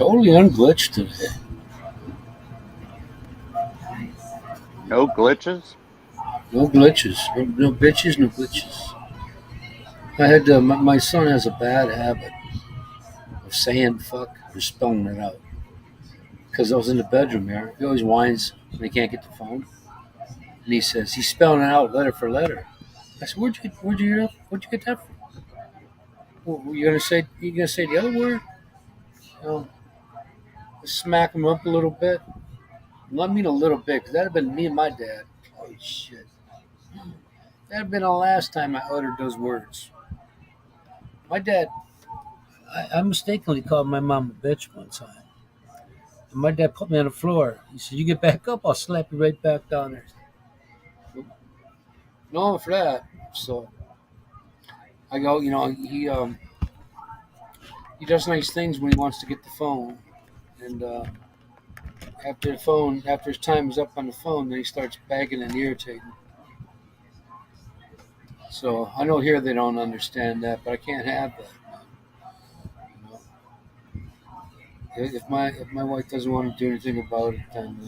totally unglitched today. No glitches? No glitches. No bitches, no glitches. I had my son has a bad habit of saying fuck or spelling it out. Because I was in the bedroom here. He always whines when he can't get the phone. And he says, he's spelling it out letter for letter. I said, where'd you get that from? Well, you gonna say the other word? You know, smack him up a little bit. Well, I mean a little bit, because that'd have been me and my dad. Holy shit. That'd have been the last time I uttered those words. My dad, I mistakenly called my mom a bitch one time. And my dad put me on the floor. He said, you get back up, I'll slap you right back down there. No, for that. So I go, he does nice things when he wants to get the phone. And after his time is up on the phone, then he starts begging and irritating. So I know here they don't understand that, but I can't have that. You know? If my wife doesn't want to do anything about it, then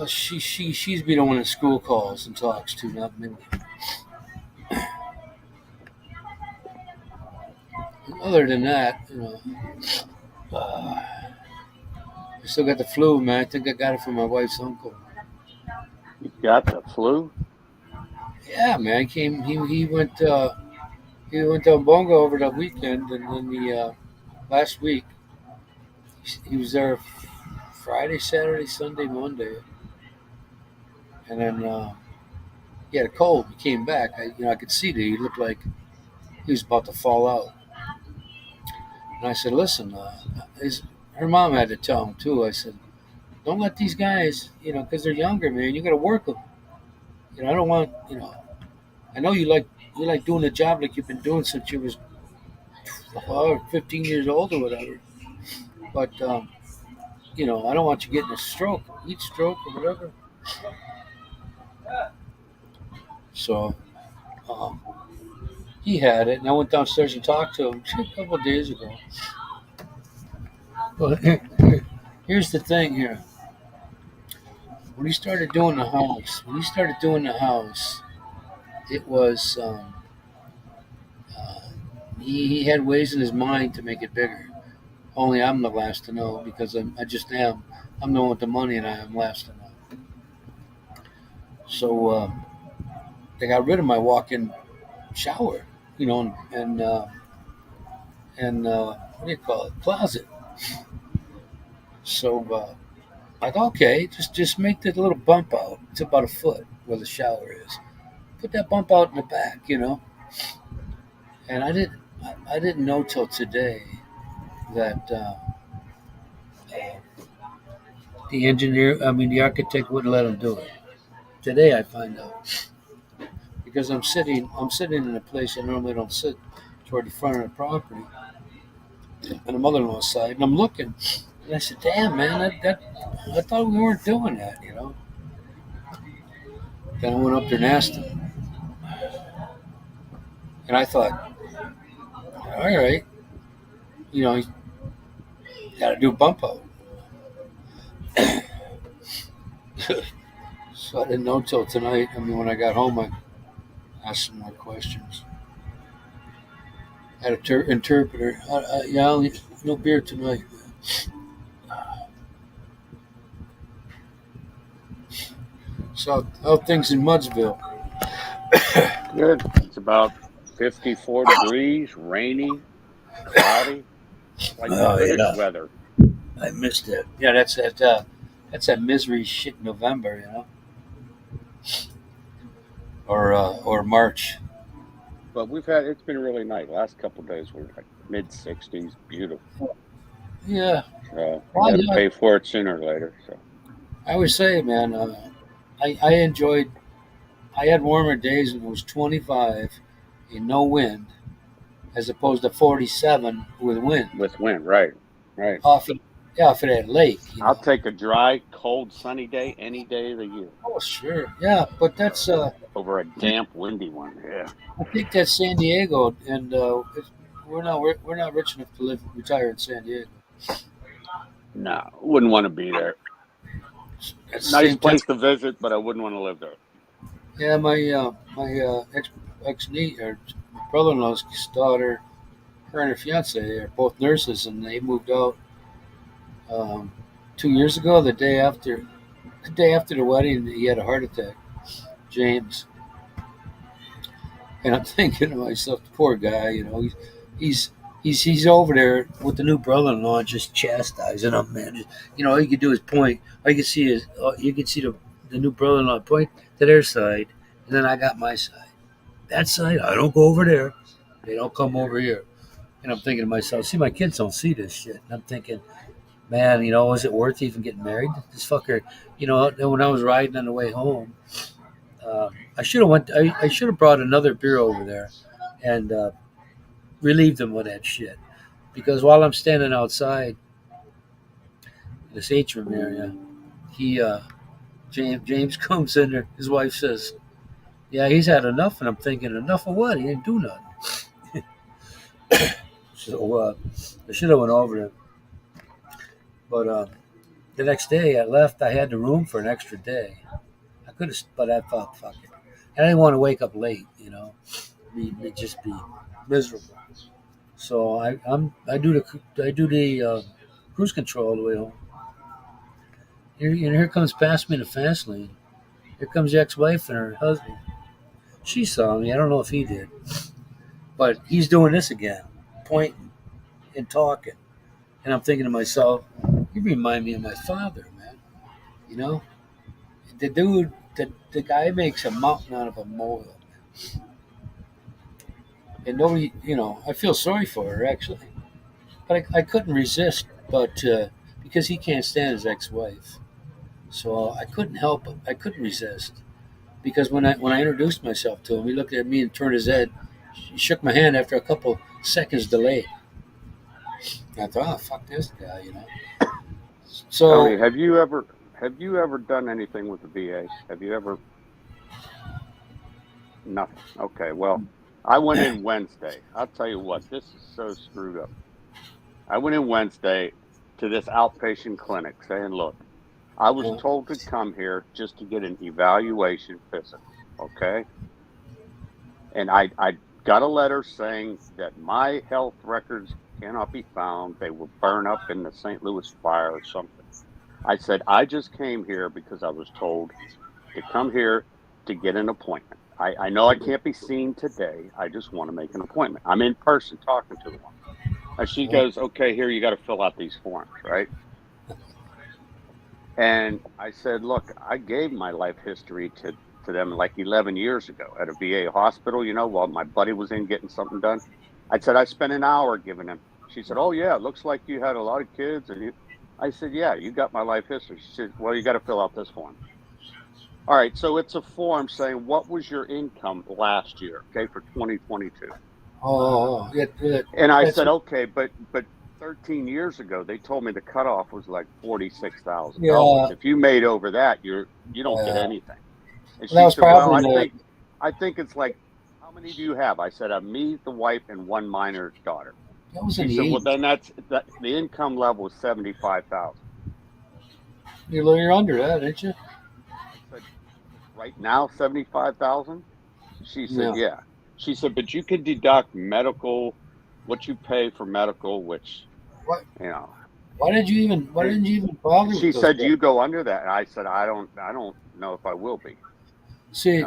she's be the one that school calls and talks to, not me. Other than that, I still got the flu, man. I think I got it from my wife's uncle. You got the flu? Yeah, man. He went to Bongo over the weekend, and then the last week he was there Friday, Saturday, Sunday, Monday, and then he had a cold. He came back. I could see that he looked like he was about to fall out. And I said, "Listen, her mom had to tell him too." I said, "Don't let these guys, because they're younger, man. You got to work them. I don't want, I know you like doing a job like you've been doing since you was 15 years old or whatever. But I don't want you getting a stroke, heat stroke or whatever." So um, he had it, and I went downstairs and talked to him a couple of days ago. But here's the thing here. When he started doing the house, it was uh, he had ways in his mind to make it bigger. Only I'm the last to know because I just am. I'm the one with the money, and I am last to know. So they got rid of my walk-in shower, and what do you call it, closet. So I thought, okay, just make that little bump out. It's about a foot where the shower is. Put that bump out in the back. And I didn't know till today that the architect wouldn't let him do it. Today I find out because I'm sitting in a place I normally don't sit, toward the front of the property on the mother-in-law's side, and I'm looking, and I said, "Damn, man, I thought we weren't doing that." Then I went up there and asked him, and I thought, all right, you got to do a bump out. So I didn't know till tonight. I mean, when I got home, I asked some more questions. I had an interpreter. Yeah, no beer tonight. So how things in Mudsville? Good. It's about 54 degrees, rainy, cloudy. Like the Oh British yeah, weather. I missed it. Yeah, that's that misery shit November, or March. But it's been really nice. Last couple of days were like mid 60s, beautiful. Yeah. So you Well, got to yeah. pay for it sooner or later. So I always say, man, I enjoyed. I had warmer days when it was 25 and no wind, as opposed to 47 with wind. with wind, right, right. Off of, yeah, off of that lake. I'll take a dry, cold, sunny day any day of the year Oh, sure. Yeah, but over a damp, windy one. Yeah. I think that's San Diego, and we're not rich enough to retire in San Diego. No, wouldn't want to be there. At the Nice same time, place to visit, but I wouldn't want to live there. yeah, my ex niece or brother-in-law's daughter, her and her fiance are both nurses, and they moved out um, 2 years ago. The day after the wedding, he had a heart attack. James, and I'm thinking to myself, the poor guy, he's he's over there with the new brother-in-law, just chastising him, man. All you could do is point. All you could see is you could see the new brother-in-law point to their side, and then I got my side. That side, I don't go over there. They don't come over here. And I'm thinking to myself, see, my kids don't see this shit. And I'm thinking, man, is it worth even getting married? This fucker, when I was riding on the way home, I should have went. I should have brought another beer over there, and relieved him of that shit. Because while I'm standing outside this atrium area, he James comes in there. His wife says, "Yeah, he's had enough." And I'm thinking, enough of what? He didn't do nothing. So I should have went over there. But the next day I left. I had the room for an extra day. I could have, but I thought, fuck it. And I didn't want to wake up late. Just be miserable. So I do the cruise control all the way home. Here comes past me in the fast lane. Here comes the ex-wife and her husband. She saw me. I don't know if he did, but he's doing this again, pointing and talking. And I'm thinking to myself, you remind me of my father, man. You know, the dude, the guy makes a mountain out of a molehill, and nobody, I feel sorry for her actually, but I couldn't resist, but because he can't stand his ex-wife, so I couldn't help it. I couldn't resist because when I introduced myself to him, he looked at me and turned his head. He shook my hand after a couple seconds delay. I thought, oh fuck this guy. Tony, So have you ever done anything with the VA? Have you ever? Nothing. Okay. Well, I went in Wednesday. I'll tell you what, this is so screwed up. I went in Wednesday to this outpatient clinic saying, look, I was told to come here just to get an evaluation physical. Okay. And I got a letter saying that my health records cannot be found. They were burned up in the St. Louis fire or something. I said, I just came here because I was told to come here to get an appointment. I know I can't be seen today. I just want to make an appointment. I'm in person talking to the woman. And she goes, okay, here, you got to fill out these forms, right? And I said, look, I gave my life history to them like 11 years ago at a VA hospital, while my buddy was in getting something done. I said, I spent an hour giving him. She said, oh, yeah, it looks like you had a lot of kids. I said, yeah, you got my life history. She said, well, you got to fill out this form. All right, so it's a form saying what was your income last year, okay, for 2022. yeah. And I said, okay, but 13 years ago they told me the cutoff was like $46,000. Yeah. If you made over that, you don't get anything. And she That was said, well, probably I think it's like, how many do you have? I said, me, the wife, and one minor daughter. that was in She the said, well, 80s. then the income level is 75,000. You're under that, aren't you? I said, right now, 75,000? She said, yeah. She said, but you could deduct medical, what you pay for medical, which, What? Why didn't you even bother? She with said, those you go under that. And I said, I don't know if I will be. See,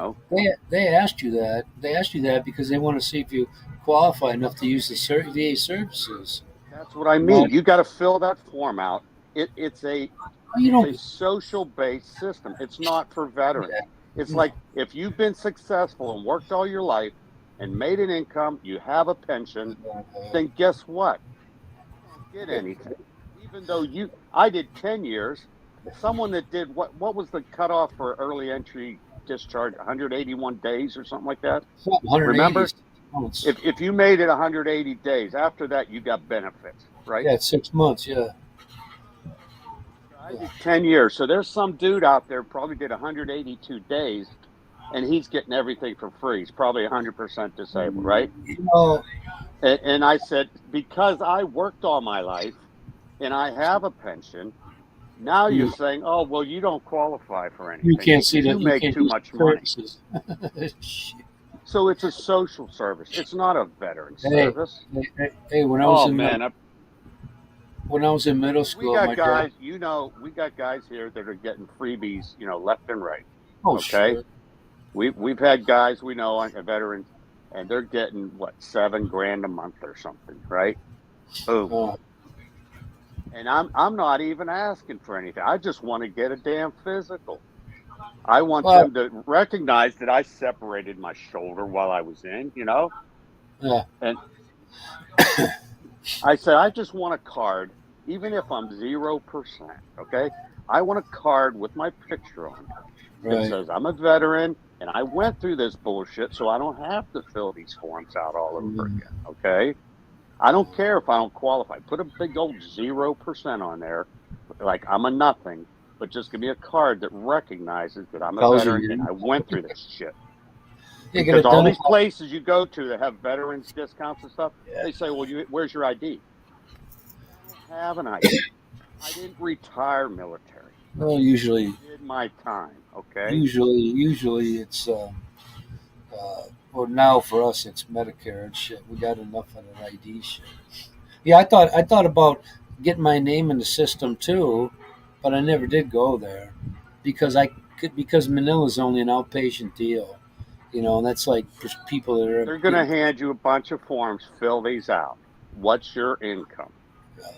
they asked you that. They asked you that because they want to see if you qualify enough to use the VA services. That's what I mean. You got to fill that form out. It's a social-based system. It's not for veterans. It's like if you've been successful and worked all your life and made an income, you have a pension, then guess what? You don't get anything. Even though I did 10 years. Someone that did what was the cutoff for early entry discharge? 181 days or something like that. Remember, if you made it 180 days, after that you got benefits, right? Yeah, 6 months. Yeah. I did 10 years. So there's some dude out there probably did 182 days and he's getting everything for free. He's probably 100% disabled, right? You know, And I said, because I worked all my life and I have a pension, now you're you, saying, oh, well, you don't qualify for you anything can't see because you that. You make can't too use much money. services. Shit. So it's a social service. It's not a veteran Hey, service. hey, Oh, man. when I was in middle We school, got my dad. guys, we got guys here that are getting freebies, left and right. Oh Okay. shit. We've had guys we know on veterans, and they're getting what, 7 grand a month or something, right? Boom. Oh, And I'm not even asking for anything. I just want to get a damn physical. I want well, them to recognize that I separated my shoulder while I was in. yeah, And I said, I just want a card, even if I'm 0%. Okay. I want a card with my picture on it that right. says I'm a veteran and I went through this bullshit so I don't have to fill these forms out all over Mm, again. Okay. I don't care if I don't qualify. Put a big old 0% on there, like I'm a nothing, but just give me a card that recognizes that I'm a tells you veteran and you I went through this shit. you can Because all these identify. places you go to that have veterans discounts and stuff, Yeah. they say, well, where's your ID? I don't have an ID. I didn't retire military. Well, usually, I did my time, okay? usually it's well now for us it's Medicare and shit. We got enough of that ID shit. Yeah, I thought about getting my name in the system too, but I never did go there because Manila's only an outpatient deal. And that's like for people that are They're going to hand you a bunch of forms, fill these out. What's your income?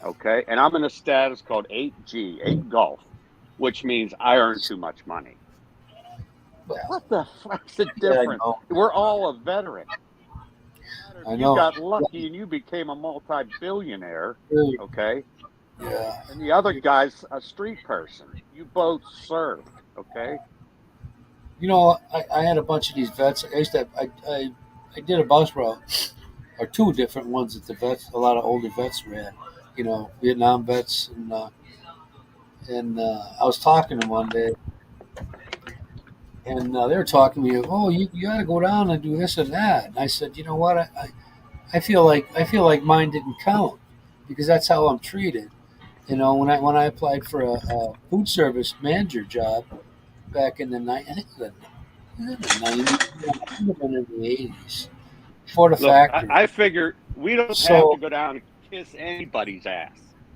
Okay? And I'm in a status called 8G, 8 Golf, which means I earn too much money. well, What the fuck's the yeah, I difference? know. We're all a veteran. I You know. got lucky and you became a multi-billionaire, Yeah. okay? Yeah. And the other guy's a street person. You both served, okay? I had a bunch of these vets. I used to. I did a bus route or two different ones that the vets, a lot of older vets ran. Vietnam vets, and I was talking to them one day, and they were talking to me. Oh, you got to go down and do this and that. And I said, you know what? I feel like mine didn't count because that's how I'm treated. When I applied for a food service manager job back in the night, I think it was in the 90s, yeah, it could have been in the 80s, for the Look, factory. I figure we don't have to So, go down and kiss anybody's ass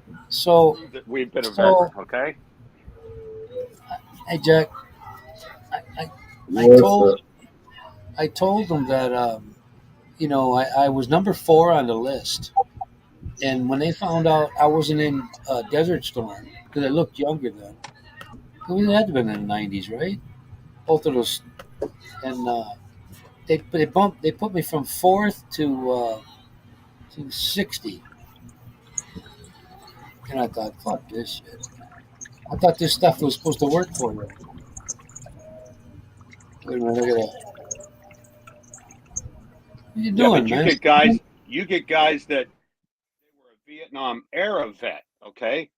to so, prove that we've been a so, veteran, okay? hey Jack, I, I, I What's told up? I told them that I was number 4 on the list, and when they found out I wasn't in Desert Storm because I looked younger then, it had to have been in the 90s, right? Both of those, and they put me from fourth to 60, and I thought, fuck this shit. I thought this stuff was supposed to work for you. Wait a minute, look at that. What you Yeah, doing, but man? you get guys that they were a Vietnam era vet, okay?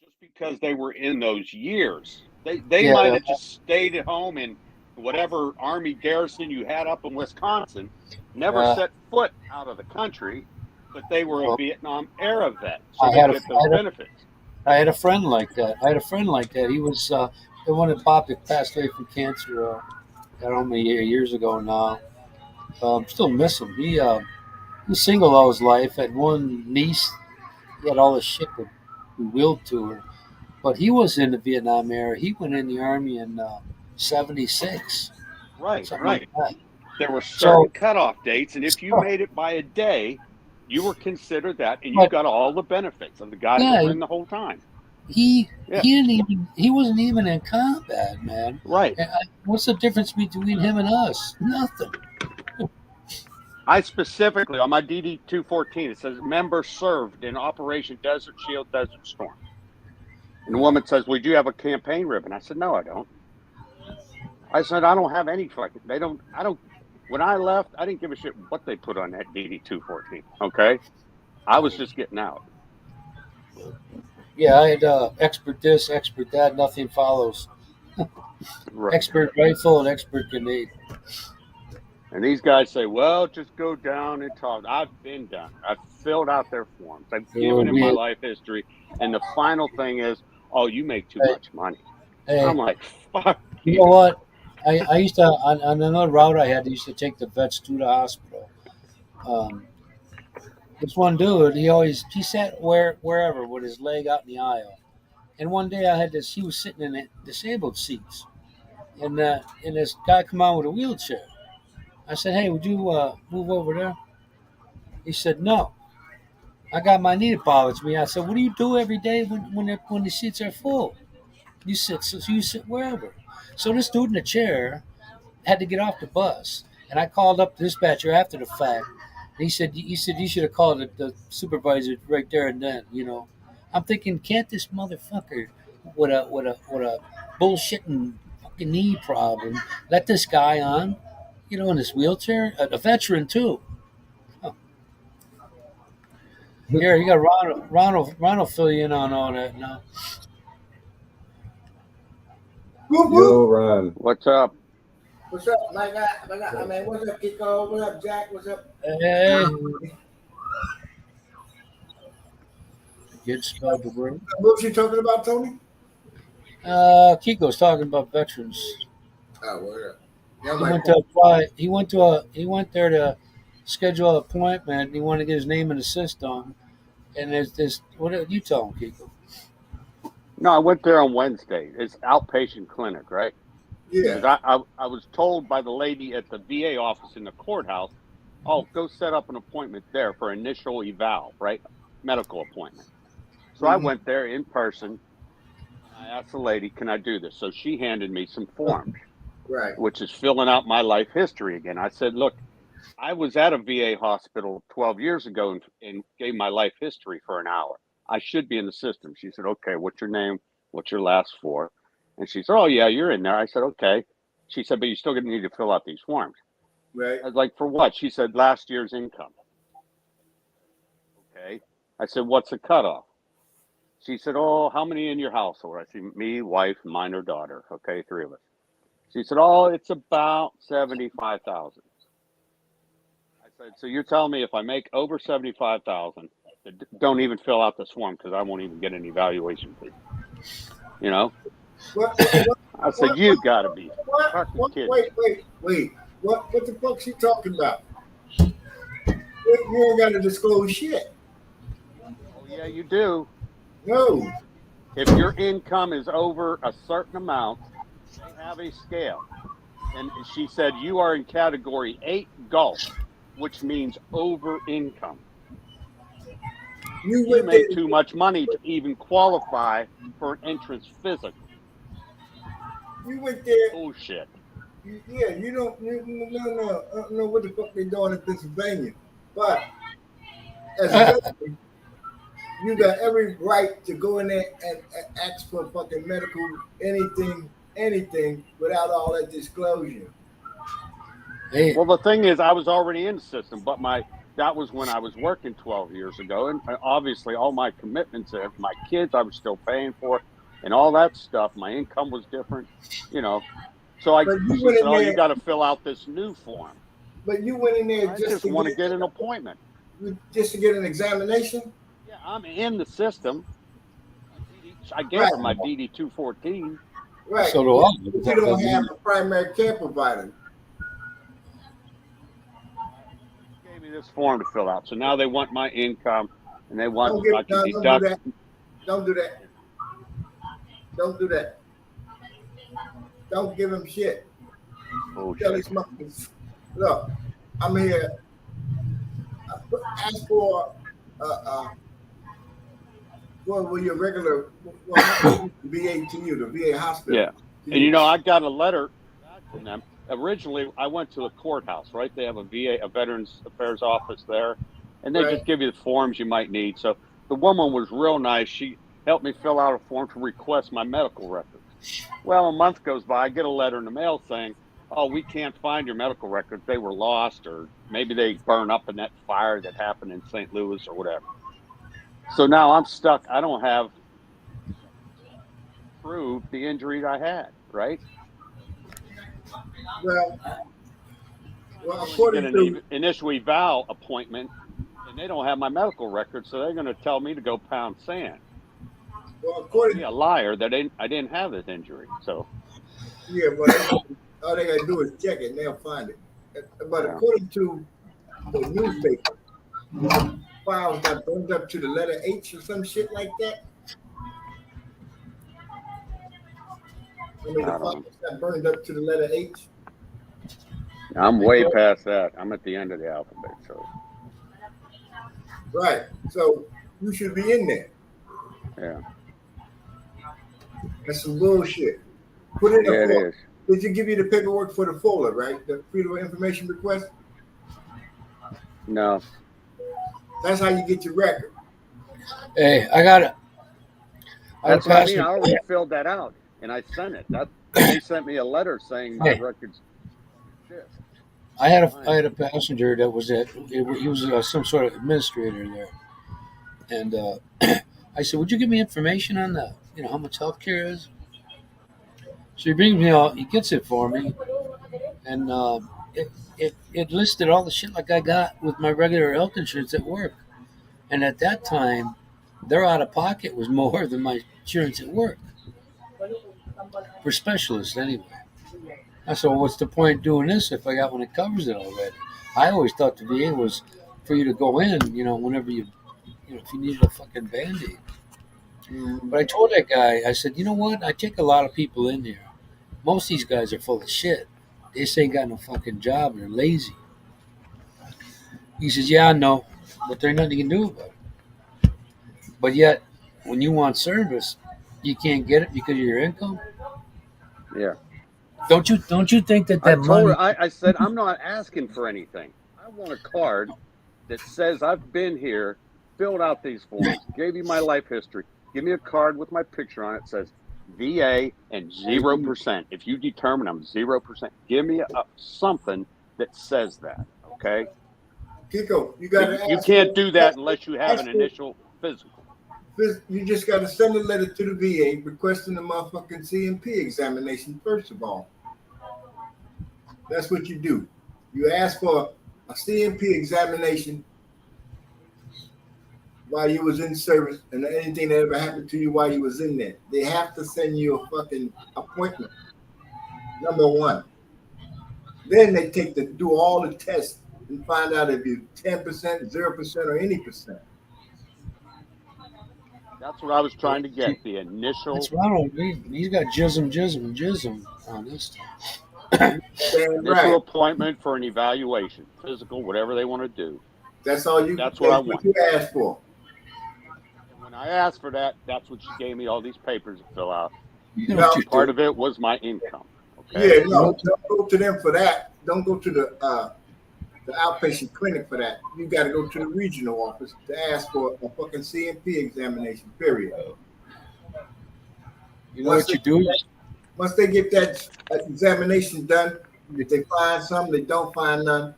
Just because they were in those years. They Yeah, might have just stayed at home in whatever army garrison you had up in Wisconsin, never yeah. set foot out of the country, but they were a Well, Vietnam era vet, so I they had a, get those I had a, benefits. I had a friend like that. He was the one that Bob that passed away from cancer. I don't know how many years ago now. Still miss him. He was single all his life. Had one niece. He had all the shit that we willed to her. But he was in the Vietnam era. He went in the army in '76, Right, something like right. that. There were So, certain cutoff dates, and if you made it by a day, you were considered that, and you but got all the benefits of the guys that yeah, were in the whole time. he Yeah, he wasn't even in combat, man. right. What's the difference between him and us? Nothing. I specifically on my DD 214 it says member served in Operation Desert Shield, Desert Storm. And the woman says, "Well, do you have a campaign ribbon?" I said, "No, I don't." I said, "I don't have any fucking. They don't. I don't. When I left, I didn't give a shit what they put on that DD 214. Okay, I was just getting out. Yeah, I had expert this, expert that. Nothing follows. Right. Expert rifle and expert grenade. And these guys say, well, just go down and talk. I've been down. I've filled out their forms. I've given them my We, life history. And the final thing is, oh, you make too hey, much money. hey, I'm like, fuck you know you. what? I used to on another route I had. I used to take the vets to the hospital. Um, this one dude, he sat wherever with his leg out in the aisle. And one day I had this. He was sitting in the disabled seats, and this guy come on with a wheelchair. I said, "Hey, would you move over there?" He said, "No, I got my knee that bothers me." I said, "What do you do every day when the seats are full? You sit wherever." So this dude in the chair had to get off the bus, and I called up the dispatcher after the fact. And he said you should have called the supervisor right there and then. I'm thinking, can't this motherfucker with a bullshitting fucking knee problem let this guy on? In his wheelchair, a veteran too. Huh. Here, you got Ronald. Ronald, fill you in on all that now. Whoop, Yo, whoop. Ron. What's up? What's up, my guy? I mean, what's up, Kiko? What's up, Jack? What's up? Hey, get spelled the word. What you talking about, Tony? Kiko's talking about veterans. Oh, well, yeah. He My went to apply. He went there to schedule an appointment. And he wanted to get his name in the system. And there's this. What did you tell him, Kiko? No, I went there on Wednesday. It's outpatient clinic, right? yeah, Because I was told by the lady at the VA office in the courthouse, oh, go set up an appointment there for initial eval, right? Medical appointment. So I went there in person. I asked the lady, can I do this? So she handed me some forms, right. which is filling out my life history again. I said, look, I was at a VA hospital 12 years ago and gave my life history for an hour. I should be in the system. She said, okay, what's your name? What's your last four? And she said, oh, yeah, you're in there. I said, okay. She said, but you still going to need to fill out these forms. Right. I was like, for what? She said, last year's income. Okay. I said, what's the cutoff? She said, oh, how many in your household? I said, me, wife, minor daughter. Okay, three of us. She said, oh, it's about 75,000. I said, so you're telling me if I make over 75,000, don't even fill out this form because I won't even get an evaluation fee. You know? What? I said, you got to be fucking kidding. Wait. What the fuck she talking about? You ain't got to disclose shit. Oh, yeah, you do. No. If your income is over a certain amount, they have a scale. And she said, you are in category 8 Gulf, which means over income. You make too much money to even qualify for an entrance physical. You went there. Bullshit. Yeah, you don't. No. I don't know what the fuck they doing in Pennsylvania, but as a veteran, you got every right to go in there and ask for fucking medical anything without all that disclosure. Hey, Well, the thing is, I was already in the system, but that was when I was working 12 years ago, and obviously all my commitments, my kids, I was still paying for, and all that stuff. My income was different, you know. So she said, "Oh, you got to fill out this new form." But you went in there I just want to get an appointment, just to get an examination. Yeah, I'm in the system. I gave her my DD 214. Right. So do I. But you don't have a primary care provider. Gave me this form to fill out. So now they want my income, and they want I can Don't deduct. Don't do that. Don't do that. Don't give him shit. Oh, Tell these motherfuckers, look, I'm here. Ask for your regular VA to you, the VA hospital. Yeah. And I got a letter back from them. Originally, I went to the courthouse, right? They have a Veterans Affairs office there, and they just give you the forms you might need. So the woman was real nice. She helped me fill out a form to request my medical records. Well, a month goes by, I get a letter in the mail saying, oh, we can't find your medical records. They were lost, or maybe they burned up in that fire that happened in St. Louis or whatever. So now I'm stuck. I don't have proved the injury I had, right? Well, Going to get according an to initial eval appointment, and they don't have my medical record, so they're going to tell me to go pound sand. Call me according a liar that I didn't have this injury. So yeah, but all they gotta do is check it and they'll find it. But yeah. according to the newspaper, files got burned up to the letter H or some shit like that. I mean, the I don't files got burned up to the letter H. know. I'm way past that. I'm at the end of the alphabet. So Right. So you should be in there. yeah, That's some bullshit. Put in yeah, a it folder. is. Did you give you the paperwork for the folder, right? The freedom of information request? No, That's how you get your record. Hey, I got it. that's what I mean. I already filled that out and I sent it. They sent me a letter saying my Hey. records. Shit. I had a passenger that was he was some sort of administrator there, and I said, "Would you give me information on the how much healthcare is?" So he brings me out, he gets it for me, and it listed all the shit like I got with my regular health insurance at work, and at that time, their out of pocket was more than my insurance at work for specialists anyway. I said, well, what's the point of doing this if I got one that covers it already? I always thought the VA was for you to go in, whenever if you needed a fucking Band-Aid. But I told that guy, I said, you know what? I take a lot of people in here. Most of these guys are full of shit. They just ain't got no fucking job and they're lazy. He says, yeah, I know, but there's nothing you can do about it. But yet, when you want service, you can't get it because of your income. Yeah. Don't you think that I money? told her, I said, I'm not asking for anything. I want a card that says I've been here, filled out these forms, gave you my life history. Give me a card with my picture on it. Says VA and 0%. If you determine I'm 0%, give me something that says that. Okay. Kiko, you got to You can't do that unless you have an initial physical. You just got to send a letter to the VA requesting the motherfucking CMP examination, first of all. That's what you do. You ask for a CMP examination while you was in service, and anything that ever happened to you while you was in there. They have to send you a fucking appointment, number one. Then they do all the tests and find out if you're 10%, 0%, or any percent. That's what I was trying to get. The initial. That's why I don't read. He's got jism on this stuff. Initial appointment for an evaluation, physical, whatever they want to do. That's all you. That's what I want. You asked for. And when I asked for that, that's what she gave me all these papers to fill out. You know what Part of it was my income. Okay? Yeah, no, don't go to them for that. Don't go to the outpatient clinic for that. You got to go to the regional office to ask for a fucking CMP examination. Period. You know what you do? Once they get that examination done, if they find some, they don't find none,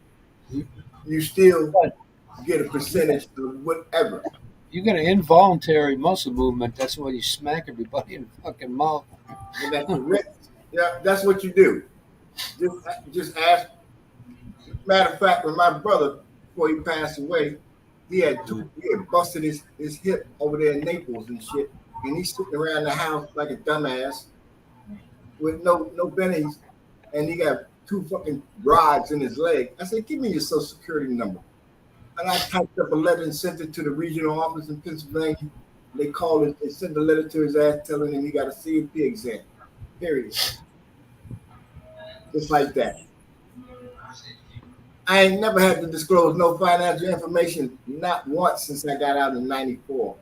you still get a percentage of whatever. You got an involuntary muscle movement. That's why you smack everybody in the fucking mouth. Yeah, that's what you do. Just ask. Matter of fact, when my brother, before he passed away, he had busted his hip over there in Naples and shit, and he's sitting around the house like a dumbass with no bennies, and he got 2 fucking rods in his leg. I said, give me your social security number. And I typed up a letter and sent it to the regional office in Pennsylvania. They called it, they sent a letter to his ass telling him he got a CMP exam. Period. Just like that. I ain't never had to disclose no financial information, not once since I got out in '94.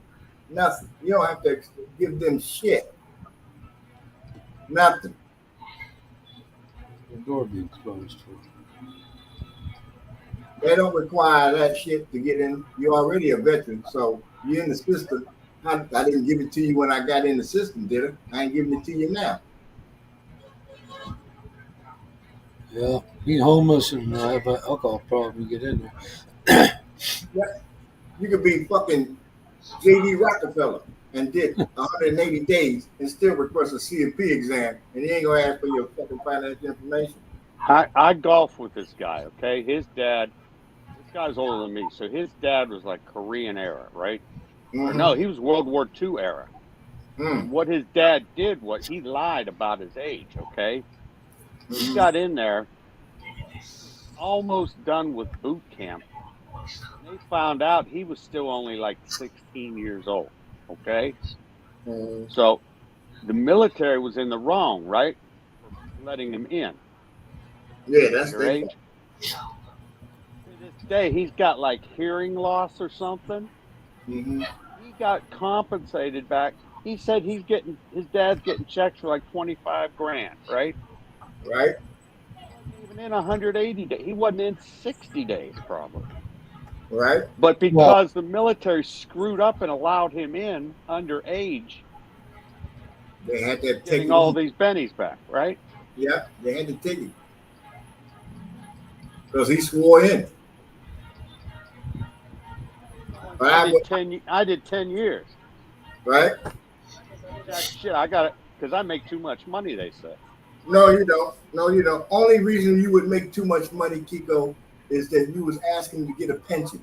Nothing. You don't have to give them shit. Nothing. The door being closed. They don't require that shit to get in. You're already a veteran, so you're in the system. I didn't give it to you when I got in the system, did I? I ain't giving it to you now. Yeah, being homeless and have an alcohol problem, you get in there. Yeah. You could be fucking J.D. Rockefeller and did 180 days and still request a CMP exam, and he ain't gonna ask for your fucking financial information. I golf with this guy. Okay, his dad. This guy's older than me, so his dad was like Korean era, right? Or no, Mm-hmm. he was World War II era. And Mm-hmm. what his dad did was he lied about his age. Okay, he Mm-hmm. got in there. He was almost done with boot camp, and they found out he was still only like 16 years old. Okay, Mm-hmm. so the military was in the wrong, right, for letting him in Yeah, at that's your their age. To this day, he's got like hearing loss or something. Mm-hmm. He got compensated back. He said his dad's getting checks for like 25 grand, right? Right, He wasn't even in 180 days. He wasn't in 60 days, probably. right. But Well, because the military screwed up and allowed him in underage, They had to take getting it. all these bennies back, right? Yeah, they had to take it because he swore in. But I did 10 years. right? Jack shit, I got it because I make too much money, they said. No, you don't. No, you don't. Only reason you would make too much money, Kiko, is that you was asking to get a pension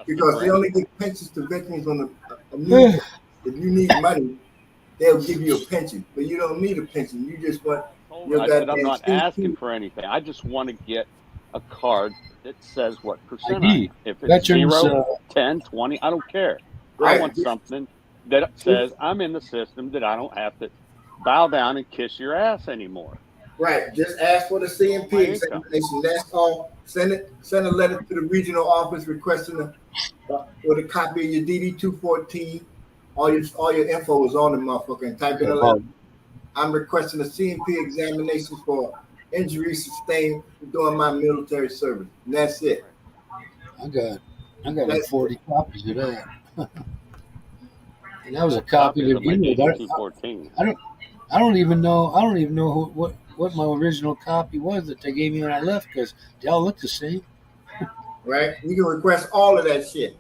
because they only give pensions to veterans on a need. If you need money, they'll give you a pension, but you don't need a pension. You just want your I said I'm goddamn not CP. asking for anything. I just want to get a card that says what percent I ID. am. If it's Veterans, 0, 10, 20, I don't care. I Right. want something that says I'm in the system, that I don't have to bow down and kiss your ass anymore. Right. Just ask for the CMP My income. examination. That's all. Send a letter to the regional office requesting with a copy of your DD 214. All your info is on the motherfucker, and type in a letter. I'm requesting a CMP examination for injuries sustained during my military service. And that's it. I got like 40 copies of that. And that was a copy Copies that of my you DD know. 214. I don't even know what my original copy was that they gave me when I left because they all look the same. Right? You can request all of that shit.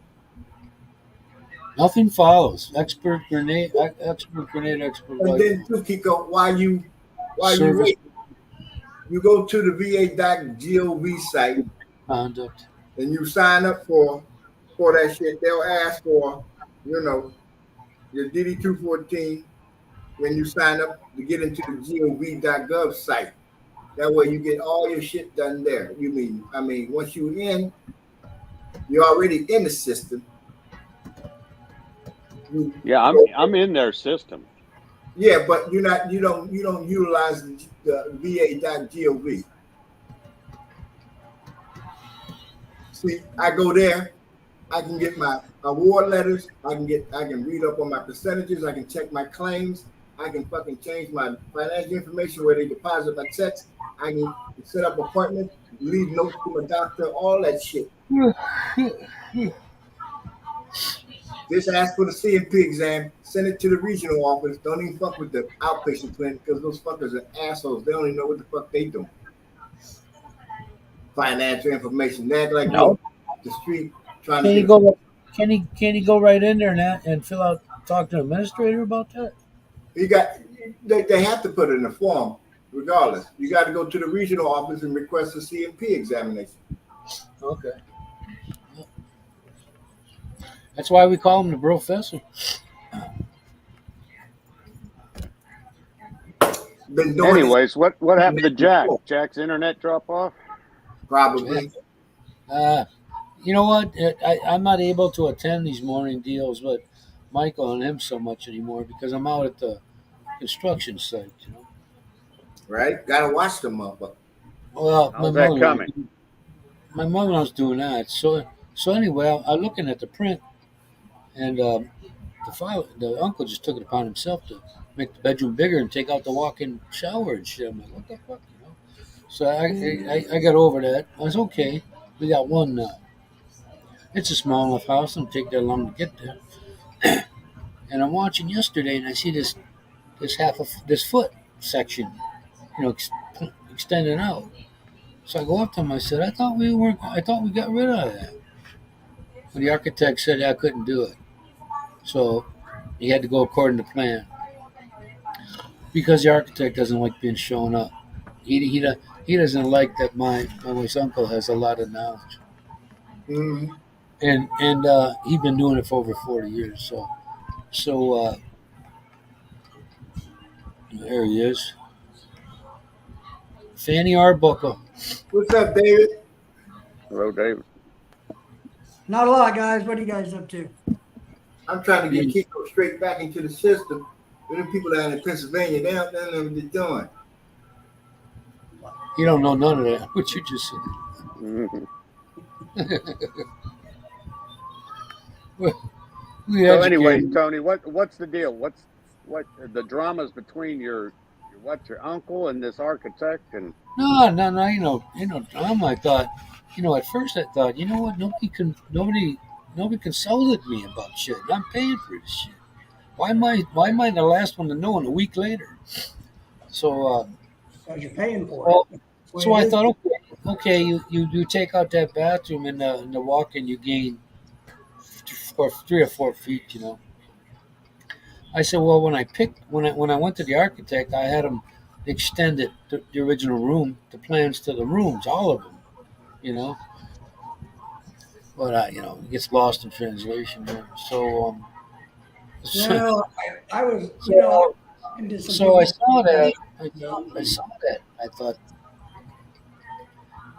Nothing follows. Expert grenade, expert And rifle. then too, Kiko, while you Service wait, you go to the va.gov site conduct. and you sign up for that shit. They'll ask for, your DD 214 when you sign up to get into the gov.gov site. That way you get all your shit done there. Once you're in, you're already in the system. Yeah, I'm in their system. Yeah, but you don't utilize the va.gov. See, I go there, I can get my award letters, I can read up on my percentages, I can check my claims, I can fucking change my financial information where they deposit my checks, I can set up appointments, leave notes to my doctor, all that shit. Just ask for the CMP exam, send it to the regional office. Don't even fuck with the outpatient clinic because those fuckers are assholes. They don't even know what the fuck they doing. Financial information. They act like No. the street trying Can to he go? Can he go right in there and fill out? Talk to the administrator about that? They have to put it in a form regardless. You got to go to the regional office and request a CMP examination. Okay. That's why we call him the professor. Been doing Anyways, what happened to Jack? Jack's internet drop off? Probably. You know what? I'm not able to attend these morning deals with Michael and him so much anymore because I'm out at the construction site. Right? Got to watch the motherfucker. Well, How's that coming? My mother-in-law's doing that. So anyway, I'm looking at the print, and the uncle just took it upon himself to make the bedroom bigger and take out the walk-in shower and shit. I'm like, what the fuck, So I got over that. I was okay. We got one now. It's a small enough house. It don't take that long to get there. And I'm watching yesterday, and I see this foot section, extending out. So I go up to him. I said, I thought we got rid of that. But the architect said I couldn't do it. So he had to go according to plan. Because the architect doesn't like being shown up. he doesn't like that my wife's uncle has a lot of knowledge, Mm-hmm. and he's been doing it for over 40 years. So there he is, Fanny Arbuckle. What's up, David? Hello, David. Not a lot, guys. What are you guys up to? I'm trying to get Kiko straight back into the system. There are people down in Pennsylvania, they don't know what they're doing. You don't know none of that. What you just said. Mhm. We So anyway, educated. Tony, what's the deal? What the dramas between your uncle and this architect and No. I thought, at first I thought, you know what? Nobody consulted me about shit. I'm paying for this shit. Why am I the last one to know? And a week later, so Because you're paying for well, it. so I thought, okay, you take out that bathroom in the walk-in, you gain 3 or 4 feet. I said, well, when I went to the architect, I had him extend it, the original room, the plans to the rooms, all of them. You know, but it gets lost in translation there. So Well, I was, so, into some so I people- saw that. I saw that. I thought,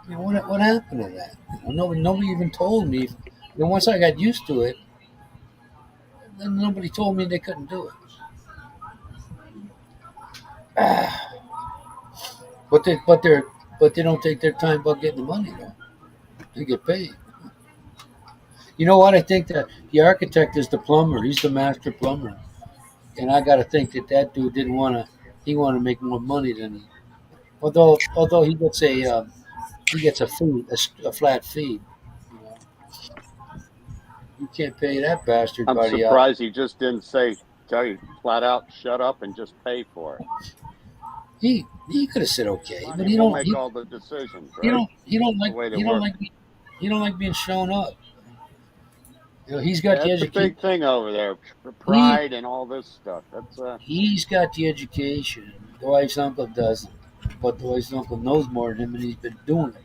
what happened to that? Nobody even told me. And once I got used to it, then nobody told me they couldn't do it. But they don't take their time about getting the money though. They get paid. You know what? I think that the architect is the plumber. He's the master plumber, and I got to think that dude didn't want to. He wanted to make more money than he. Although he gets a fee, a flat fee. You know, you can't pay that bastard I'm buddy out. surprised he just didn't tell you flat out, shut up and just pay for it. He could have said okay, but Money he will don't. make all the decisions, right? He don't The way like they he don't work. like he don't like being shown up. He's got the That's a education. big thing over there. Pride and all this stuff. That's He's got the education. Dwight's uncle doesn't, but Dwight's uncle knows more than him, and he's been doing it.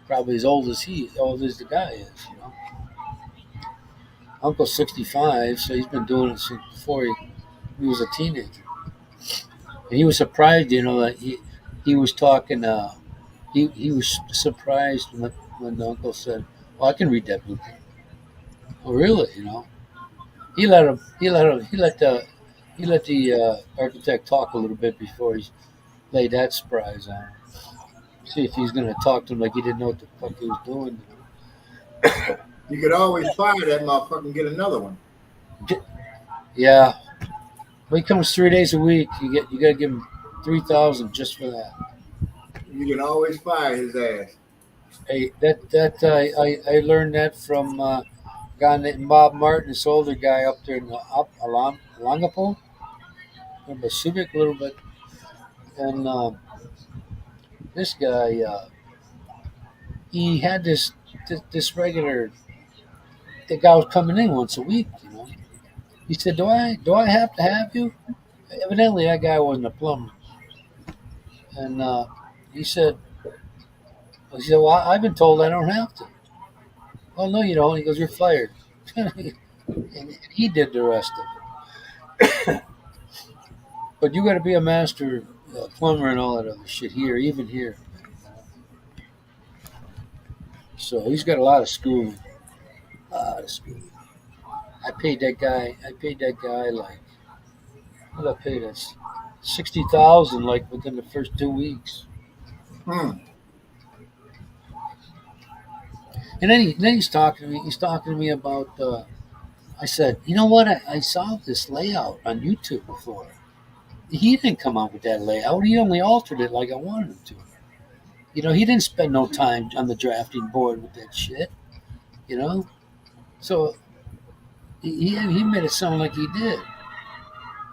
Probably as old as the guy is. Uncle's 65, so he's been doing it since before he was a teenager. And he was surprised, that he was talking. He was surprised when the uncle said, "Well, I can read that blueprint." Oh, really? He let the architect talk a little bit before he laid that surprise on him. See if he's going to talk to him like he didn't know what the fuck he was doing. You could always fire that motherfucker and get another one. Yeah, but he comes 3 days a week. You got to give him $3,000 just for that. You can always fire his ass. Hey, I learned that from a guy named Bob Martin, this older guy up there in Alangapo, from Pacific a little bit, and this guy he had this regular. The guy was coming in once a week. He said, "Do I have to have you?" Evidently, that guy wasn't a plumber, and he said, "Well, I've been told I don't have to." "Well, no, you don't." He goes, "You're fired." And he did the rest of it. But you got to be a master plumber and all that other shit here, even here. So he's got a lot of schooling. I paid that guy like, what I paid us? 60,000 like within the first 2 weeks. Hmm. And then he's talking to me. He's talking to me about. I said, you know what? I saw this layout on YouTube before. He didn't come up with that layout. He only altered it like I wanted him to. He didn't spend no time on the drafting board with that shit. So he made it sound like he did,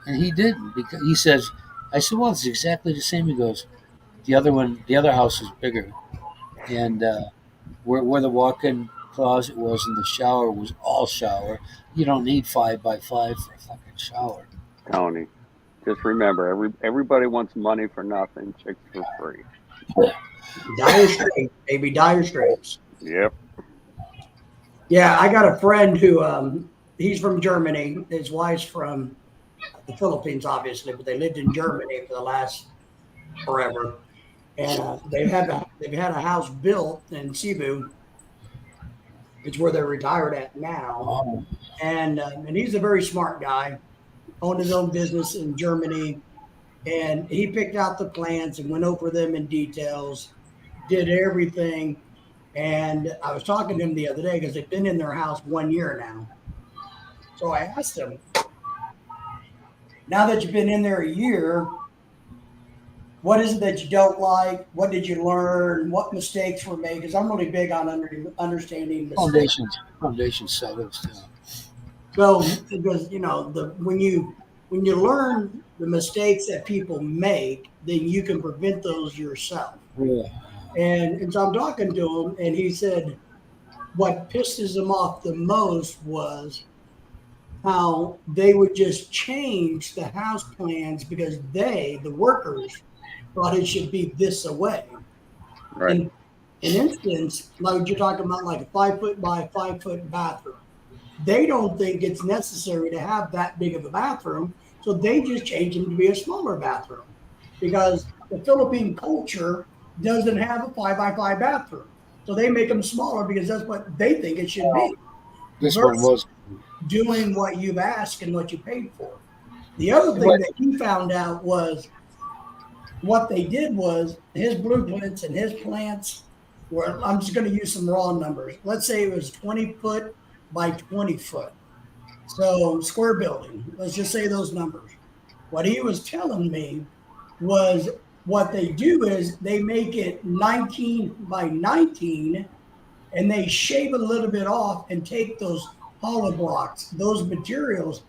and he didn't, because he says, I said, well, it's exactly the same. He goes, the other house is bigger, and where the walk-in closet was and the shower was all shower. You don't need 5x5 for a fucking shower. Tony. Just remember, everybody wants money for nothing, chicks for free. Dire Straits, baby, Dire Straits. Yep. Yeah, I got a friend who he's from Germany. His wife's from the Philippines, obviously, but they lived in Germany for the last forever. And they've had a house built in Cebu. It's where they're retired at now. Oh, And he's a very smart guy. Owned his own business in Germany, and he picked out the plans and went over them in details. Did everything. And I was talking to him the other day because they've been in their house 1 year now. So I asked him, now that you've been in there a year, what is it that you don't like? What did you learn? What mistakes were made? Because I'm really big on understanding mistakes. foundation settles down. So because when you learn the mistakes that people make, then you can prevent those yourself. Yeah. And so I'm talking to him, and he said what pisses him off the most was how they would just change the house plans because the workers, thought it should be this away. Right. In instance, like you're talking about, like a 5 foot by 5 foot bathroom, they don't think it's necessary to have that big of a bathroom, so they just change them to be a smaller bathroom because the Philippine culture doesn't have a 5 by 5 bathroom, so they make them smaller because that's what they think it should be. This one was Doing what you've asked and what you paid for. The other thing that he found out was what they did was his blueprints and his plants were, I'm just going to use some raw numbers. Let's say it was 20 foot by 20 foot. So square building, let's just say those numbers. What he was telling me was what they do is they make it 19 by 19 and they shave a little bit off and take those hollow blocks, those materials,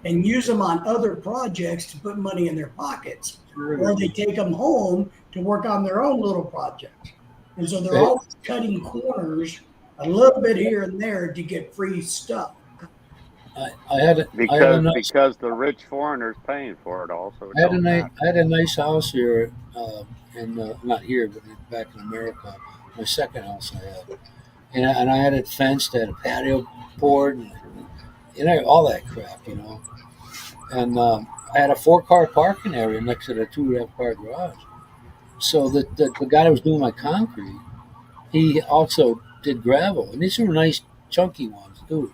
and use them on other projects to put money in their pockets. Or they take them home to work on their own little projects. And so they're always cutting corners a little bit here and there to get free stuff. I had a because the rich foreigners paying for it also. I had a nice house here, not here, but back in America. My second house I had, and I had it fenced, I had a patio board, and all that crap, And I had a 4-car parking area next to the 2.5-car garage. So the guy that was doing my concrete, he also did gravel, and these were nice chunky ones, dude.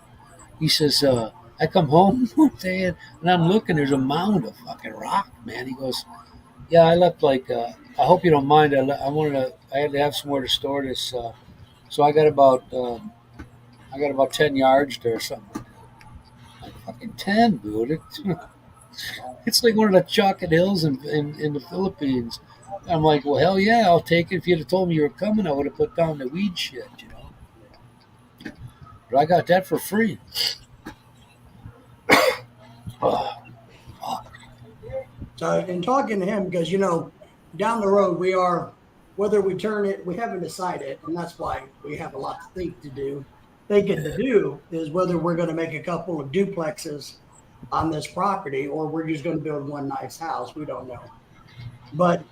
He says, I come home one day and I'm looking, there's a mound of fucking rock, man. He goes, yeah, I left I hope you don't mind. I had to have somewhere to store this. So I got about 10 yards there or something. Like fucking 10, dude. It's like one of the Chocolate Hills in the Philippines. I'm like, well, hell yeah, I'll take it. If you'd have told me you were coming, I would have put down the weed shit, But I got that for free. So in talking to him, because down the road whether we turn it, we haven't decided, and that's why we have a lot to thinking to do is whether we're going to make a couple of duplexes on this property or we're just going to build one nice house. We don't know. But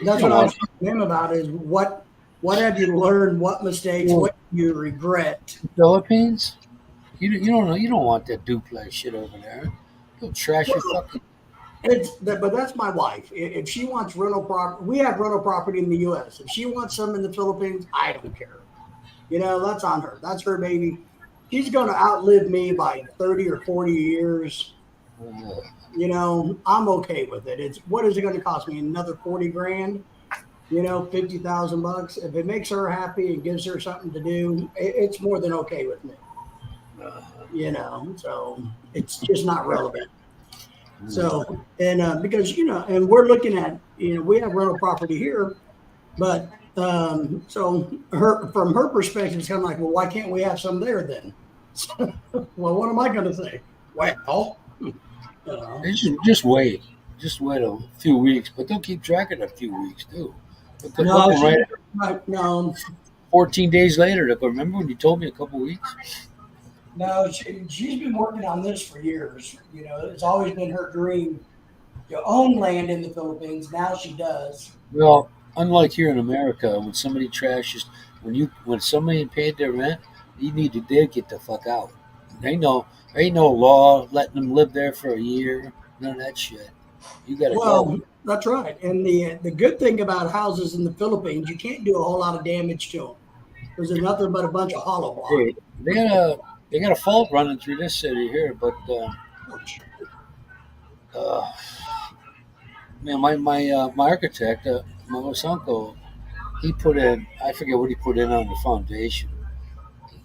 that's what I was talking to him about is what have you learned, what mistakes, what do you regret? Philippines? You don't know. You don't want that duplex shit over there. You'll trash your fucking. But that's my wife. If she wants rental property, we have rental property in the U.S. If she wants some in the Philippines, I don't care. That's on her. That's her baby. She's going to outlive me by 30 or 40 years. I'm okay with it. What is it going to cost me? Another 40 grand? $50,000. If it makes her happy and gives her something to do, it's more than okay with me. So it's just not relevant. So, and because, and we're looking at, we have rental property here, but so from her perspective, it's kind of like, well, why can't we have some there then? Well, what am I going to say? Well, just wait a few weeks, but don't keep track of a few weeks too. No. 14 days later, remember when you told me a couple weeks? No, she's been working on this for years. It's always been her dream to own land in the Philippines. Now she does. Well, unlike here in America, when somebody trashes, when somebody paid their rent, you need to they get the fuck out. There ain't no law letting them live there for a year. None of that shit. You gotta go. Well, that's right. And the good thing about houses in the Philippines, you can't do a whole lot of damage to them because they're nothing but a bunch of hollow blocks. Hey, they got a fault running through this city here, but uh, man, my architect, my uncle, he put in I forget what he put in on the foundation.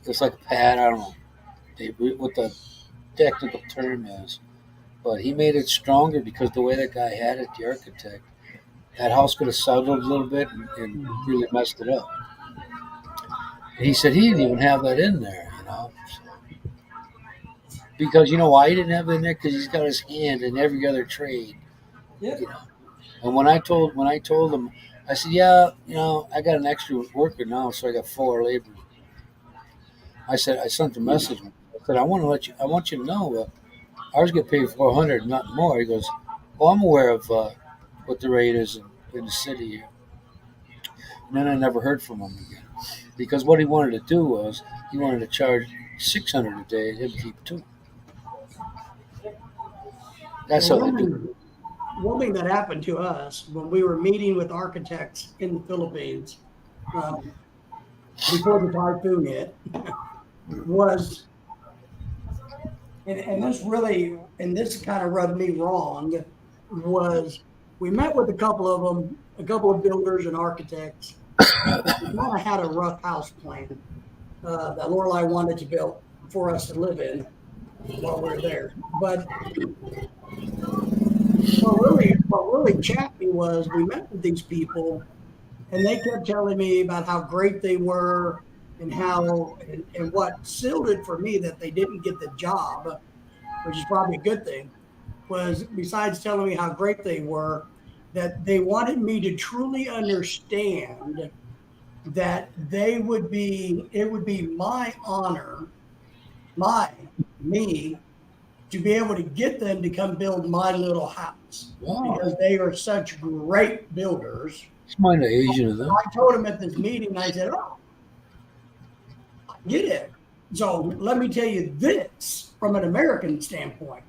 It's like a pad. I don't know what the technical term is, but he made it stronger because the way that guy had it, the architect, that house could have settled a little bit and really messed it up. And he said he didn't even have that in there, because you know why he didn't have it in there? Because he's got his hand in every other trade, Yeah. you know. And when I told him, I said, yeah, I got an extra worker now, so I got 4 laborers. I sent a message. I said, I want you to know, ours get paid 400, not more. He goes, well, I'm aware of what the rate is in the city here. And then I never heard from him again because what he wanted to do was he wanted to charge 600 a day and him keep 2. That's how they do. One thing that happened to us when we were meeting with architects in the Philippines before the typhoon hit was, and this kind of rubbed me wrong, was we met with a couple of builders and architects. We kind of had a rough house plan that Lorelei wanted to build for us to live in while we were there. But what really chapped me was we met with these people and they kept telling me about how great they were and and what sealed it for me that they didn't get the job, which is probably a good thing, was besides telling me how great they were, that they wanted me to truly understand that it would be my honor, me, to be able to get them to come build my little house. Wow. Because they are such great builders. It's mine Asian of them. I told them at this meeting, I said, oh, I get it. So let me tell you this from an American standpoint.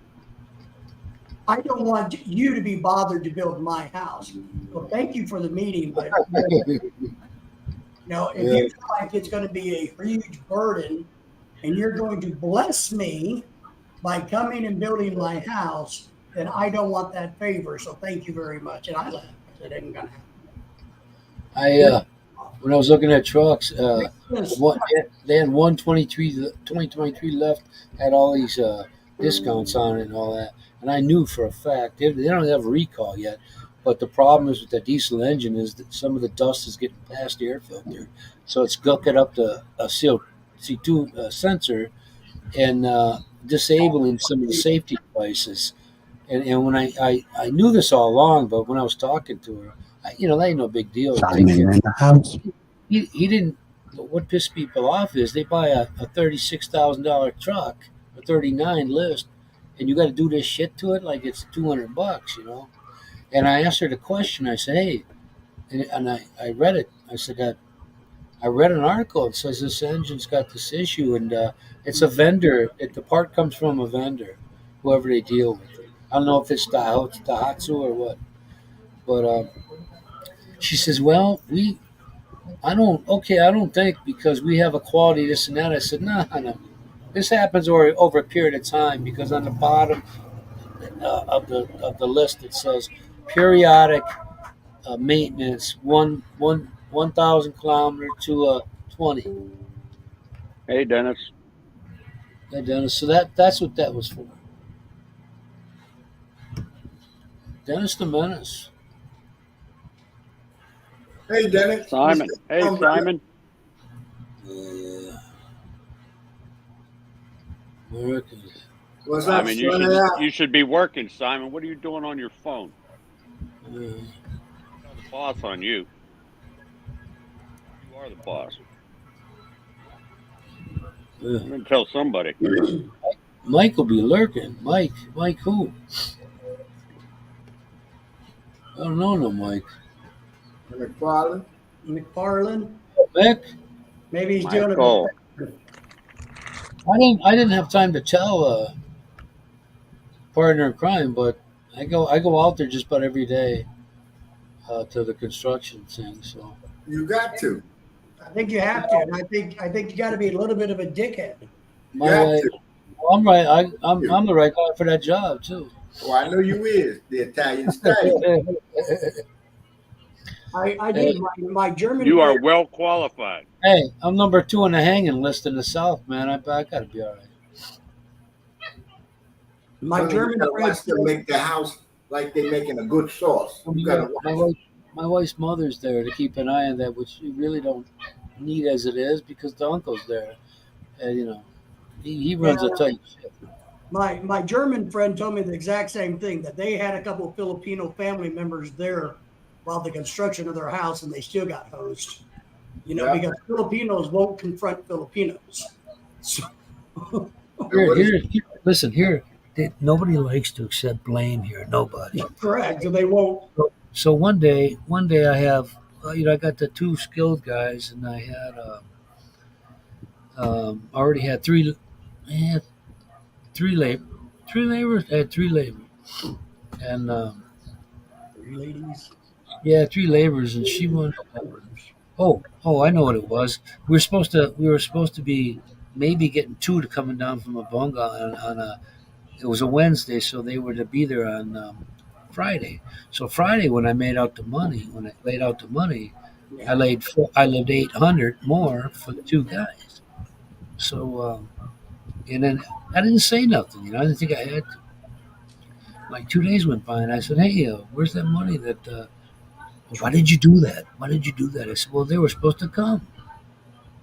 I don't want you to be bothered to build my house. Well, thank you for the meeting, but if you feel like it's going to be a huge burden and you're going to bless me by coming and building my house, then I don't want that favor. So thank you very much. And I left. I said, it ain't going to happen. When I was looking at trucks, Yes. they had 2023 left, had all these discounts on it and all that. And I knew for a fact, they don't have a recall yet, but the problem is with the diesel engine is that some of the dust is getting past the air filter. So it's gulking up the CO2 sensor and disabling some of the safety devices. And when I knew this all along, but when I was talking to her, that ain't no big deal. Simon in the house. He didn't. What pissed people off is they buy a $36,000 truck, a 39 list, and you got to do this shit to it like it's $200, And I asked her the question. I said, hey, and I read it. I said that I read an article. It says this engine's got this issue, and it's a vendor. The part comes from a vendor, whoever they deal with. I don't know if it's Daihatsu or what, but she says, well, I don't think because we have a quality this and that. I said, no. This happens over a period of time because on the bottom of the list it says periodic maintenance 1,000 kilometer to 20. Hey, Dennis. Yeah, Dennis. So that's what that was for. Dennis the Menace. Hey, Dennis. Simon. Hey, Simon. Americans. What's up, Simon, you should be working, Simon. What are you doing on your phone? The boss on you. You are the boss. I'm going to tell somebody. Mike will be lurking. Mike who? I don't know no Mike. McFarland. McFarland. Mick, Maybe he's doing Michael. it. I didn't have time to tell partner in crime, but I go out there just about every day to the construction thing. So You got to. I think you have to, and I think you got to be a little bit of a dickhead. my Got wife, to. well, I'm right. I'm the right guy for that job too. Oh, I know you is the Italian style. I did my German. You are well qualified. Hey, I'm number 2 on the hanging list in the South, man. I gotta be all right. My German You gotta friends. watch them make the house like they making a good sauce. You gotta watch. My wife's mother's there to keep an eye on that, which you really don't need as it is because the uncle's there, and he runs a tight ship. My German friend told me the exact same thing, that they had a couple of Filipino family members there while the construction of their house, and they still got hosed. Yeah. Because Filipinos won't confront Filipinos. So, Here, listen, here. Nobody likes to accept blame here. Nobody. correct. So they won't. So one day I have, I got the 2 skilled guys, and I had already had three laborers. I had 3 laborers, and Ladies. yeah, 3 laborers, and she wanted. Oh, I know what it was. We were supposed to be maybe getting 2 to coming down from a bunga on a. It was a Wednesday, so they were to be there on Friday. So Friday, when I laid out the money, I laid 800 more for the 2 guys. So and then I didn't say nothing. I didn't think I had to. Like 2 days went by, and I said, "Hey, where's that money? Why did you do that? Why did you do that?" I said, "Well, they were supposed to come.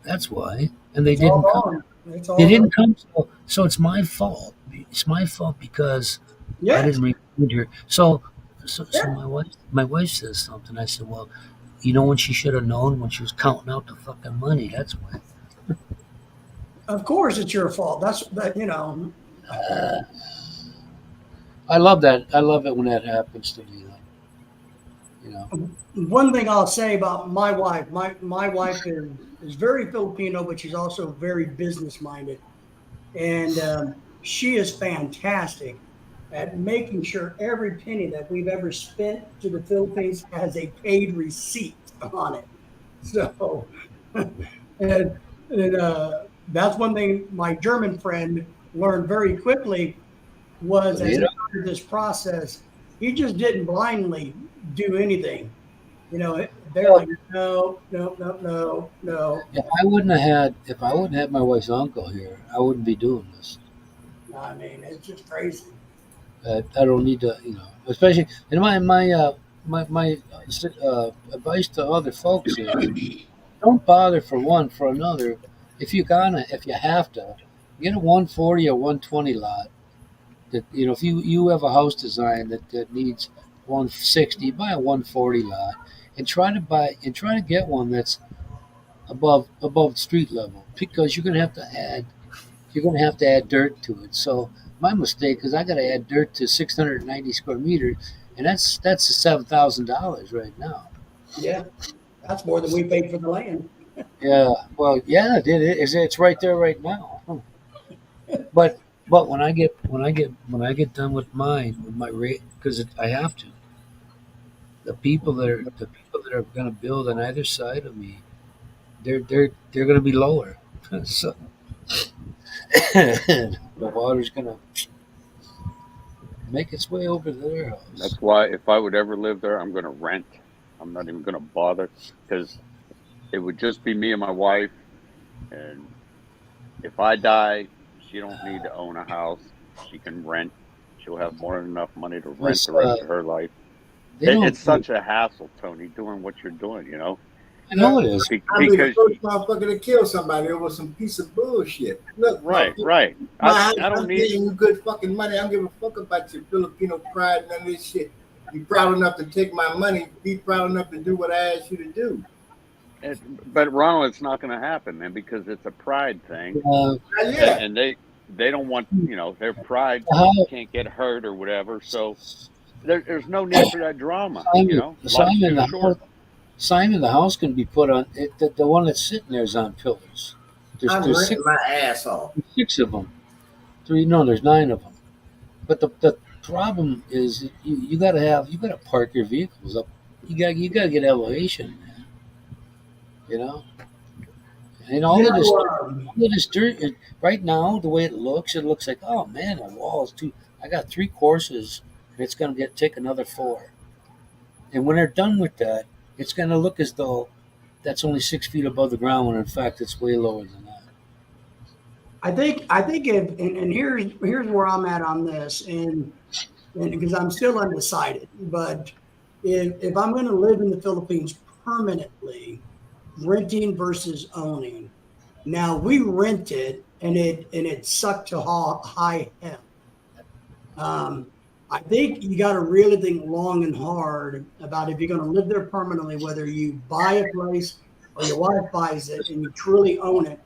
That's why, and they didn't come. They didn't come. So it's my fault. It's my fault because I didn't remind her. So my wife says something. I said, well, when she should have known when she was counting out the fucking money. That's why. Of course, it's your fault. That's that. I love that. I love it when that happens to me. One thing I'll say about my wife, my wife is very Filipino, but she's also very business minded, and she is fantastic at making sure every penny that we've ever spent to the Philippines has a paid receipt on it. So, and that's one thing my German friend learned very quickly was as he started this process, he just didn't blindly do anything. They're like, no. If I wouldn't have had my wife's uncle here, I wouldn't be doing this. I mean, it's just crazy. I don't need to, especially in my advice to other folks is don't bother for another. If you have to, get a 140 or 120 lot. That if you have a house design that needs 160, buy a 140 lot, and try to get one that's above street level, because you're gonna have to add dirt to it. So my mistake is I got to add dirt to 690 square meters, and that's $7,000 right now. Yeah, that's more than we paid for the land. Yeah, well, yeah, it's right there right now. But when I get done with my rate, because I have to, the people that are going to build on either side of me, they're going to be lower. So the water's going to make its way over to their house. That's why if I would ever live there, I'm going to rent. I'm not even going to bother, because it would just be me and my wife. And if I die, she don't need to own a house. She can rent. She'll have more than enough money to rent the rest of her life. It's such a hassle, Tony, doing what you're doing, I know it is. I'll be the first motherfucker to kill somebody over some piece of bullshit. Look, right. I don't I'm need paying you good fucking money. I don't give a fuck about your Filipino pride, none of this shit. Be proud enough to take my money. Be proud enough to do what I asked you to do. But Ronald, it's not going to happen, man, because it's a pride thing, Yeah. and they don't want their pride can't get hurt or whatever. So there's no need for that drama. Life's too short. Simon, the house can be put on it. The one that's sitting there is on pillars. I'm There's renting my ass off. six of them. Three, no, there's nine of them. But the problem is you got to park your vehicles up. You got to get elevation, man. You know, and all You of this, know, all of this dirt. Right now, the way it looks like, oh man, the wall is too. I got 3 courses, and it's gonna take another 4. And when they're done with that, it's gonna look as though that's only 6 feet above the ground, when in fact it's way lower than that. I think if and here's where I'm at on this, and because I'm still undecided, but if I'm going to live in the Philippines permanently, renting versus owning. Now we rented, and it sucked to high hell. I think you got to really think long and hard about if you're going to live there permanently, whether you buy a place or your wife buys it and you truly own it.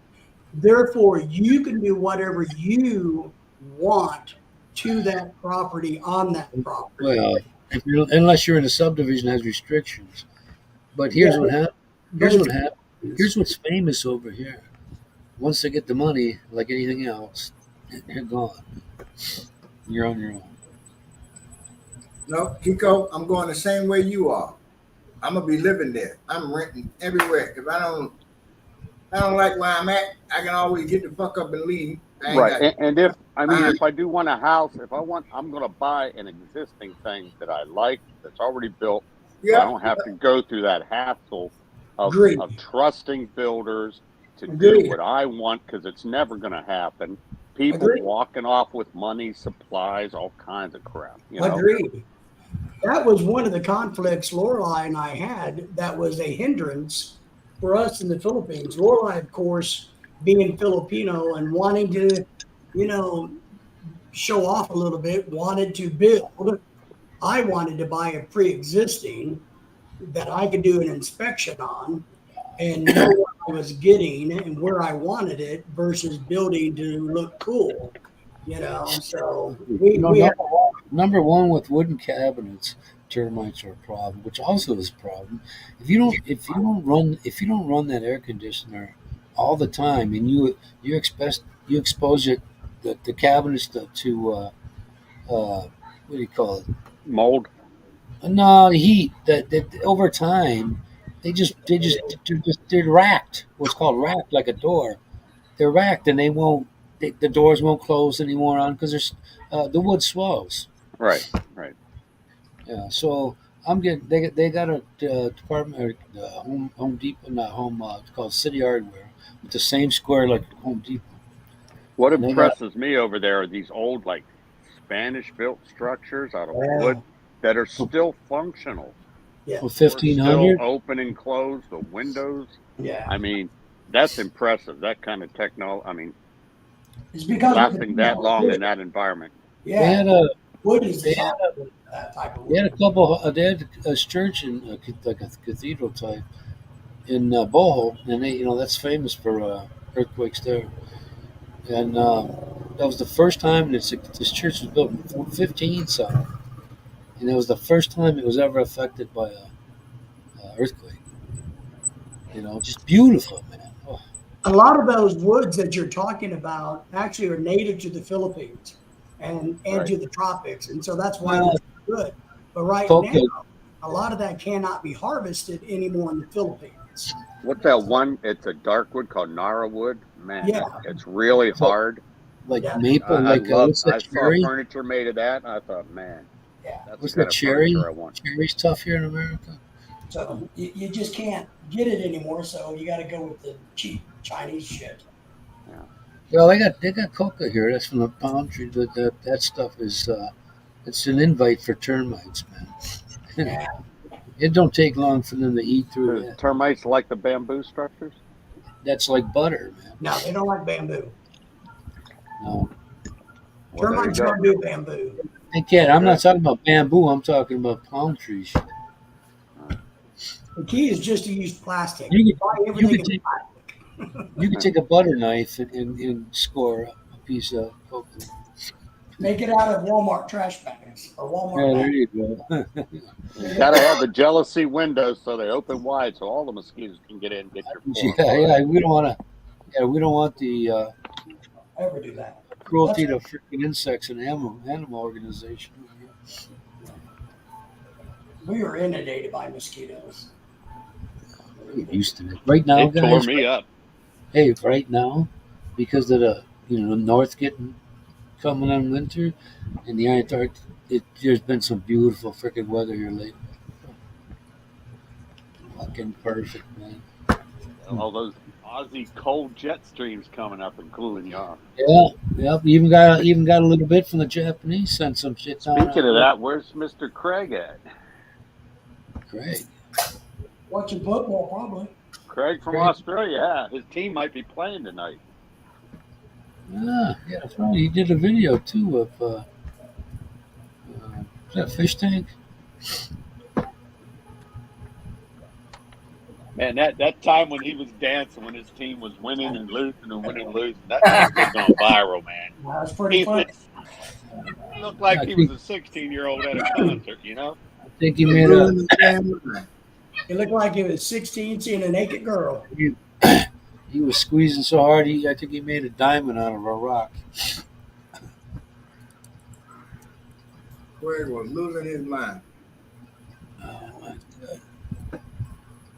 Therefore, you can do whatever you want to that property on that property. Well, unless you're in a subdivision that has restrictions. But here's what happened. Here's what's famous over here. Once they get the money, like anything else, they're gone. You're on your own. No, Kiko, I'm going the same way you are. I'm gonna be living there. I'm renting everywhere. If I don't like where I'm at, I can always get the fuck up and leave. Right. And if I do want a house, I'm going to buy an existing thing that I like, that's already built. So I don't have to go through that hassle of trusting builders to do what I want, because it's never going to happen. People walking off with money, supplies, all kinds of crap. Agreed. That was one of the conflicts Lorelei and I had. That was a hindrance for us in the Philippines. Lorelei, of course, being Filipino and wanting to, show off a little bit, wanted to build. I wanted to buy a pre-existing that I could do an inspection on and know what I was getting and where I wanted it versus building to look cool. So number one with wooden cabinets, termites are a problem, which also is a problem. If you don't run that air conditioner all the time, and you expose the cabinets to what do you call it? Mold. No, the heat that over time they're racked. What's called racked, like a door. They're racked, and the doors won't close anymore on because there's the wood swells. Right. Yeah, so they got a department, Home Depot, not Home. It's called City Hardware, with the same square like Home Depot. What impresses me over there are these old, like, Spanish-built structures out of wood that are still functional. Yeah, 1500. Still open and close the windows. Yeah, I mean, that's impressive. That kind of technology. it's because lasting that long in that environment. Yeah, wood is they had that type of wood. They had a couple. They had a church in like a cathedral type in Boho, and that's famous for earthquakes there. And that was the first time this church was built in 15 something, and it was the first time it was ever affected by a earthquake. Just beautiful, man. Oh. A lot of those woods that you're talking about actually are native to the Philippines and to the tropics, and so that's why they're good. But now, a lot of that cannot be harvested anymore in the Philippines. What's that one? It's a dark wood called Nara wood. Man, it's really hard. Like maple, I saw furniture made of that, and I thought, man, that's what's the the cherry? I want. Cherry's tough here in America. So you just can't get it anymore. So you got to go with the cheap Chinese shit. Well, they got coca here. That's from the palm tree. That stuff is it's an invite for termites, man. Yeah. It don't take long for them to eat through that. Termites like the bamboo structures? That's like butter, man. No, they don't like bamboo. No. Termites don't do bamboo. They can't. I'm not talking about bamboo. I'm talking about palm trees. The key is just to use plastic. You buy everything in plastic. You can take a butter knife and score a piece of coconut. Make it out of Walmart trash bags or Walmart Yeah, there bags. you go. You gotta have the jealousy windows so they open wide so all the mosquitoes can get in and get your Yeah, foreign yeah, we don't want to. Yeah, we don't want the Ever do that? cruelty to freaking insects and animal organization. We are inundated by mosquitoes. Get used to it. Right now, It tore guys. me up. Hey, right now, because of the the north getting coming on winter and the Antarctic, there's been some beautiful freaking weather here lately. Fucking perfect, man. All those Aussie cold jet streams coming up and cooling you off. Yeah, yeah. Even got a little bit from the Japanese. Sent some shit down. Speaking of that, where's Mr. Craig at? Great. Watching football, probably. Craig from Craig. Australia. Yeah, his team might be playing tonight. Yeah, that's right. He did a video too of is that fish tank? Man, that time when he was dancing, when his team was winning and losing and winning and losing, that was going viral, man. That's pretty He funny. looked like he was a 16-year-old at a concert, you know? I think he made Doing a. the damn line. It looked like he was 16 seeing a naked girl. He was squeezing so hard. I think he made a diamond out of a rock. Craig was losing his mind. Oh my god.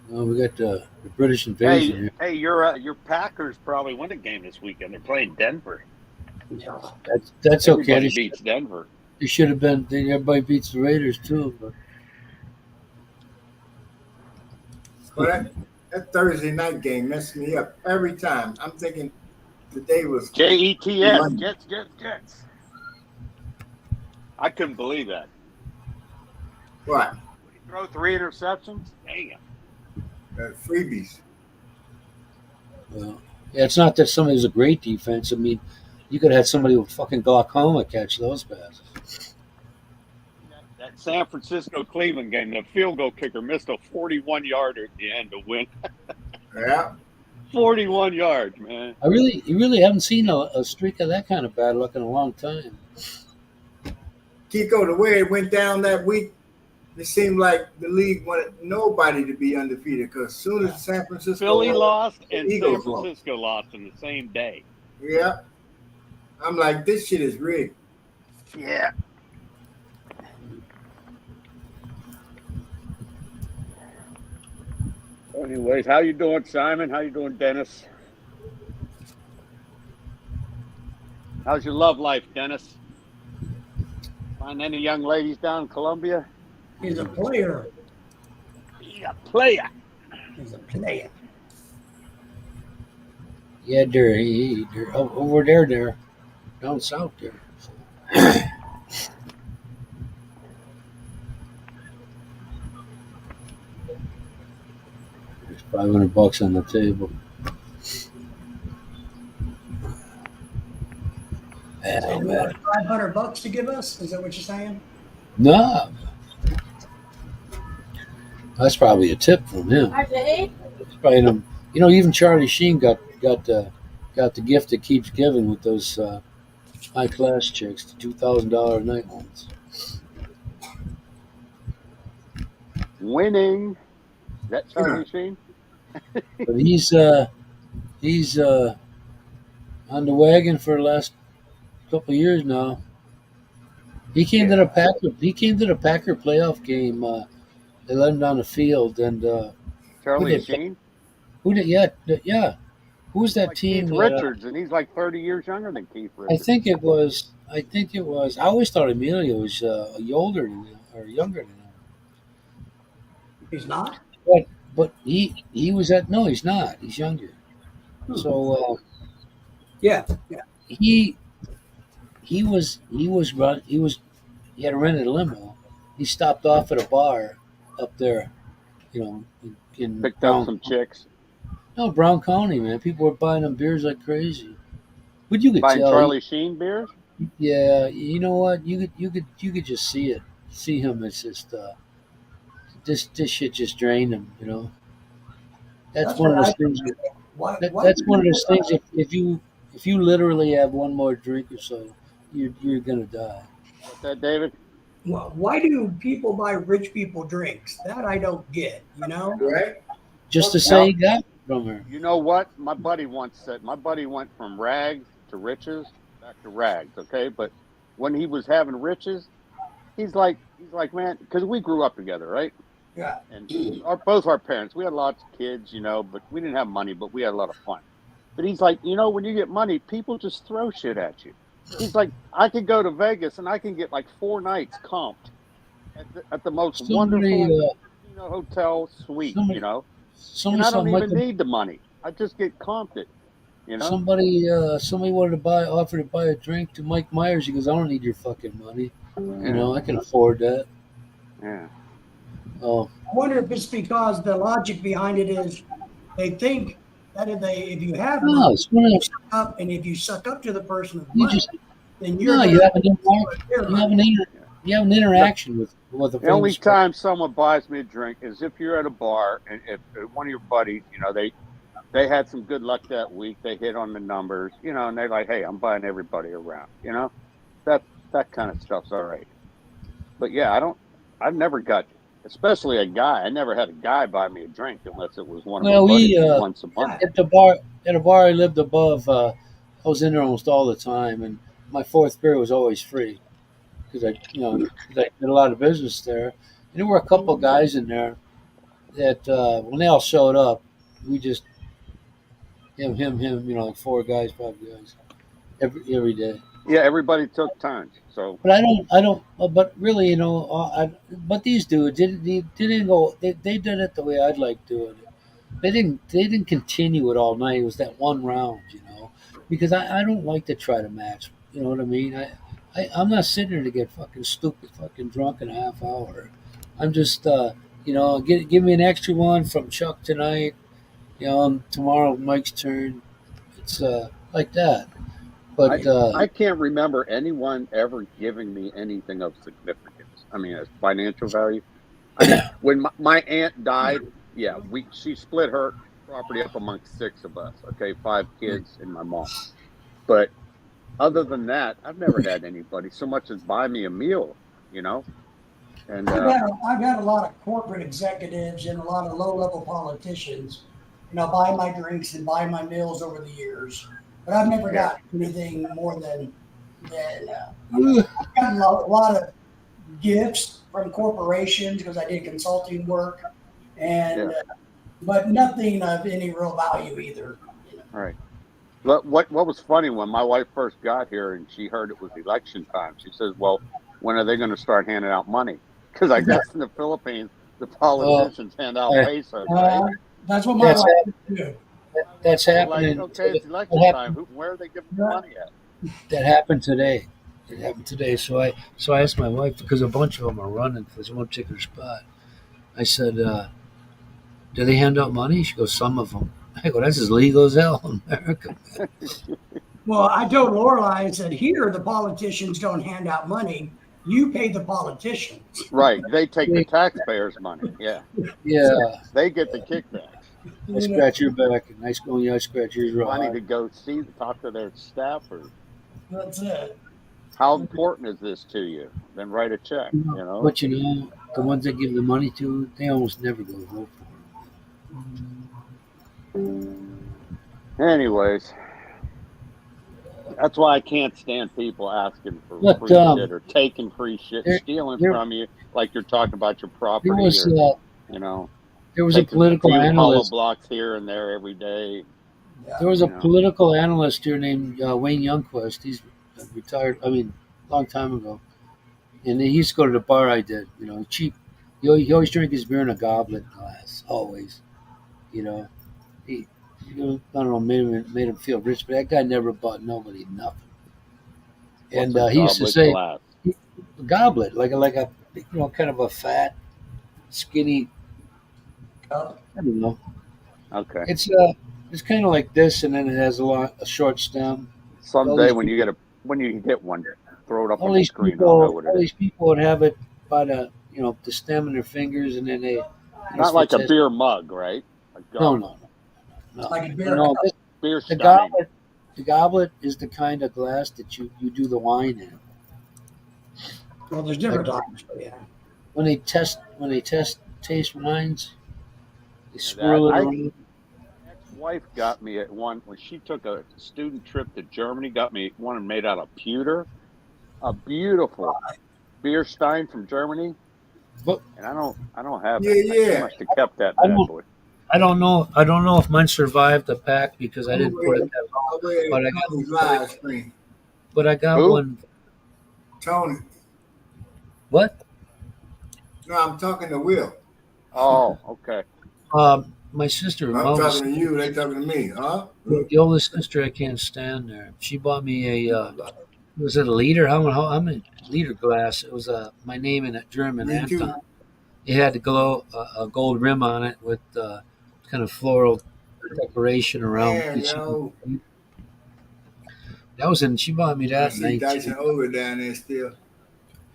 Well, we got the British invasion here. Hey, your Packers probably win a game this weekend. They're playing Denver. Yeah. That's okay. Everybody They beats Denver. should have been. Everybody beats the Raiders too. But But that Thursday night game messed me up every time. I'm thinking today was Jets, Monday. Jets. I couldn't believe that. What? He throw 3 interceptions? Damn. Freebies. well, yeah, it's not that somebody was a great defense. I mean, you could have had somebody with fucking glaucoma catch those passes. That San Francisco Cleveland game, the field goal kicker missed a 41-yarder at the end to win. Yeah. 41 yards, man. You really haven't seen a streak of that kind of bad luck in a long time. Kiko, the way it went down that week, it seemed like the league wanted nobody to be undefeated because as soon as San Francisco Philly lost and San Eagles lost. Francisco lost in the same day. Yeah. I'm like, this shit is rigged. Yeah. Anyways, how you doing, Simon? How you doing, Dennis? How's your love life, Dennis? Find any young ladies down in Columbia? He's a player. He's a player. He's a player. Yeah, they're over there, down south there. There's $500 on the table. So you want $500 to give us? Is that what you're saying? No, that's probably a tip from him. It's probably him. Even Charlie Sheen got the gift that keeps giving with those high class chicks, the $2,000 a night ones. Winning. Is that Charlie Sheen? But he's on the wagon for the last couple of years now. He came to the Packer playoff game. They let him down the field, and Charlie did? Sheen? who did? Yeah. Who was that Like team? Keith Richards, and he's like 30 years younger than Keith I Richards. think it was. I always thought Emilio was older than him or younger than him. He's not? But he was at no, he's not. He's younger. So Yeah. he had a rented limo. He stopped off at a bar up there, in Picked Brown, up some chicks. no Brown County, man. People were buying them beers like crazy. But you could Buying tell. Charlie Sheen beers? Yeah, you know what? You could just see it. See him. It's just this shit just drained him. That's one of those things. Why That's one of those things. If you literally have one more drink or so, you're gonna die. What's that, David? Well, why do people buy rich people drinks? That I don't get, Right? Just to Well, say you got it from her. You know what? My buddy once said, my buddy went from rags to riches back to rags, okay? But when he was having riches, he's like, man, because we grew up together, right? Yeah. And both our parents, we had lots of kids, but we didn't have money, but we had a lot of fun. But he's like, when you get money, people just throw shit at you. He's like, I could go to Vegas and I can get like 4 nights comped at the most wonderful hotel suite, somebody- and Somebody I saw don't even Michael. need the money. I just get comped it, Somebody wanted to offer to buy a drink to Mike Myers. He goes, I don't need your fucking money. I can afford that. Yeah. Oh, I wonder if it's because the logic behind it is they think that if you have no, money, it's one of those- if you suck up to the person with you money, just then you're no, gonna you have an their you money. have you have an interaction with the The only famous time someone buys me a drink is if you're at a bar and if one of your buddies, they had some good luck that week, they hit on the numbers, and they're like, hey, I'm buying everybody around, that kind of stuff's all right. But yeah, I've never got, especially a guy. I never had a guy buy me a drink unless it was one of Well, my buddies we, once a month. at the bar. At a bar I lived above, I was in there almost all the time, and my fourth beer was always free because I did a lot of business there. And there were a couple guys in there that when they all showed up, we just him, like 4 guys, 5 guys every day. Yeah, everybody took turns. So But I don't. But really, but these dudes didn't go. They did it the way I'd like doing it. They didn't continue it all night. It was that one round, because I don't like to try to match. You know what I mean? I'm not sitting there to get fucking stupid, fucking drunk in a half hour. I'm just, give me an extra one from Chuck tonight. Tomorrow Mike's turn. It's like that. But I can't remember anyone ever giving me anything of significance. I mean, as financial value. I mean, when my aunt died, yeah, she split her property up amongst 6 of us. Okay, 5 kids and my mom. But other than that, I've never had anybody so much as buy me a meal. And I've had a lot of corporate executives and a lot of low-level politicians, buy my drinks and buy my meals over the years. But I've never got anything more than I've gotten a lot of gifts from corporations because I did consulting work, and but nothing of any real value either. Right. What was funny when my wife first got here and she heard it was election time, she says, well, when are they going to start handing out money? Because I guess in the Philippines, the politicians hand out pesos, right? That's what my wife did too. That's happening. Okay, it's election time. Where are they giving the money at? That happened today. It happened today. So I asked my wife, because a bunch of them are running for this one particular spot. I said, do they hand out money? She goes, some of them. I go, that's as legal as hell in America. Well, I told Lorelai, I said, here the politicians don't hand out money. You pay the politicians. Right. They take the taxpayers' money. Yeah. Yeah. They get the kickback. I scratch your back, and I scratch yours real Money hard. to go talk to their staffers. That's it. How important is this to you? Then write a check, But the ones that give the money to, they almost never go vote for them. Anyways, that's why I can't stand people asking for But, free shit or taking free shit, stealing there- from you, like you're talking about your property, There was or there was a taking political few hollow analyst. blocks here and there every day. There was a Yeah. political analyst here named Wayne Youngquist. He's retired. Long time ago. And he used to go to the bar I did. Cheap. He always drank his beer in a goblet glass. Always. He I don't know, made him feel rich, but that guy never bought nobody nothing. And What's a he used to goblet say, glass? a goblet, like a kind of a fat, skinny. I don't know. Okay. It's kind of like this, and then it has a short stem. Someday when you get one, throw it up All on the these screen. people, I'll know what all it is. these people would have it by the stem in their fingers, and then they. Not like a beer mug, right? A No, goblet. no. Like a beer No, cup. Beer the stein. The goblet is the kind of glass that you do the wine in. Well, there's different types, but yeah. When they taste wines, they That swirl it I around. ex-wife got me at one when she took a student trip to Germany. Got me one made out of pewter, a beautiful beer stein from Germany. But And I don't have Yeah, it. I yeah. must have kept that I bad don't- boy. I don't know. I don't know if mine survived the pack because I didn't put it that long. Over there, But I Tony's live stream. But I got Who? one. Tony. What? No, I'm talking to Will. Oh, okay. My sister, I'm mom's, talking to you. They talking to me, huh? the oldest sister, I can't stand her. She bought me was it a liter? How many liter glass? It was my name in it, German, Me too. Anton. It had a gold rim on it with kind of floral decoration around. Man, She- yo. that was in. She bought me I that in see 19. Dyson over down there still.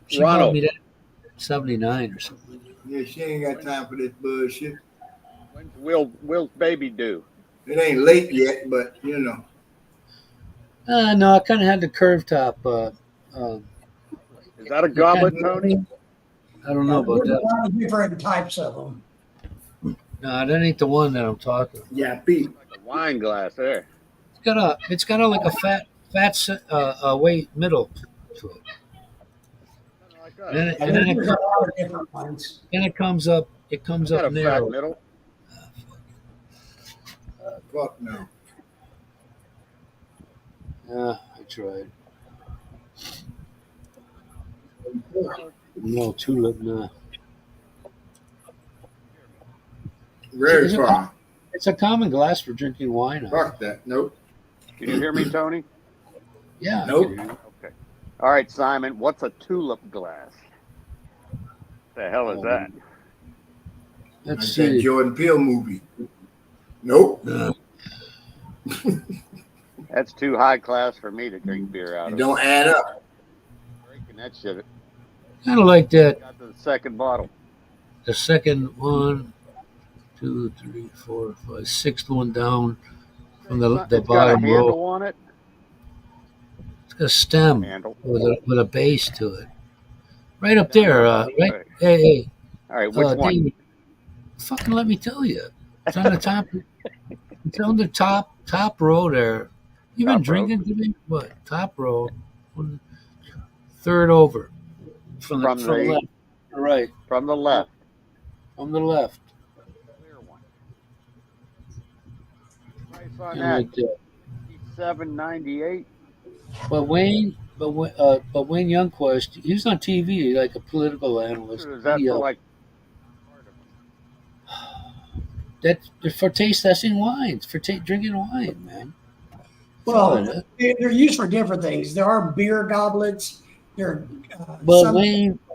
She bought Ronald. me that in 79 or something. Yeah, she ain't got time for this bullshit. When's Will's baby due? It ain't late yet, but you know. No, I kind of had the curve top. Is that a goblet, Tony? I don't know about There's a that. lot of different types of them. No, that ain't the one that I'm talking. Yeah, Pete. Like a wine glass there. It's got a like a fat weight middle to it, Like and then, that. and then There's it, a lot of different ones. then it comes up. It comes Got up a fat narrow. middle. Fuck no. Yeah, I tried. No tulip. No, Very Is it- far. it's a common glass for drinking wine. out of. Fuck that. Nope. Can you hear me, Tony? Yeah. I Nope. can hear you. Okay. All right, Simon. What's a tulip glass? The hell is that? Let's That's that see. Jordan Peele movie. Nope. That's too high class for me to drink beer out It of. don't add up. Drinking that shit. Kind of like that. Got to the second bottle. The second one, 2, 3, 4, 5, sixth one down from the It's got a bottom row. handle on it. It's got a stem Handle. with a base to it. Right up there. Right. Okay. Hey. All right, which one? David, fucking let me tell you. It's on the top. It's on the top row there. You been Top row? drinking today? What? Top row. Third over. From From the the- left. Right. From the left. From the left. Clear one. Price on And that, right there. $7.98. But Wayne Youngquist, he was on TV like a political analyst. Is that He, for like? that's for taste testing wines, for drinking wine, man. Well, Fun, huh? they're used for different things. There are beer goblets. There, Well, some-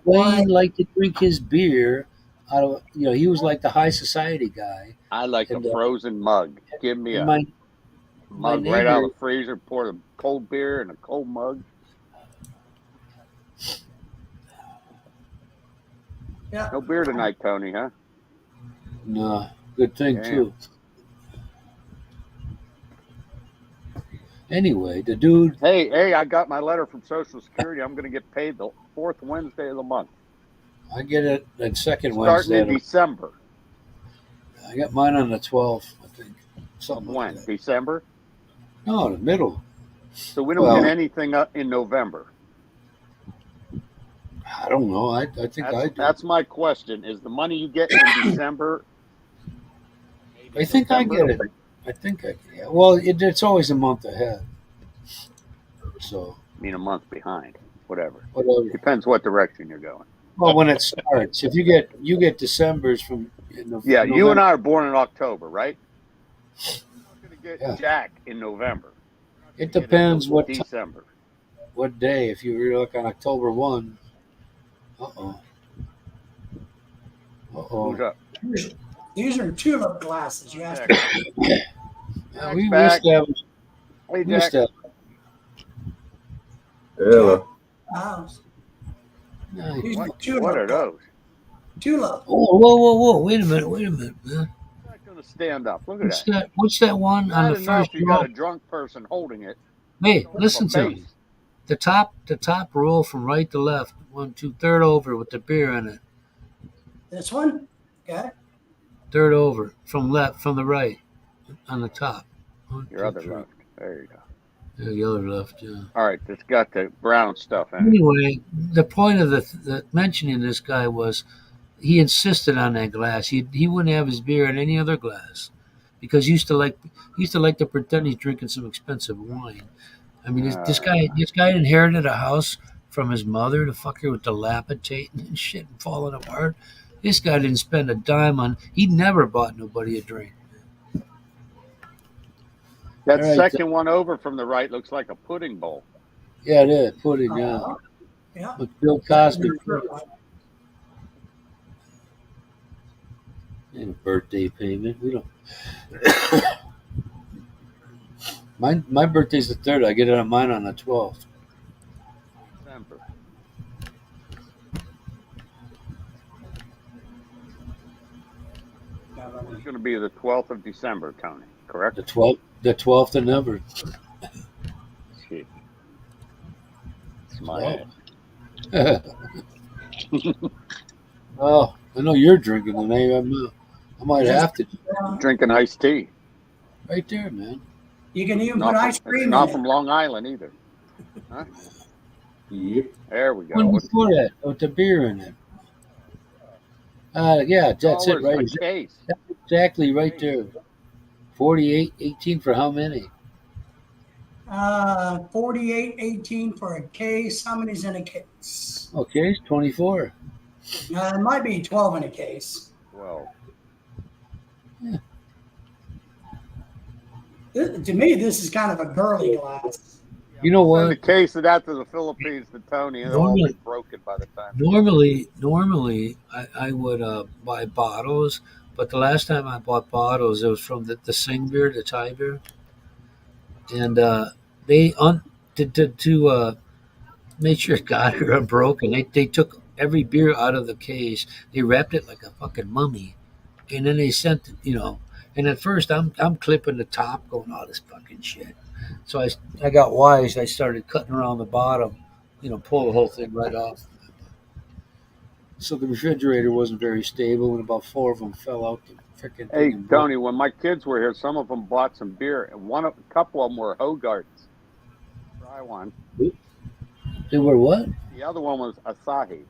Wayne liked to drink his beer out of, he was like the high society guy. I like a And, frozen mug. Give me a And my mug my right out of neighbor- the freezer. Pour the cold beer in a cold mug. yeah, No beer tonight, Tony, huh? no, good thing Damn. too. Anyway, the dude, Hey, I got my letter from Social Security. I'm going to get paid the fourth Wednesday of the month. I get it that second Starting in Wednesday. December. I got mine on the 12th, I think. Something like When? that. December? No, the middle. So we don't Well- get anything up in November. I don't know. I think I do. That's my question. Is the money you get in December? maybe I think I November? get it. I think I get it. Well, it's always a month ahead. So, I mean, a month behind. Whatever. whatever. Depends what direction you're going. Well, when it starts, if you get December's from Yeah, you and I are born in October, right? You're not going to get Yeah. Jack in November. It depends what December. what day. If you look on October 1, uh-oh. Who's up? these are tulip glasses. You have Jack. to. Yeah, we back. established. Hey, We Jack. established. Hello. House. Yeah. These are What are those? tulip. Oh, whoa! Wait a minute, man. Back on the stand up. Look at What's that. that? What's that one on the Bad enough first you row? got a drunk person holding it. Hey, Don't have listen a to me. base. The top row from right to left, 1, 2, third over with the beer in it. This one? Okay. Third over from the right on the top. 1, Your 2, other 3. left. There you go. Yeah, the other left. Yeah. All right, it's got the brown stuff in it. Anyway, the point of the mentioning this guy was he insisted on that glass. He wouldn't have his beer in any other glass because he used to like to pretend he's drinking some expensive wine. I mean, this guy inherited a house from his mother. The fucker was dilapidating and shit and falling apart. This guy didn't spend a dime on. He never bought nobody a drink. That All right, second one over from the right looks like a pudding bowl. Yeah, it is pudding. Yeah, Yeah. with Bill Cosby. Ain't a birthday payment. We don't. My birthday's the 3rd. I get it on mine on the 12th. December. It's going to be the 12th of December, Tony. Correct? The 12th of never. Shit. It's my ass. Oh, I know you're drinking today. I might have to. Drinking iced tea. Right there, man. You can even Not put from- ice cream Not in from it. Long Island either. Huh? Yep. There we go. When What's before that, with the beer in it. Yeah, that's it, $2 right? a case? That's exactly right there. 48.18 for how many? 48.18 for a case. How many's in a case? Okay, it's 24. It might be 12 in a case. Well, To me, this is kind of a girly glass. You know send the what? case of that to the Philippines to Tony, and they'll all be Normally- broken by the time. Normally, I would buy bottles, but the last time I bought bottles, it was from the Sing beer, the Thai beer, and they to make sure it got her unbroken. They took every beer out of the case. They wrapped it like a fucking mummy, and then they sent it. And at first, I'm clipping the top, going, "Oh, this fucking shit." So I got wise. I started cutting around the bottom, pull the whole thing right off. So the refrigerator wasn't very stable, and about 4 of them fell out the freaking Hey, thing. and broke. Tony, when my kids were here, some of them bought some beer, and a couple of them were Hogarths. Try one. They were what? The other one was Asahi.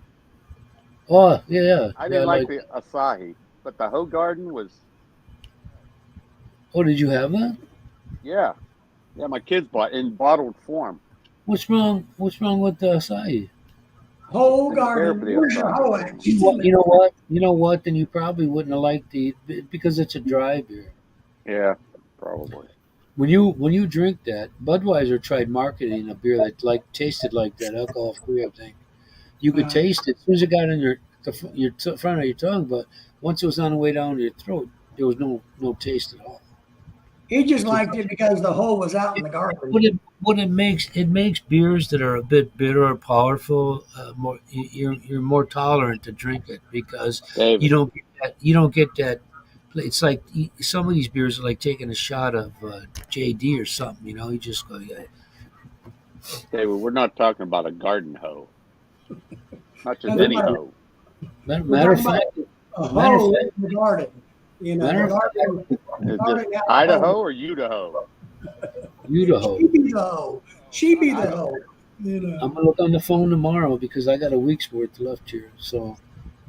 Oh, yeah. I didn't Yeah, like the Asahi, but the Hogarden was, Oh, did you have that? yeah. Yeah, my kids bought in bottled form. What's wrong? What's wrong with the acai? Whole Fair garden. for the Where's your outside. hoe at? You know what? You know what? Then you probably wouldn't have liked because it's a dry beer. Yeah, probably. When you drink that, Budweiser tried marketing a beer that tasted like that, alcohol free. I think you could taste it as soon as it got in your front of your tongue, but once it was on the way down to your throat, there was no taste at all. He just liked it because the hole was out in the garden. What it makes beers that are a bit bitter or powerful more you're more tolerant to drink it because David, you don't get that. It's like some of these beers are like taking a shot of JD or something. You just go. Yeah. David, we're not talking about a garden hoe. Not just No, any no. hoe. Matter of fact, A Matter of hole fact- in the garden. Matter The of garden. Is garden it got a Idaho hole. or Idaho? Idaho. She be the hoe. She be the hoe. I'm gonna look on the phone tomorrow because I got a week's worth left here. So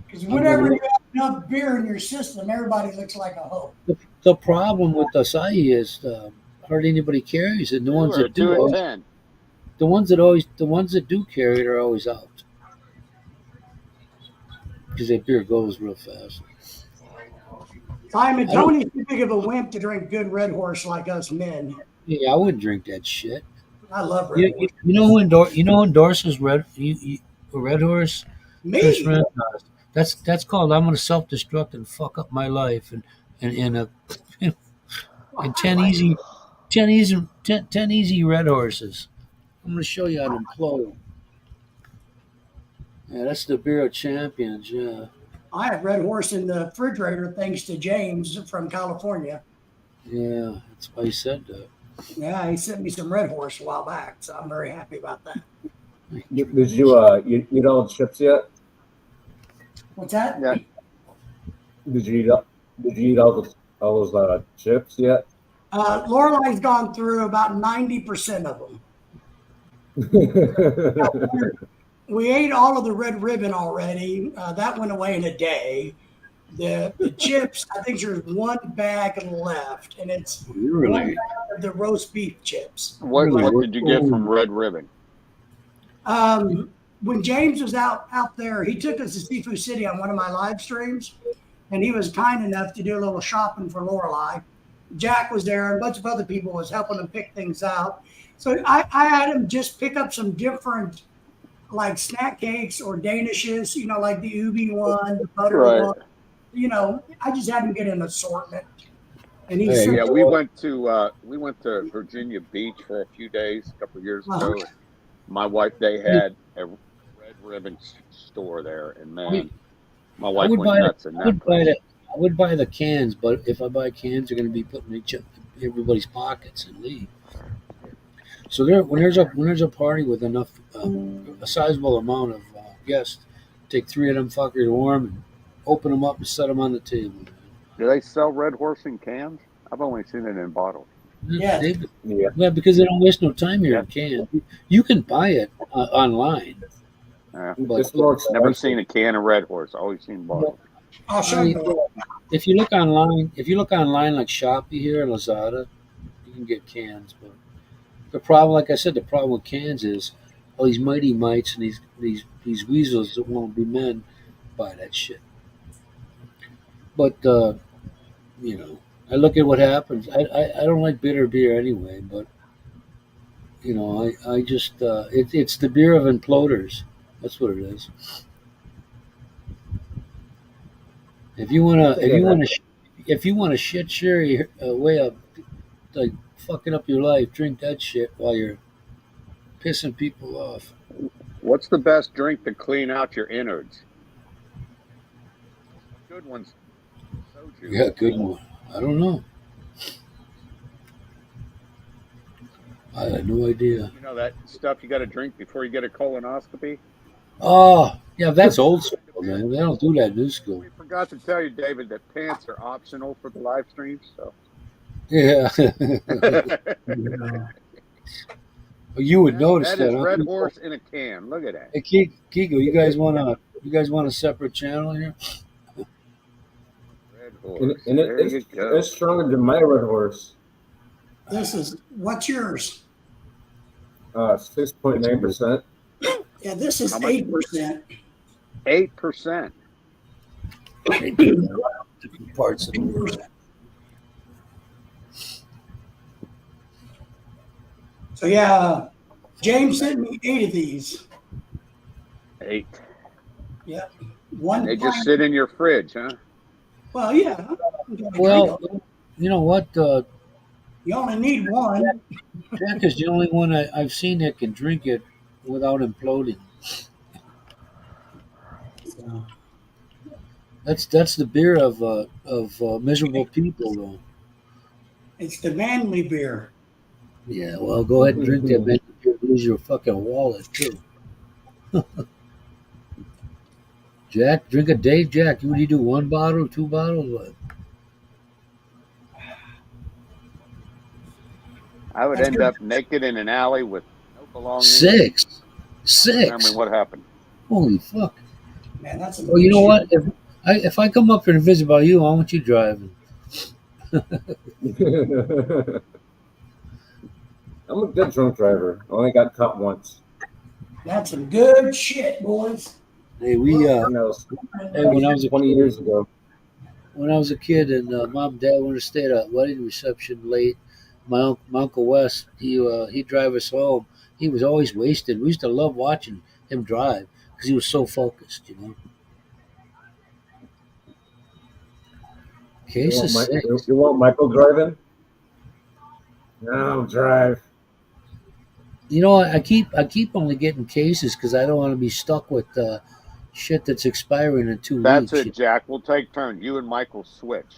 Because whenever you have enough beer in your system, everybody looks like a hoe. the problem with acai is hardly anybody carries it. And the ones that do, 2 and 10. the ones that do carry it are always out because that beer goes real fast. Simon, Tony's too big of a wimp to drink good Red Horse like us men. Yeah, I wouldn't drink that shit. I love Red You Horse. know who endorses Red Horse? Chris Me? Rand does. That's called I'm gonna self destruct and fuck up my life and 10 easy Red Horses. I'm gonna show you how to implode. Yeah, that's the beer of champions. Yeah. I have Red Horse in the refrigerator thanks to James from California. Yeah, that's why he said that. Yeah, he sent me some Red Horse a while back, so I'm very happy about that. Did you eat all the chips yet? What's that? Yeah. Did you eat all those chips yet? Lorelei's gone through about 90% of them. We ate all of the red ribbon already. That went away in a day. The chips, I think there's one bag left, and it's Really? one bag of the roast beef chips. What did you get from Red Ribbon? When James was out there, he took us to Seafood City on one of my live streams, and he was kind enough to do a little shopping for Lorelei. Jack was there, and a bunch of other people was helping him pick things out. So I had him just pick up some different, like snack cakes or Danishes, like the ubi one, the butter one. I just had him get an assortment. And he said, Yeah, we went to Virginia Beach for a few days a couple of years ago. My wife, they had a Red Ribbon store there, and man, my wife went nuts in that place. I would buy the cans, but if I buy cans, they're going to be put in everybody's pockets and leave. So when there's a party with enough, a sizable amount of guests, take 3 of them fuckers warm and open them up and set them on the table. Do they sell Red Horse in cans? I've only seen it in bottles. Yeah. Yeah, because they don't waste no time here in cans. You can buy it online. It's more expensive. Never seen a can of Red Horse. Always seen bottles. I'll show you. If you look online like Shopee here and Lazada, you can get cans. But the problem, like I said, the problem with cans is all these mighty mites and these weasels that won't be men buy that shit. But I look at what happens. I don't like bitter beer anyway, but I just it's the beer of imploders. That's what it is. If you want to shit sherry way up, like fucking up your life, drink that shit while you're pissing people off. What's the best drink to clean out your innards? Good ones. Soju. Yeah, good one. I don't know. I had no idea. You know that stuff you got to drink before you get a colonoscopy? Oh, yeah, that's old school, man. They don't do that new school. We forgot to tell you, David, that pants are optional for the live streams. So. Yeah. You would notice that. That is Red Horse in a can. Look at that. Hey, Kiko, you guys want a separate channel here? Red Horse. And it's stronger than my Red Horse. What's yours? 6.9%. Yeah, this is 8%. 8%. Parts of the world. So yeah, James sent me 8 of these. 8. Yeah, one. They just sit in your fridge, huh? Well, yeah. Well, you know what? You only need one. Jack is the only one I've seen that can drink it without imploding. So, that's the beer of miserable people, though. It's the manly beer. Yeah, well, go ahead and drink that, man. You'll lose your fucking wallet too. Jack, drink a day, Jack. What do you do? 1 bottle, 2 bottles? What? I would end up naked in an alley with no belongings. 6. Remembering what happened. Holy fuck! Man, that's. Well, you know what? If I come up here to visit by you, I want you driving. I'm a good drunk driver. I only got caught once. That's some good shit, boys. Hey, When I was 20 years ago. When I was a kid and mom and dad wanted to stay at a wedding reception late, my Uncle Wes, he'd drive us home. He was always wasted. We used to love watching him drive because he was so focused, Case of 6. You want Michael driving? No, drive. I keep only getting cases because I don't want to be stuck with shit that's expiring in 2 That's weeks. it, Jack. We'll take turns. You and Michael switch.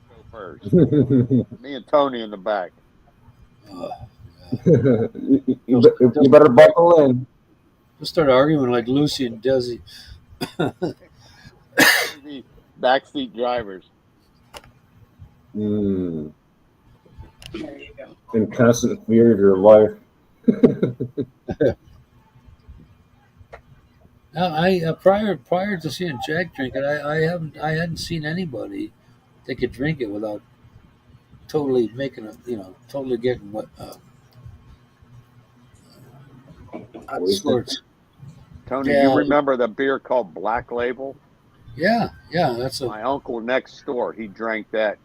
Go first. Me and Tony in the back. you better buckle in. We'll start arguing like Lucy and Desi. Maybe backseat drivers. There you go. In constant fear of your life. Prior to seeing Jack drink it, I hadn't seen anybody that could drink it without totally making totally getting what squirts. Tony, Yeah. you remember the beer called Black Label? Yeah, that's a. My uncle next door, he drank that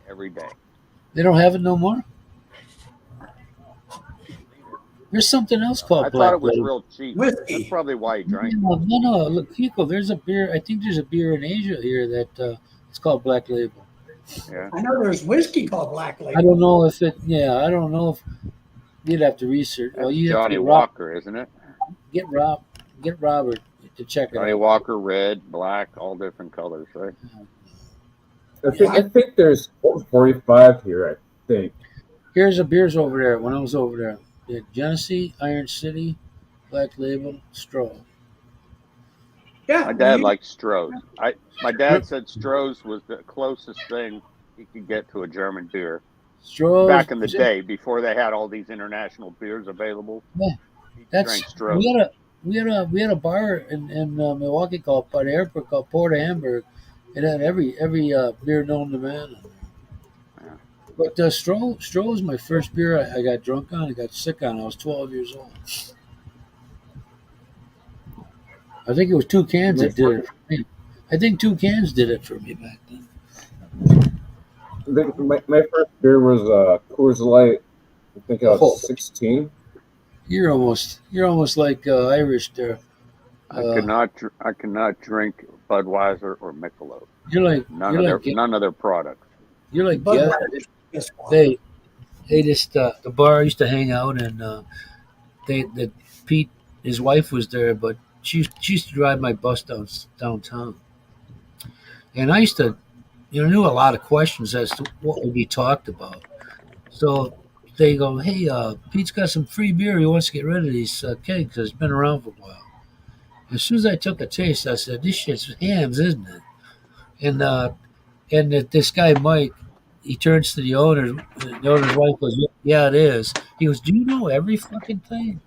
every day. They don't have it no more. There's something else called I Black thought it was Label. real cheap. Whiskey. That's probably why he drank it. No. Look, Kiko, there's a beer. I think there's a beer in Asia here that it's called Black Label. Yeah. I know there's whiskey called Black Label. I don't know if it. Yeah, I don't know if you'd have to research. That's Well, you have Johnny to Walker, isn't it? get Robert to check it Johnny out. Walker, red, black, all different colors, right? I think there's 45 here, I think. Here's the beers over there. When I was over there, the Genesee, Iron City, Black Label, Straw. Yeah. My dad liked Stroh's. My dad said Stroh's was the closest thing he could get to a German beer Straw. back in the day before they had all these international beers available. Yeah. He That's drank Stroh's. we had a bar in Milwaukee by the airport called Port of Hamburg. It had every beer known to man. Yeah. But Straw was my first beer I got drunk on. I got sick on. I was 12 years old. I think it was 2 cans that did it for me. I think 2 cans did it for me back then. My first beer was Coors Light. I think I was 16. You're almost like Irish there. I cannot drink Budweiser or Michelob. You're like None you're of like their products. you're like Budweiser. Yes, they just the bar I used to hang out and Pete, his wife was there, but she used to drive my bus downtown, and I used to knew a lot of questions as to what would be talked about. So they go, hey, Pete's got some free beer. He wants to get rid of these kegs because it's been around for a while. As soon as I took a taste, I said, this shit's hams, isn't it? And this guy Mike, he turns to the owner. The owner's wife goes, yeah, it is. He goes, do you know every fucking thing?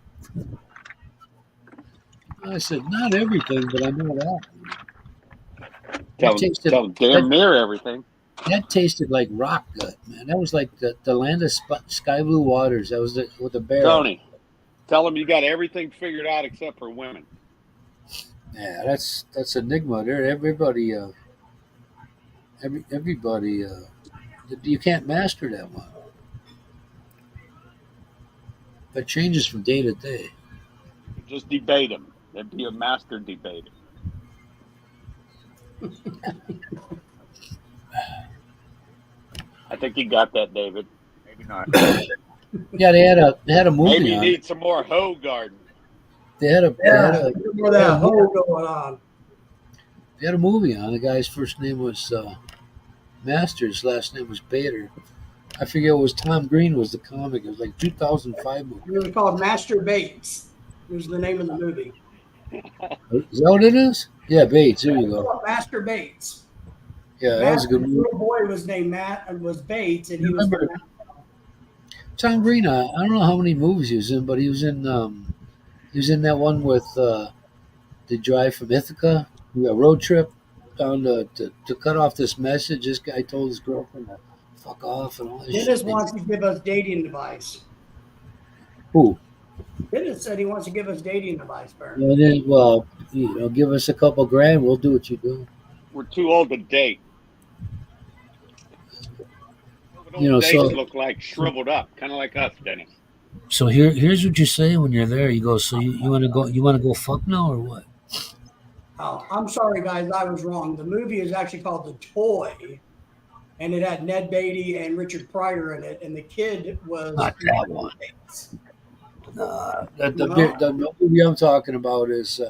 I said, not everything, but I know that. Tell them damn near everything. That tasted like rock gut, man. That was like the land of sky blue waters. That was with the bear. Tony, tell them you got everything figured out except for women. Yeah, that's enigma. There, everybody, you can't master that one. It changes from day to day. Just debate them. They'd be a master debater. I think you got that, David. Maybe not. Yeah, they had a movie Maybe you on need it. some more hoe garden. They had a More that hole going on. they had a movie on. The guy's first name was Masters. Last name was Bader. I forget it was Tom Green was the comic. It was like 2005 movie. It was called Master Bates. Was the name of the movie. Is that what it is? Yeah, Bates. There you go. Master Bates. Yeah, that was a good The movie. little boy was named Matt and was Bates, and he was. Remember Tom Green? I don't know how many movies he was in, but he was in that one with the drive from Ithaca, a road trip down to cut off this message. This guy told his girlfriend to fuck off and all this Dennis shit. wants to give us dating advice. Who? Dennis said he wants to give us dating advice, Bert. And then, well, give us a couple grand. We'll do what you do. We're too old to date. So Dates look like shriveled up, kind of like us, Dennis. So here's what you say when you're there. You go. So you want to go? You want to go fuck now or what? Oh, I'm sorry, guys. I was wrong. The movie is actually called The Toy, and it had Ned Beatty and Richard Pryor in it, and the kid was Not that one. The movie I'm talking about is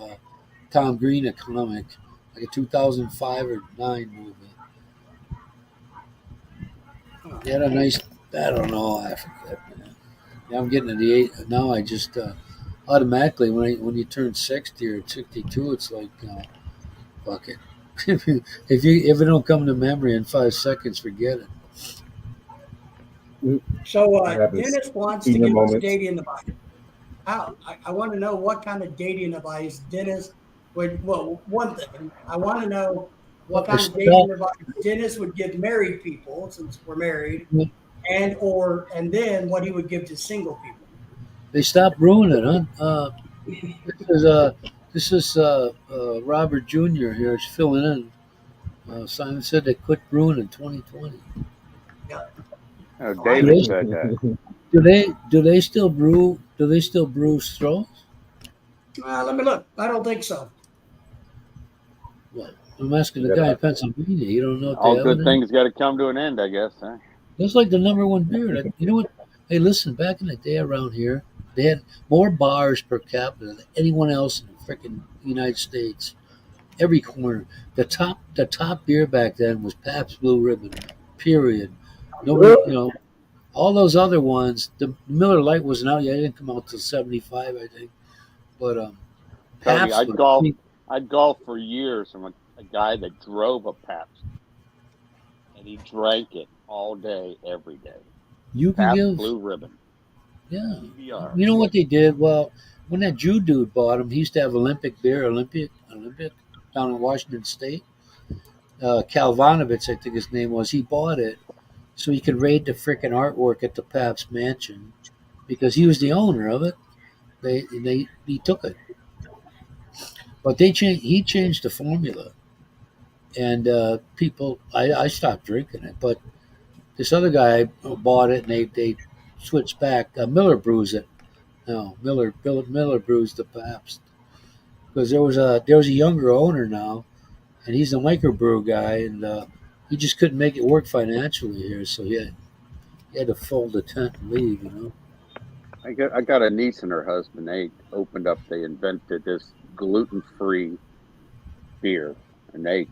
Tom Green, a comic, like a 2005 or 9 movie. He had a nice, I don't know, I forget, man. Yeah, I'm getting to the age now. I just automatically when you turn 60 or 62, it's like, fuck it. If it don't come to memory in 5 seconds, forget it. So It happens Dennis wants to senior get this moments. dating device. I want to know what kind of dating device Dennis would. Well, one thing I want to know what kind of dating device Dennis would give married people, since we're married, and then what he would give to single people. They stopped brewing it, huh? This is Robert Jr. here. Is filling in. Simon said they quit brewing in 2020. Oh, Do David they, said that. do they still brew? Do they still brew Strohs? Let me look. I don't think so. Well, I'm asking the guy in Pennsylvania. You don't know if they All have good it. things got to come to an end, I guess. Huh? That's like the number one beer. You know what? Hey, listen. Back in the day around here, they had more bars per capita than anyone else in the freaking United States. Every corner. The top beer back then was Pabst Blue Ribbon. Period. Nobody, all those other ones. The Miller Lite wasn't out yet. It didn't come out till '75, I think. But Tony, Pabst was. I'd golf for years from a guy that drove a Pabst, and he drank it all day, every day. You can Pabst give. Blue Ribbon. Yeah. PBR. You know what they did? Well, when that Jew dude bought him, he used to have Olympic beer, Olympic down in Washington State. Kalvanovich, I think his name was. He bought it so he could raid the freaking artwork at the Pabst Mansion because he was the owner of it. He took it, but he changed the formula, and people. I stopped drinking it, but this other guy bought it, and they switched back. Miller brews it. No, Miller brews the Pabst because there was a younger owner now, and he's a microbrew guy, and he just couldn't make it work financially here, so he had to fold the tent and leave. I got a niece and her husband. They invented this gluten-free beer, and they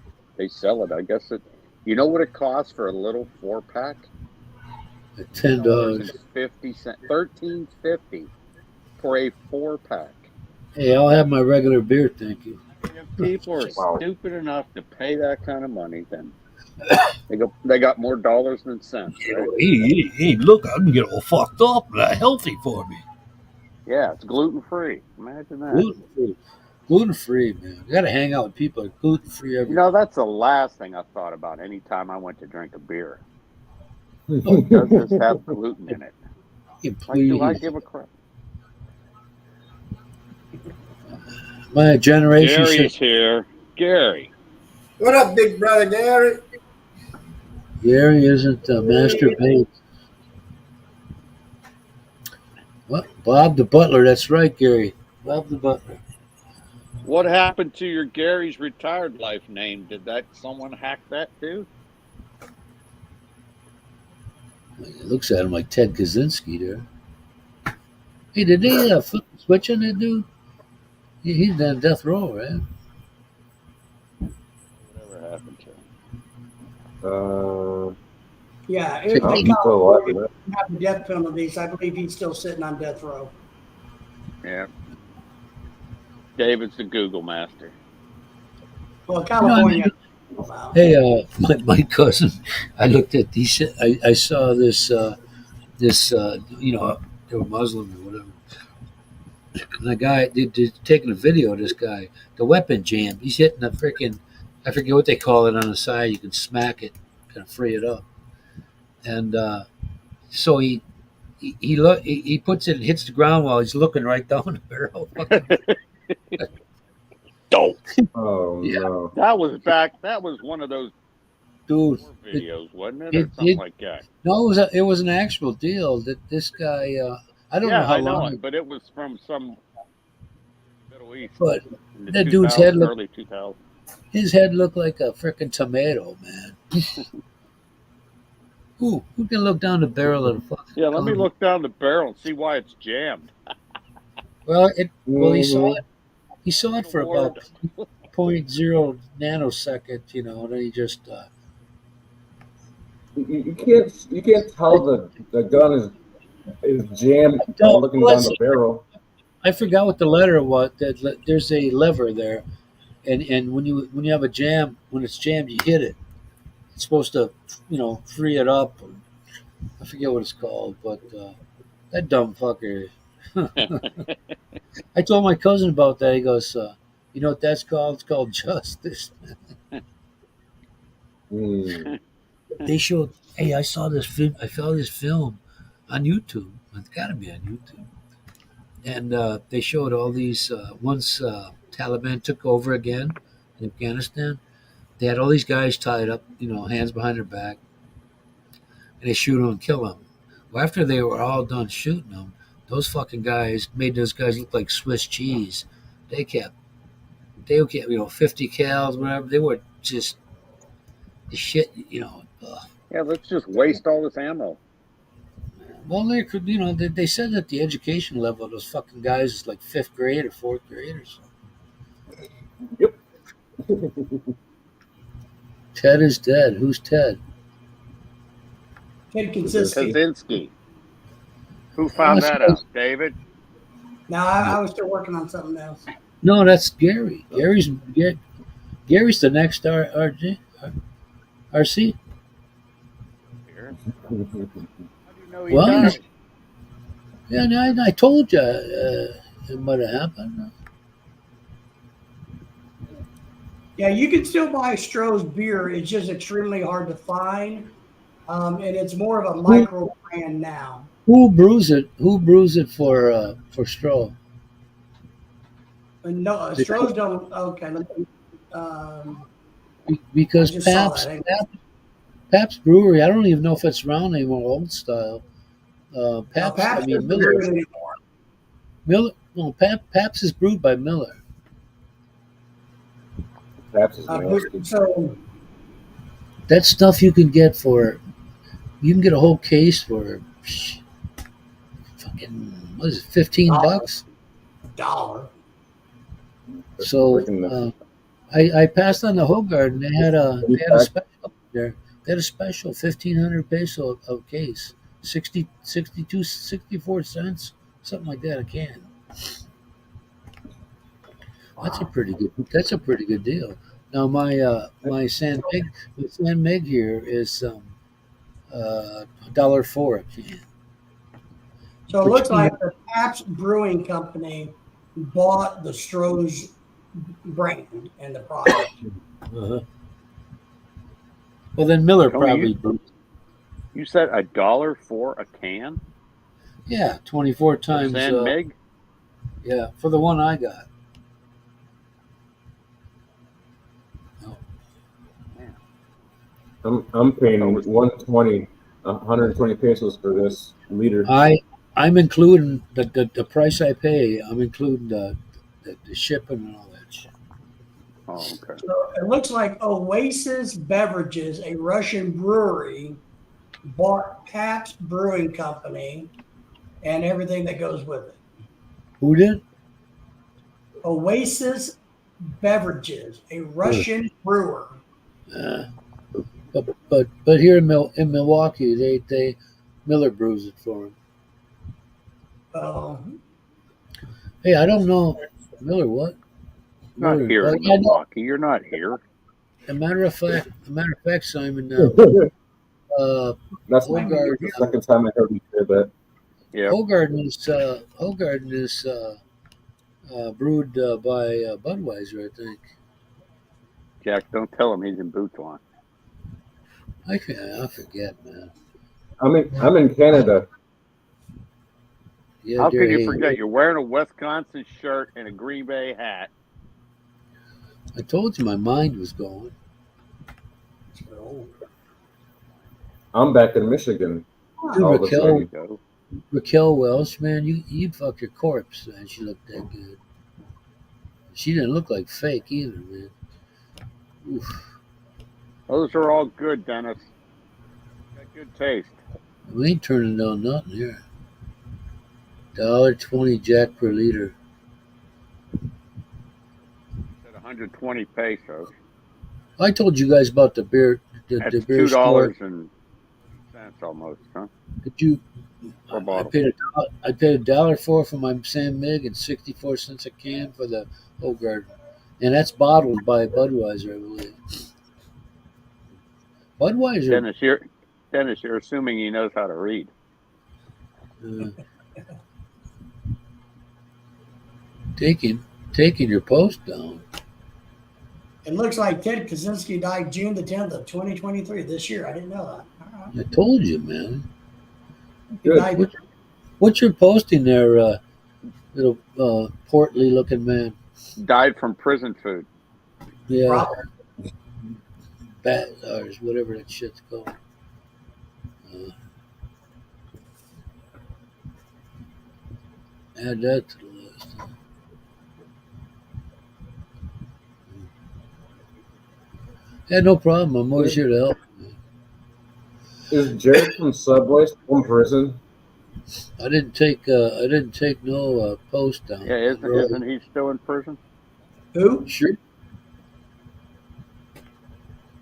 sell it. I guess you know what it costs for a little 4-pack? At $10. 50 cents, $13.50 for a 4-pack. Hey, I'll have my regular beer, thank you. If people are stupid enough to pay that kind of money, then they got more dollars than cents. Right? Hey, look, I can get all fucked up. Healthy for me. Yeah, it's gluten-free. Imagine that. Gluten-free, man. You got to hang out with people that are gluten-free every day. That's the last thing I thought about anytime I went to drink a beer. Does this have gluten in it? Do I give a crap? My generation. Gary's here. Gary. What up, big brother Gary? Gary isn't Master Bates. What? Bob the Butler. That's right, Gary. Bob the Butler. What happened to your Gary's retired life name? Did someone hack that too? It looks at him like Ted Kaczynski there. Hey, did they flip the switch on that dude? He's on death row, right? Whatever happened to him? Yeah, I think he's still alive, isn't it? have the death penalties. I believe he's still sitting on death row. Yeah. David's the Google master. Well, California. Hey, my cousin, I looked at these. I saw this. They were Muslim or whatever. And the guy, they're taking a video of this guy. The weapon jammed. He's hitting the freaking, I forget what they call it on the side. You can smack it, kind of free it up. And so he puts it and hits the ground while he's looking right down the barrel. Dope. Oh, Yeah. no. That was one of those Dude, videos, wasn't it? Or something like that. No, it was an actual deal that this guy. I don't know how long. But it was from some Middle East. But in the that dude's head looked. early 2000s. His head looked like a freaking tomato, man. Who can look down the barrel of the fucking Yeah, let me gun? look down the barrel and see why it's jammed. Well, he saw it. He saw it for about 0.0 nanosecond, you know, and then he just You can't tell the gun is jammed no, looking well, down the barrel. I forgot what the letter was. There's a lever there, and when you have a jam, when it's jammed, you hit it. It's supposed to, you know, free it up. I forget what it's called, but that dumb fucker. I told my cousin about that. He goes, "You know what that's called? It's called justice." Hmm. They showed. Hey, I saw this film. I saw this film on YouTube. It's got to be on YouTube. And they showed all these. Once Taliban took over again in Afghanistan, they had all these guys tied up, you know, hands behind their back, and they shoot them and kill them. Well, after they were all done shooting them, those fucking guys made those guys look like Swiss cheese. They kept, you know, 50 cals, whatever. They were just the shit, you know. Yeah, let's just waste all this ammo. Well, they could, you know, they said that the education level of those fucking guys is like fifth grade or fourth graders. Yep. Ted is dead. Who's Ted? Ted Kaczynski. Kaczynski. Who found that out? David? No, I was still working on something else. No, that's Gary. Gary's the next RC. Here. How do you know he Well, died? Yeah, no, I told you it might have happened. Yeah, you can still buy Stroh's beer. It's just extremely hard to find, and it's more of a micro brand now. Who brews it? Who brews it for Stroh? But no, Stroh's don't. Okay, let me, Because I just saw Pabst, that. Pabst Brewery. I don't even know if it's around anymore. Old style. Pabst. Pabst I mean doesn't do it Miller. anymore. Miller. No, Pabst is brewed by Miller. Perhaps it's nasty. So That stuff you can get for. You can get a whole case for. Fucking what is it? $15. $1. So I passed on the Hogarden. They had a special there. They had a special 1,500 peso a case, 60, 62, 64 cents, something like that a can. That's a pretty good. That's a pretty good deal. Now my San Mig here is $1.04 a can. So it looks like the Pabst Brewing Company bought the Stroh's brand and the product. Uh-huh. Well, then Miller Tony, probably brewed. You said $1 for a can? Yeah, 24 times. San Mig? Yeah, for the one I got. I'm paying 120 pesos for this liter. I'm including the price I pay. I'm including the shipping and all that shit. Oh, okay. So it looks like Oasis Beverages, a Russian brewery, bought Pabst Brewing Company and everything that goes with it. Who did? Oasis Beverages, a Russian brewer. But here in Milwaukee, they Miller brews it for him. Hey, I don't know Miller what. Not Miller, here in Milwaukee. You're not here. A matter of fact, Simon. That's Hogarden, the second time I heard you say that. Yeah. Hogarden is brewed by Budweiser, I think. Jack, don't tell him he's in Butuan. I forget, man. I'm in Canada. Yeah, How dear, can you hey, forget? You're wearing a Wisconsin shirt and a Green Bay hat. I told you my mind was going. I'm back in Michigan. All of a sudden. Raquel Welch, man, you'd fuck your corpse, man. She looked that good. She didn't look like fake either, man. Oof. Those are all good, Dennis. Got good taste. We ain't turning down nothing here. $1.20 Jack per liter. 120 pesos. I told you guys about the beer, the That's beer store. $2.00 almost, huh? Did you? Per I bottle. paid $1 for my Sam Mig and 64 cents a can for the Hogarden, and that's bottled by Budweiser, I believe. Budweiser. Dennis, you're assuming he knows how to read. Taking your post down. It looks like Ted Kaczynski died June the 10th of 2023 this year. I didn't know that. I told you, man. He Good. died What you're posting there, little portly looking man? Died from prison food. Yeah, probably. bat or whatever that shit's called. Add that to the list. Yeah, no problem. I'm always here to help. Is Jared from Subway still in prison? I didn't take no post down. Yeah, isn't he still in prison? Who? Sure.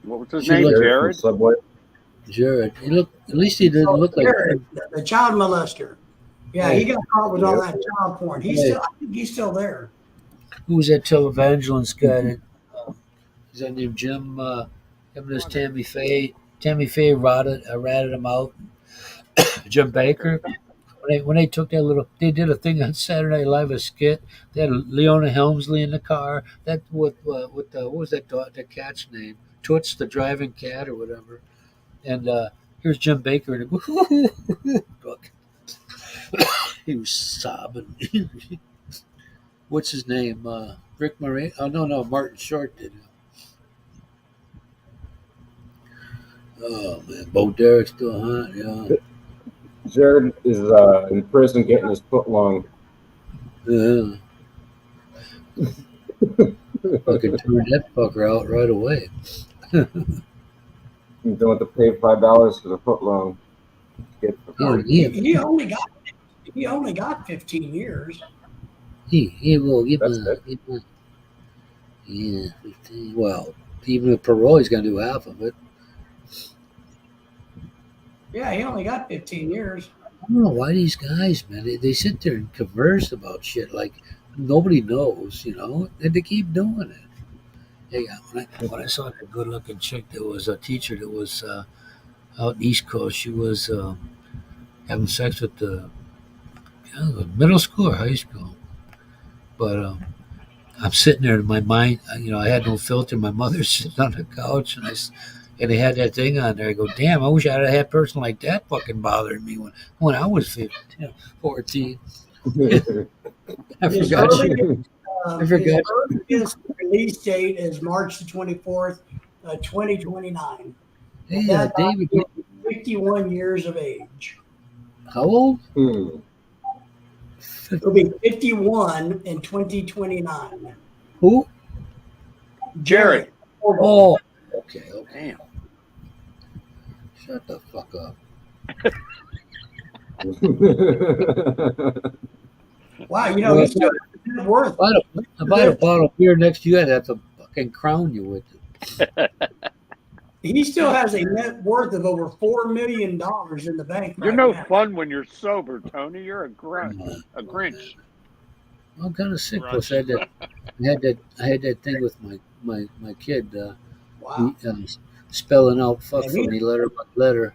What was his Should name? look- Jared? From Subway. Jared. He looked. At least he didn't look like. Jared, the child molester. Yeah, he got caught with all that child porn. I think he's still there. Who was that televangelist guy? That is that named Jim? Him and his Tammy Faye. Tammy Faye ratted him out. Jim Baker. When they took that they did a thing on Saturday Night Live, a skit. They had Leona Helmsley in the car. That what was that dog? That cat's name? Toots, the driving cat or whatever. And here's Jim Baker in the book. He was sobbing. What's his name? Rick Murray? Oh no, Martin Short did it. Oh man, Bo Derek's still hot, yeah. Jared is in prison getting his foot long. Yeah. Fucking turned that fucker out right away. You don't have to pay $5 for the foot long. He only got 15 years. He will give That's him. Yeah, 15. Well, even with parole, he's gonna do half of it. Yeah, he only got 15 years. I don't know why these guys, man, they sit there and converse about shit like nobody knows, and they keep doing it. Hey, when I saw that good-looking chick that was a teacher that was out in East Coast, she was having sex with the middle school or high school. But I'm sitting there in my mind, I had no filter. My mother's sitting on the couch, and they had that thing on there. I go, damn, I wish I had had a person like that fucking bothering me when I was 15, 14. I forgot. His earliest release date is March the 24th, 2029. Hey, That David, 51 years of age. how old? He'll be 51 in 2029. Who? Jared. Oh, okay. Damn. Shut the fuck up. Wow, he's still net worth. If I had a bottle of beer next to you, I'd have to fucking crown you with it. He still has a net worth of over $4 million in the bank. You're right no now. fun when you're sober, Tony. You're a Grinch. I'm kind of sick. Plus, I had that thing with my kid. Wow. Spelling out fuck Yeah, for me letter by letter.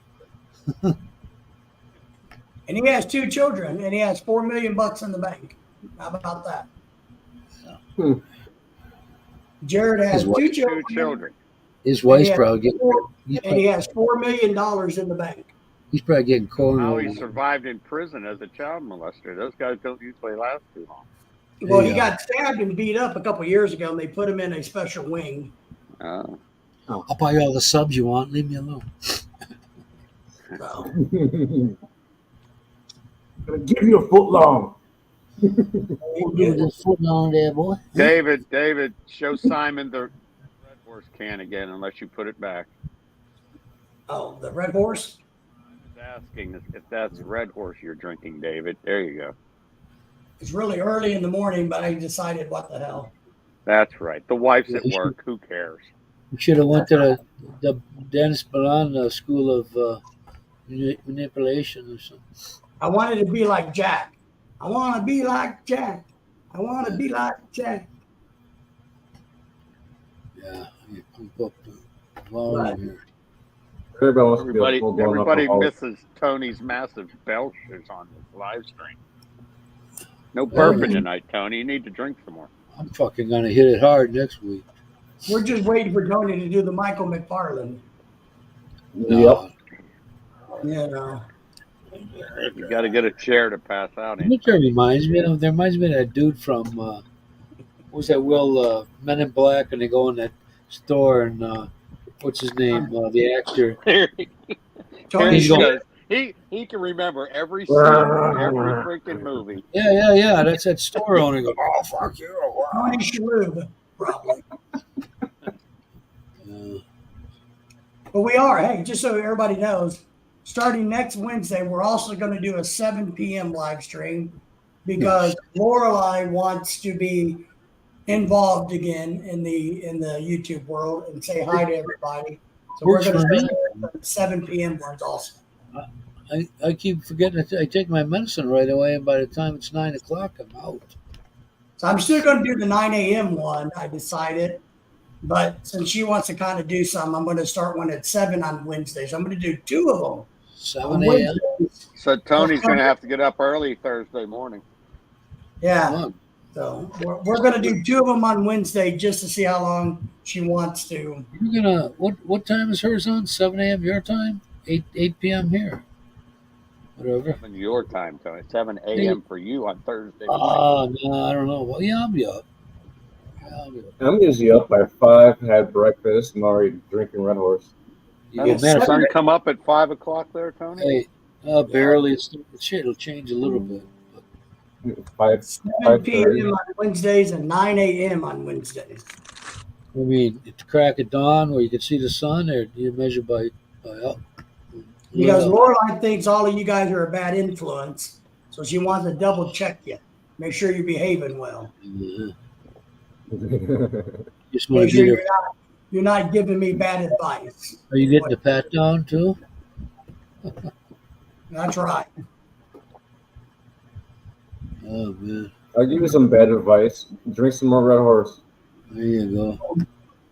And he has 2 children, and he has $4 million in the bank. How about that? Jared has His wife- 2 Two children, children. His wife's Yeah. probably getting. and he has $4 million in the bank. He's probably getting corn. How over he survived in prison as a child molester. Those guys don't usually last too long. Well, he Yeah. got stabbed and beat up a couple years ago, and they put him in a special wing. I'll buy you all the subs you want. Leave me alone. So, Gonna give you a foot long. Give this foot on there, boy. David, show Simon the Red Horse can again, unless you put it back. oh, the Red Horse? I was asking if that's Red Horse you're drinking, David. There you go. It's really early in the morning, but I decided, what the hell? That's right. The wife's Yeah, at work. Who cares? you should have went to the Dennis Milan School of Manipulation or something. I wanted to be like Jack. I want to be like Jack. I want to Yeah. be like Jack. Yeah, you pump up the volume here. Everybody wants to be a Everybody, full-blown everybody alcoholic. misses Tony's massive belches on this live stream. No burping tonight, Tony. You need to drink some more. I'm fucking gonna hit it hard next week. We're just waiting for Tony to do the Michael McFarland. No, You know. You got to get a chair to pass out in. What that reminds me of? There reminds me of that dude from what was that? Men in Black, and they go in that store and what's his name? The actor. Tony He's going- Shalhoub. He can remember every scene, every freaking movie. Yeah. That's that store owner. Go, oh fuck you! Tony Shalhoub, probably. But we are, hey, just so everybody knows, starting next Wednesday, we're also going to do a 7 p.m. live stream because Lorelai wants to be involved again in the YouTube world and say hi to everybody. So we're Works going for to me. start 7 p.m. ones also. I keep forgetting I take my medicine right away, and by the time it's 9 o'clock, I'm out. So I'm still going to do the 9 a.m. one, I decided. But since she wants to kind of do some, I'm going to start one at 7 on Wednesdays. I'm going to do 2 of them. 7 on a.m. Wednesdays. So Tony's going to have to get up early Thursday morning. Yeah. Come on. So we're going to do 2 of them on Wednesday just to see how long she wants to. You're gonna what time is hers on? 7 a.m. your time? 8 p.m. here. Whatever. 7 your time, Tony. 7 a.m. for you on Thursday morning. Oh no, I don't know. Well, yeah, I'll be up. Yeah, I'll be up. I'm usually up by 5, had breakfast, and already drinking Red Horse. You That's get mad. Sun come up at 5 o'clock there, Tony? Hey, barely. It'll change a little bit. 5, 7 p.m. on Wednesdays and 9 a.m. on Wednesdays. I mean, at the crack of dawn, where you can see the sun, or do you measure by up? Because Lorelai thinks all of you guys are a bad influence. So she wants to double check you. Make sure you're behaving well. Yeah. Just want Make to sure be you're there. not giving me bad advice. Are you getting the pat down too? That's right. Oh man, I'll give you some bad advice. Drink some more Red Horse. there you go.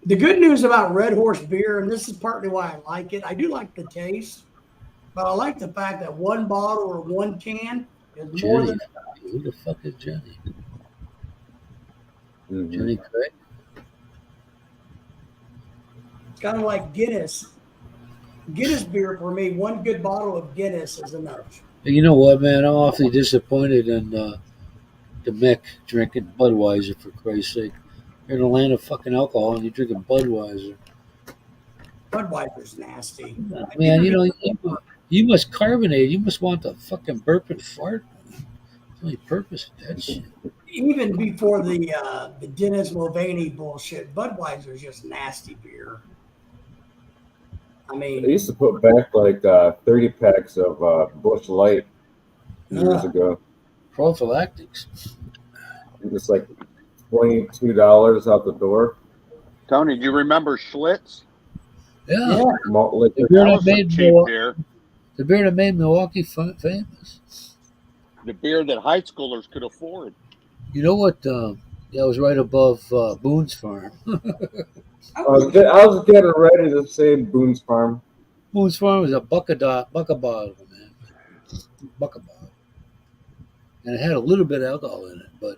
The good news about Red Horse beer, and this is partly why I like it, I do like the taste, but I like the fact that one bottle or one can is more Jenny, than who the fuck is Jenny? Mhm. Jenny Craig? it's kind of like Guinness. Guinness beer for me, one good bottle of Guinness is enough. You know what, man? I'm awfully disappointed in the Mick drinking Budweiser, for Christ's sake. You're in the land of fucking alcohol and you're drinking Budweiser. Budweiser's nasty. Man, you know, you must carbonate. You must want to fucking burp and fart. That's the only purpose of that shit. Even before the Dennis Mulvaney bullshit, Budweiser's just nasty beer. I I mean, used to put back like 30 packs of Busch Light years Yeah. ago. Prophylactics. It's like $22 out the door. Tony, do you remember Schlitz? Yeah. yeah, Malt liquor. The beer That that was some made cheap Milwaukee, beer. the beer that made Milwaukee famous. The beer that high schoolers could afford. You know what? That was right above Boone's Farm. I was getting ready to say Boone's Farm. Boone's Farm was a buck a bottle, man. Buck a bottle. And it had a little bit of alcohol in it, but,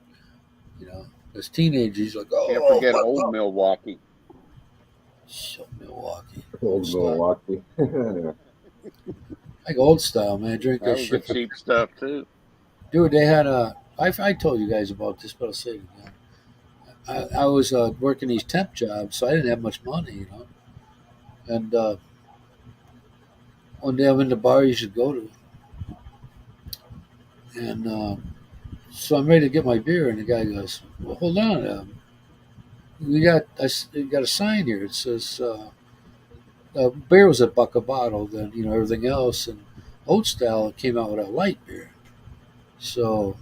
you know, as teenagers, like, oh, Can't forget buck old up. Milwaukee. So Milwaukee. Old Milwaukee. Like old style, man. Drink That that was the shit. cheap stuff too. Dude, they had I told you guys about this, but I'll say it again. I was working these temp jobs, so I didn't have much money, you know. And one day I'm in the bar you should go to. And so I'm ready to get my beer, and the guy goes, well, hold on. We got a sign here. It says beer was a buck a bottle, then, you know, everything else. And Old Style came out with a light beer. So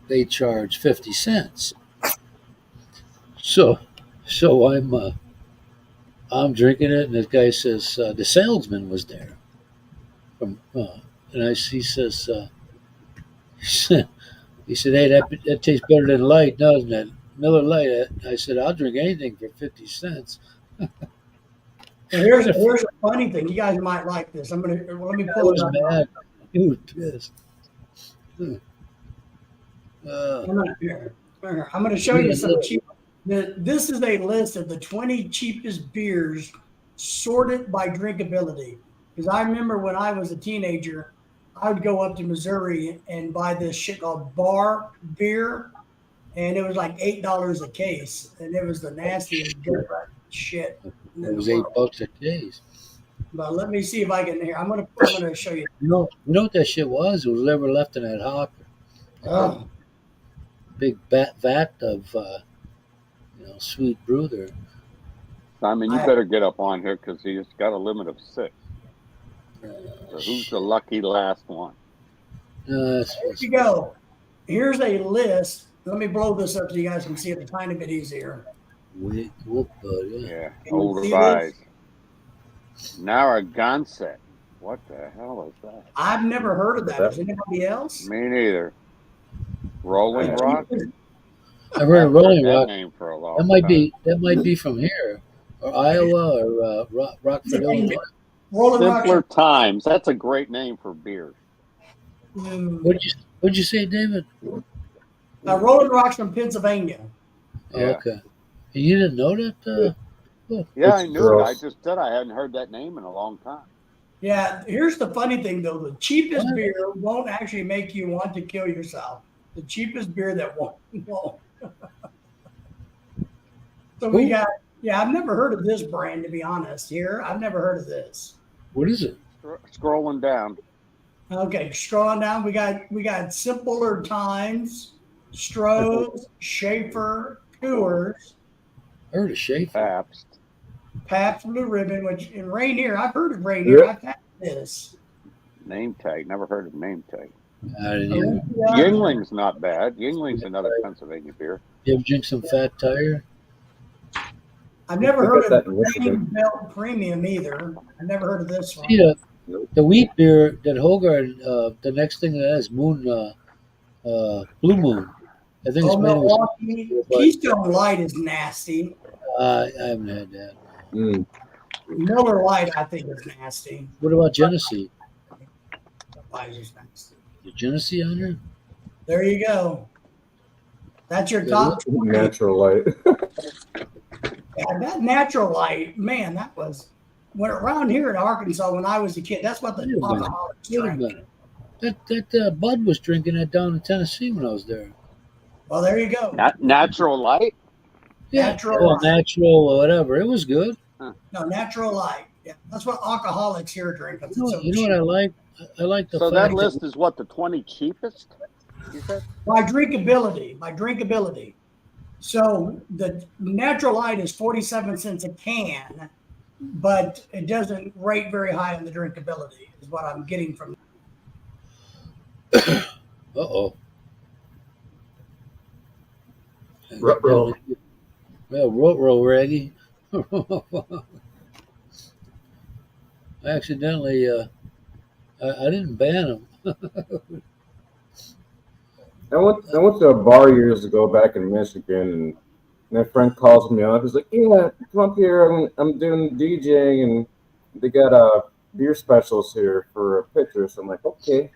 they charge 50 cents. So, so I'm drinking it, and this guy says the salesman was there from, he says he said, hey, that tastes better than light, doesn't it? Miller Lite. I said, I'll drink anything for 50 cents. Well, here's a funny thing. You guys might like this. Let me I pull it was up. mad. He was pissed. I'm going to show you some cheap. This is a list of the 20 cheapest beers sorted by drinkability. Because I remember when I was a teenager, I would go up to Missouri and buy this shit called bar beer, and it was like $8 a case, and it was the nastiest shit. It was $8 a case. But let me see if I can hear. I'm gonna show you. You know what that shit was? It was liver left in that hopper. Oh, Big vat of sweet brew there. Simon, you better get up on here because he's got a limit of 6. So who's the lucky last one? here you go. Here's a list. Let me blow this up so you guys can see it a tiny bit easier. Whoop, yeah. Yeah, Can you old see advice. Narragansett. What the hell is that? I've never heard of that. Is anybody else? Me neither. Rolling Rock? I've heard of Rolling that Rock. name for a long That might be from here, or Iowa, or Rockford, Illinois. Rolling Rock. Simpler Times. That's a great name for beer. What'd you say, David? Rolling Rock's from Pennsylvania. Oh, Yeah. okay. And you didn't know that? Yeah, I It's knew gross. it. I just said I hadn't heard that name in a long time. Yeah, here's the funny thing though: the cheapest What? beer won't actually make you want to kill yourself. The cheapest beer that won't. So we got. Yeah, I've never heard of this brand to be honest. Here, I've never heard of this. What is it? Scrolling down. Okay, scrolling down, we got Simpler Times, Stroh's, Schaefer, Coors, I heard of Schaefer. Pabst. Pabst Blue Ribbon, which in Rainier, I've heard of Rainier. Yeah. I've had this. Name tag. Never heard of name tag. I didn't even. Yingling's not bad. Yingling's another Pennsylvania beer. You ever drink some Fat Tire? I've never I heard got that of in Michigan. Green Belt Premium either. I've never heard of this one. See, the wheat beer that Hogarth, the next thing that has Moon, Blue Moon. I think it's Oh, made with. Milwaukee Keystone Light is nasty. I haven't had that. Mm. Miller Light, I think, is nasty. What about Genesee? Pfizer's nasty. Is Genesee on there? There you go. That's your Yeah, top 20. Natural light. Yeah, that Natural Light, man, that was when around here in Arkansas when I was a kid. That's what the Wait a minute. alcoholics Wait a drank. minute. That Bud was drinking that down in Tennessee when I was there. Well, there you go. Natural Light? Yeah, Natural Light. natural or whatever. It was good. No, Natural Light. Yeah, that's what alcoholics here drink. You know what I like? I like the So fact that list is what, the 20 cheapest? You said? By drinkability. So the Natural Light is 47 cents a can, but it doesn't rate very high on the drinkability, is what I'm getting from. Uh-oh. Ruh-roh. Well, ruh-roh, Reggie. I accidentally, I didn't ban him. I went to a bar years ago back in Michigan, and my friend calls me up. He's like, "Yeah, come up here. I'm doing DJing, and they got beer specials here for a picture." So I'm like, "Okay."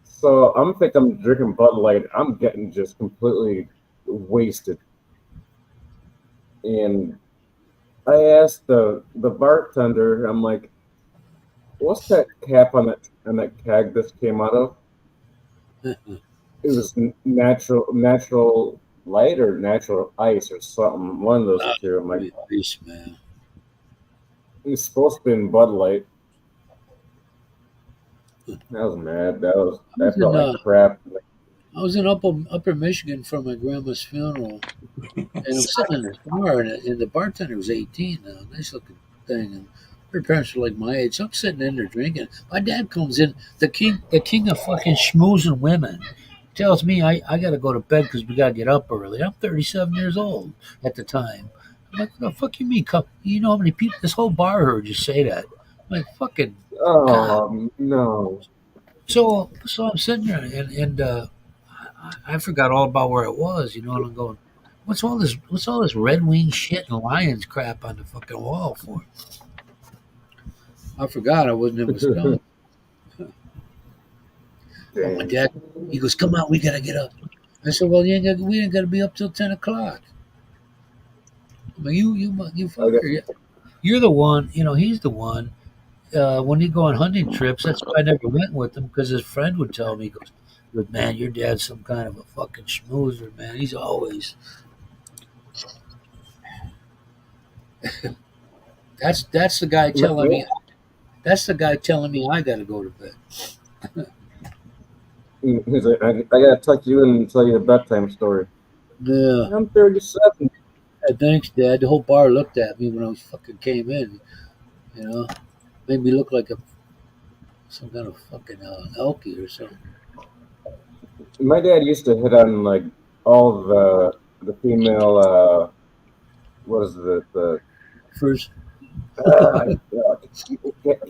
So I'm drinking Bud Light. I'm getting just completely wasted, and I asked the bartender. I'm like, "What's that cap on that keg this came out of?" It was natural light or natural ice or something. One of those two. I'm like, Peace, man. it's supposed to be in Bud Light. I was mad. That felt like crap. I was in upper Michigan for my grandma's funeral, and I'm sitting in the bar, and the bartender was 18 now, nice looking thing, and her parents were like my age. So I'm sitting in there drinking. My dad comes in, the king of fucking schmoozing women, tells me I got to go to bed because we got to get up early. I'm 37 years old at the time. I'm like, what the fuck you mean? Come, you know how many people? This whole bar heard you say that. I'm like, fucking God. No. So I'm sitting there and I forgot all about where it was, you know, and I'm going, what's all this Red Wing shit and Lions crap on the fucking wall for? I forgot I wasn't in Wisconsin. Oh, my dad, he goes, come on, we gotta get up. I said, well, we ain't gotta be up till 10 o'clock. I'm like, you fucker, you're the one, you know, he's the one. When you go on hunting trips, that's why I never went with him because his friend would tell me, he goes, man, your dad's some kind of a fucking schmoozer, man. He's always. That's the guy telling me. That's the guy telling me I gotta go to bed. He's like, I gotta tuck you in and tell you a bedtime story. Yeah. I'm 37. Thanks, Dad. The whole bar looked at me when I fucking came in. You know, made me look like some kind of fucking elky or something. My dad used to hit on like all the female what is it, the First,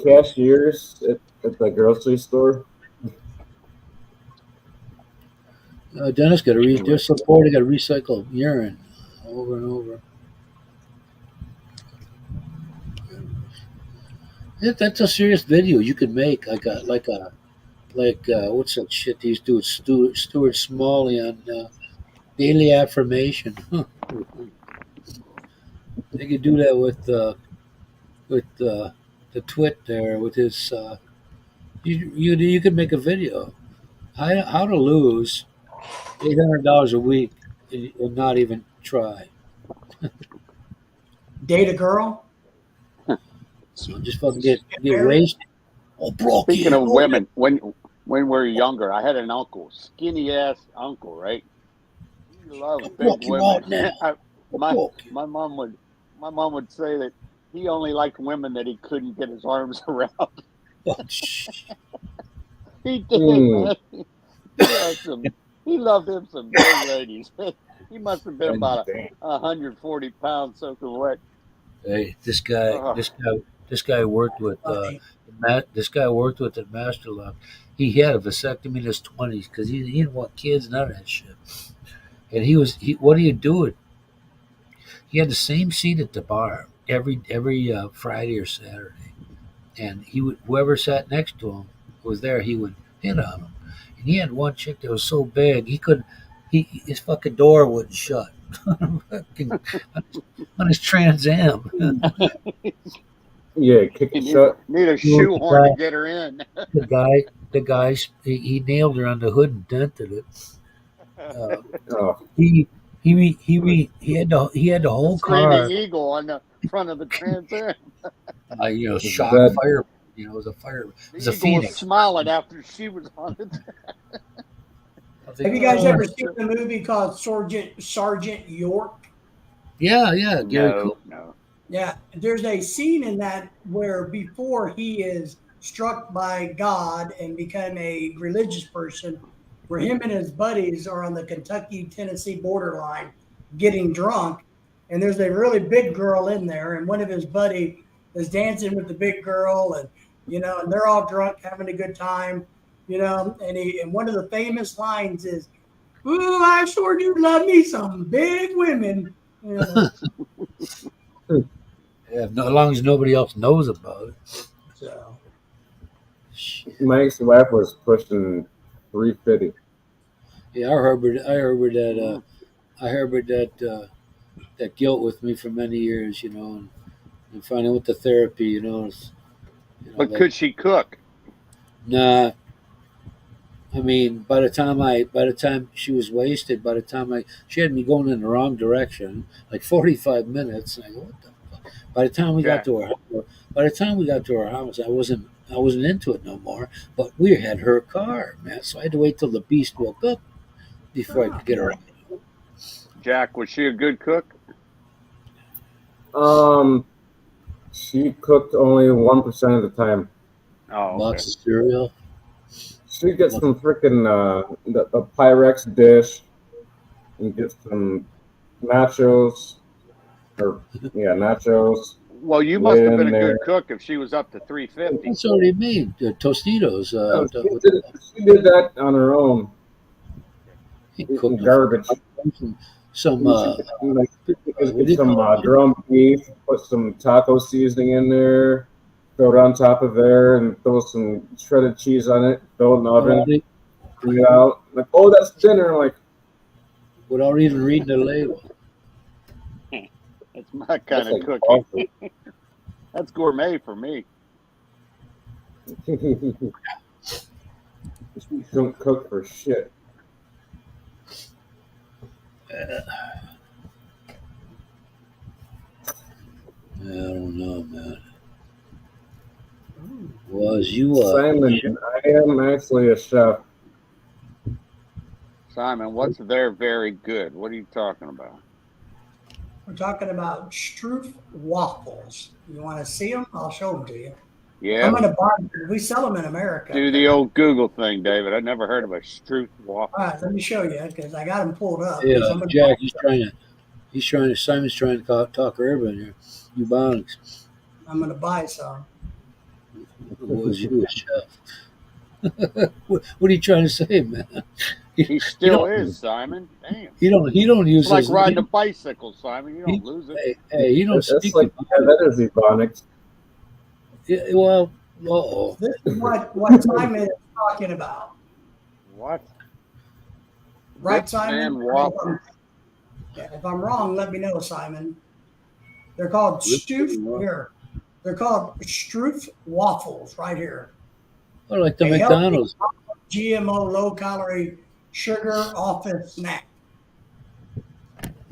cashiers at the grocery store. Dennis got to they're so poor they got to recycle urine over and over. That's a serious video you could make, like what's that shit these dudes Stuart Smalley on daily affirmation. Huh. They could do that with the twit there with his. You could make a video how to lose $800 a week and not even try. Date a girl. So just fucking get wasted. Oh, broke. Speaking of women, when we were younger, I had an uncle, skinny ass uncle, right? He loved big women. My mom would say that he only liked women that he couldn't get his arms around. He did, man. He loved him some big ladies. He must have been about 140 pounds soaking wet. Hey, this guy worked with this guy worked with at Master Lock. He had a vasectomy in his 20s because he didn't want kids, none of that shit. And what do you do? He had the same seat at the bar every Friday or Saturday, and whoever sat next to him was there. He would hit on him, and he had one chick that was so big his fucking door wouldn't shut on his Trans Am. Yeah, kick it shut. Need a shoehorn to get her in. The guy, he nailed her on the hood and dented it. He had the whole car. Screaming Eagle on the front of the Trans Am. Shot fire. It was a fire. It was a Phoenix. Was smiling after she was on it. Have you guys ever seen a movie called Sergeant York? Yeah. No. Yeah, there's a scene in that where before he is struck by God and become a religious person, where him and his buddies are on the Kentucky-Tennessee borderline getting drunk, and there's a really big girl in there, and one of his buddy is dancing with the big girl, and and they're all drunk, having a good time, and one of the famous lines is, "Ooh, I sure do love me some big women." Yeah, as long as nobody else knows about it. So, my ex-wife was pushing 350. Yeah, I heard that guilt with me for many years, and finally went to therapy, But could she cook? Nah. I mean, by the time she was wasted, she had me going in the wrong direction, like 45 minutes. And I go, what the fuck? By the time we got to our house, I wasn't into it no more. But we had her car, man, so I had to wait till the beast woke up before I could get her out. Jack, was she a good cook? She cooked only 1% of the time. Oh, okay. Lots of cereal. She gets some freaking the Pyrex dish and gets some nachos, nachos. Well, you Lay must have in been a there. good cook if she was up to 350. That's what he made. Tostitos. She did that on her own. He Eating cooked garbage. some. Get some drum beef, put some taco seasoning in there, throw it on top of there, and throw some shredded cheese on it, throw it in the oven, bring it out. Like, oh, that's dinner. I'm like, without even reading the label. That's my kind of like cooking. awesome. That's gourmet for me. She don't cook for shit. I don't know, man. Was you Simon, I am actually a chef. Simon, what's there very good? What are you talking about? We're talking about Stroop waffles. You want to see them? I'll show them to you. Yeah. I'm going to buy them. We sell them in America. Do the old Google thing, David. I've never heard of a Struth waffle. All right, let me show you because I got them pulled up. Yeah, Jack, Simon's trying to talk urban here. Eubonics. I'm going to buy some. Was you a chef? What are you trying to say, man? He still is, Simon. Damn. He don't use It's like his, riding a bicycle, Simon. You don't lose it. Hey, he don't That's speak. like, that is Ebonics. Yeah, well, uh-oh. This is what Simon is talking about. What? Right, Rip Simon? Van Waffle. Yeah, if I'm wrong, let me know, Simon. They're called Stoof here. They're called Stroop waffles right here. I like the They McDonald's. GMO low-calorie sugar office snack.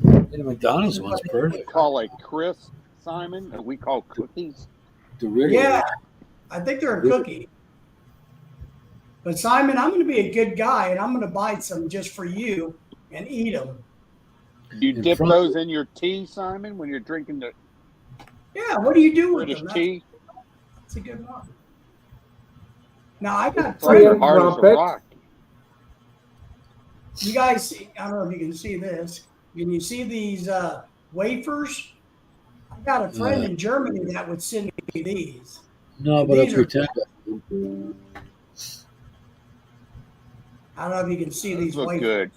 The McDonald's one's We perfect. call a crisp, Simon, and we call cookies. The real Yeah, I think they're a cookie. But Simon, I'm going to be a good guy, and I'm going to buy some just for you and eat them. You In dip front- those in your tea, Simon, when you're drinking the Yeah, what do you do with British them? tea. That's a good one. Now, I got It's like friends. hard as a Trumpet. rock. You guys see, I don't know if you can see this. Can you see these wafers? I got a friend in Germany that would send me these. No, but I These are- pretend. I don't know if you can see Those these look wafers. good.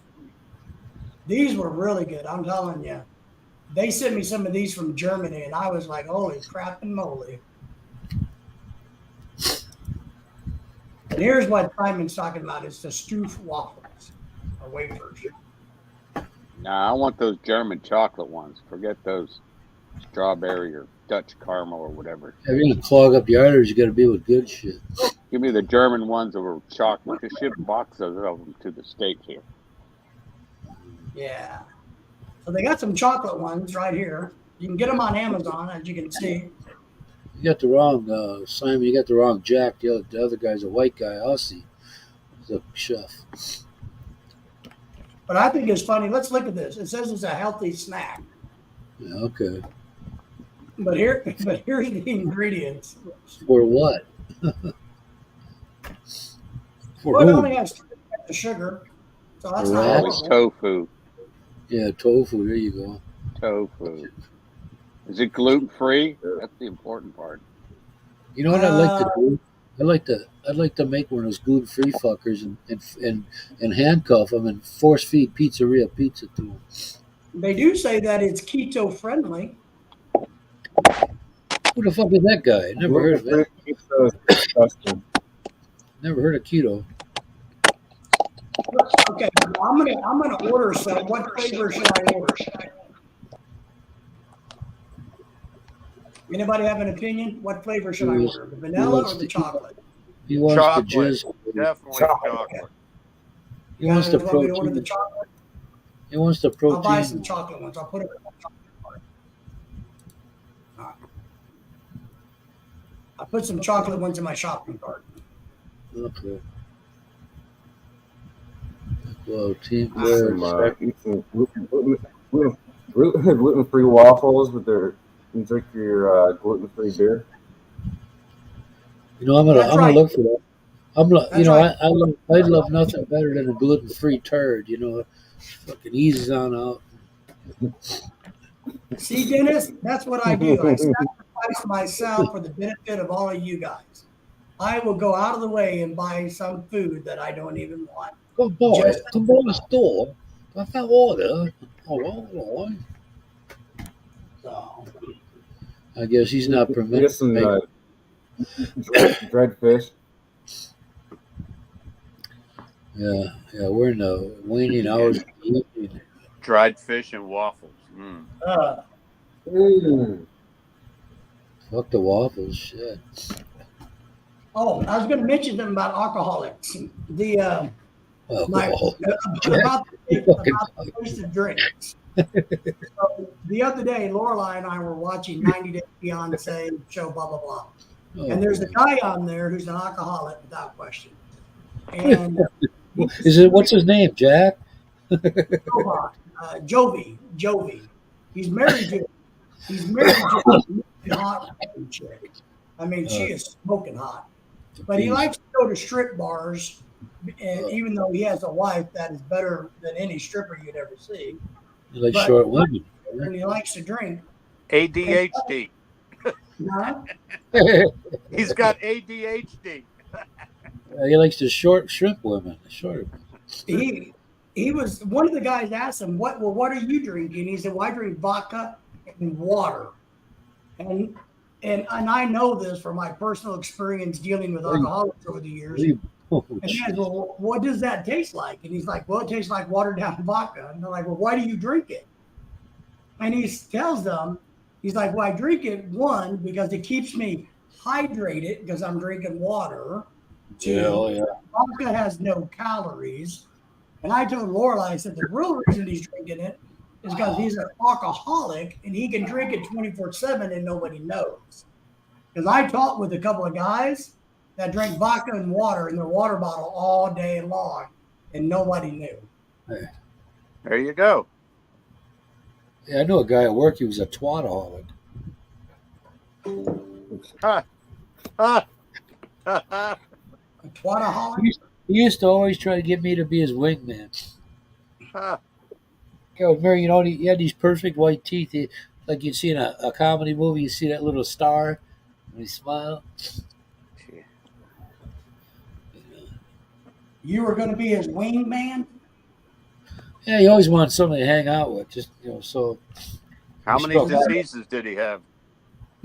These were really good. I'm telling you. They sent me some of these from Germany, and I was like, holy crap and moly. And here's what Simon's talking about. It's the Stoof waffles or wafers. Nah, I want those German chocolate ones. Forget those strawberry or Dutch caramel or whatever. If you're gonna clog up your arteries, you got to be with good shit. Give me the German ones that were chocolate. Just ship boxes of them to the States here. Yeah. So they got some chocolate ones right here. You can get them on Amazon, as you can see. You got the wrong Simon. You got the wrong Jack. The other guy's a white guy, Aussie. He's a chef. But I think it's funny. Let's look at this. It says it's a healthy snack. Yeah, okay. But here's the ingredients. For what? For Well, it who? only has 2 grams of sugar. So that's not Right. It's horrible. tofu. Yeah, tofu. There you go. Tofu. Is it gluten free? That's the important part. You know what I like to do? I'd like to make one of those gluten free fuckers and handcuff them and force feed pizzeria pizza to them. They do say that it's keto friendly. Who the fuck is that guy? Never heard of it. Pizza is disgusting. Never heard of keto. Okay, I'm gonna order some. What flavor should I order? Anybody have an opinion? What flavor should I order? The vanilla or the chocolate? He wants Chocolate. the jizz. Definitely Chocolate. chocolate. He wants the You want me to order the protein. chocolate? He wants the I'll buy some protein. chocolate ones. I'll put it in my chocolate cart. All right. I'll put some chocolate ones in my shopping cart. Okay. Protein. Eat some gluten-free waffles with their and drink your gluten-free beer. You know, I'm gonna That's right. look for that. You That's know, right. I love nothing better than a gluten-free turd. You know, fucking eases on out. See, Dennis, that's what I do. I sacrifice myself for the benefit of all of you guys. I will go out of the way and buy some food that I don't even want. Go boy, Just come by the store. I can order. All right. so. I guess he's not We get permitted to some make. dried fish. Yeah, we're in the waning hours of the evening. Dried fish and waffles. Mm. Uh, Mm. Fuck the waffles, shit. oh, I was going to mention them about alcoholics. The my Alcohol. about You the fucking taste of drinks. So the other day, Lorelai and I were watching 90 Day Fiance show, blah blah blah, and there's a guy on there who's an alcoholic without question. And Is it what's his name? Jack? Jovi. He's married to a hot chick. I mean, she is smoking hot. But he likes to go to strip bars, and even though he has a wife that is better than any stripper you'd ever see, You like but- short women. and he likes to drink. ADHD. Huh? He's got ADHD. He likes the shrimp women. The short. He was one of the guys asked him, what are you drinking? He said, well, I drink vodka and water. And I know this from my personal experience dealing with alcoholics over the years. And he said, well, what does that taste like? And he's like, well, it tastes like watered down vodka. And they're like, well, why do you drink it? And he tells them, he's like, well, I drink it, one, because it keeps me hydrated because I'm drinking water. Two, Yeah. vodka has no calories. And I told Lorelai, I said, the real reason he's drinking it is because he's an alcoholic and he can drink it 24/7 and nobody knows. Because I talked with a couple of guys that drank vodka and water in their water bottle all day long and nobody knew. There you go. Yeah, I know a guy at work. He was a twataholic. A twataholic? He used to always try to get me to be his wingman. Mary, you know, he had these perfect white teeth. Like you'd see in a comedy movie, you see that little star when he smiled. You were going to be his wingman? Yeah, he always wanted somebody to hang out with. Just so. How He many spoke- diseases did he have?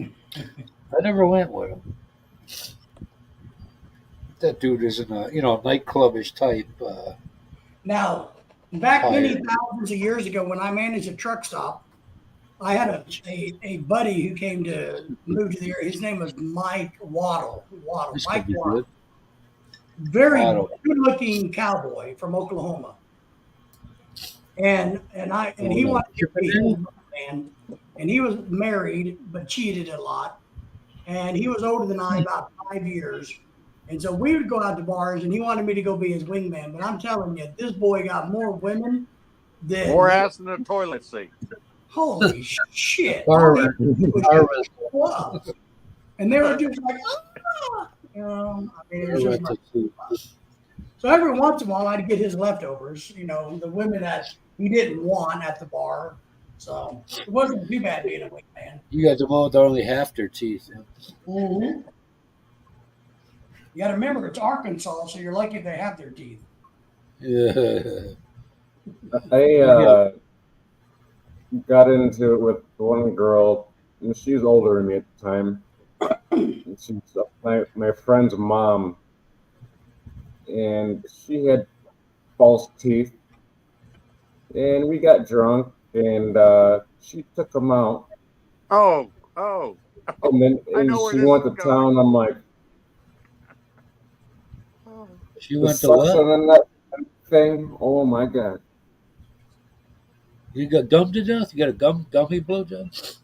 I never went with him. That dude isn't a nightclubish type. Now, back many thousands of years ago when I managed a truck stop, I had a buddy who came to move to the area. His name was Mike Waddle. This Mike could be Waddle. good. Very Waddle. good-looking cowboy from Oklahoma. And he wanted to be his man. And he was married but cheated a lot. And he was older than I, about 5 years. And so we would go out to bars, and he wanted me to go be his wingman. But I'm telling you, this boy got more women than More ass in the toilet seat. Holy shit! Harvard. And they were just like, ah! You know, I mean, it was just like, So so every once in a while, I'd get his leftovers. You know, the women that he didn't want at the bar. So it wasn't too bad being a wingman. you got the one with only half their teeth. Mm-hmm. You got to remember, it's Arkansas, so you're lucky if they have their teeth. Yeah. I got into it with one girl, and she was older than me at the time. And she's my friend's mom, and she had false teeth. And we got drunk, and she took them out. Oh. And then I know where she this went is to going. town. I'm like, She the went to suction what? in that thing. Oh my god! You got gummed to death? You got a gummy blowjob?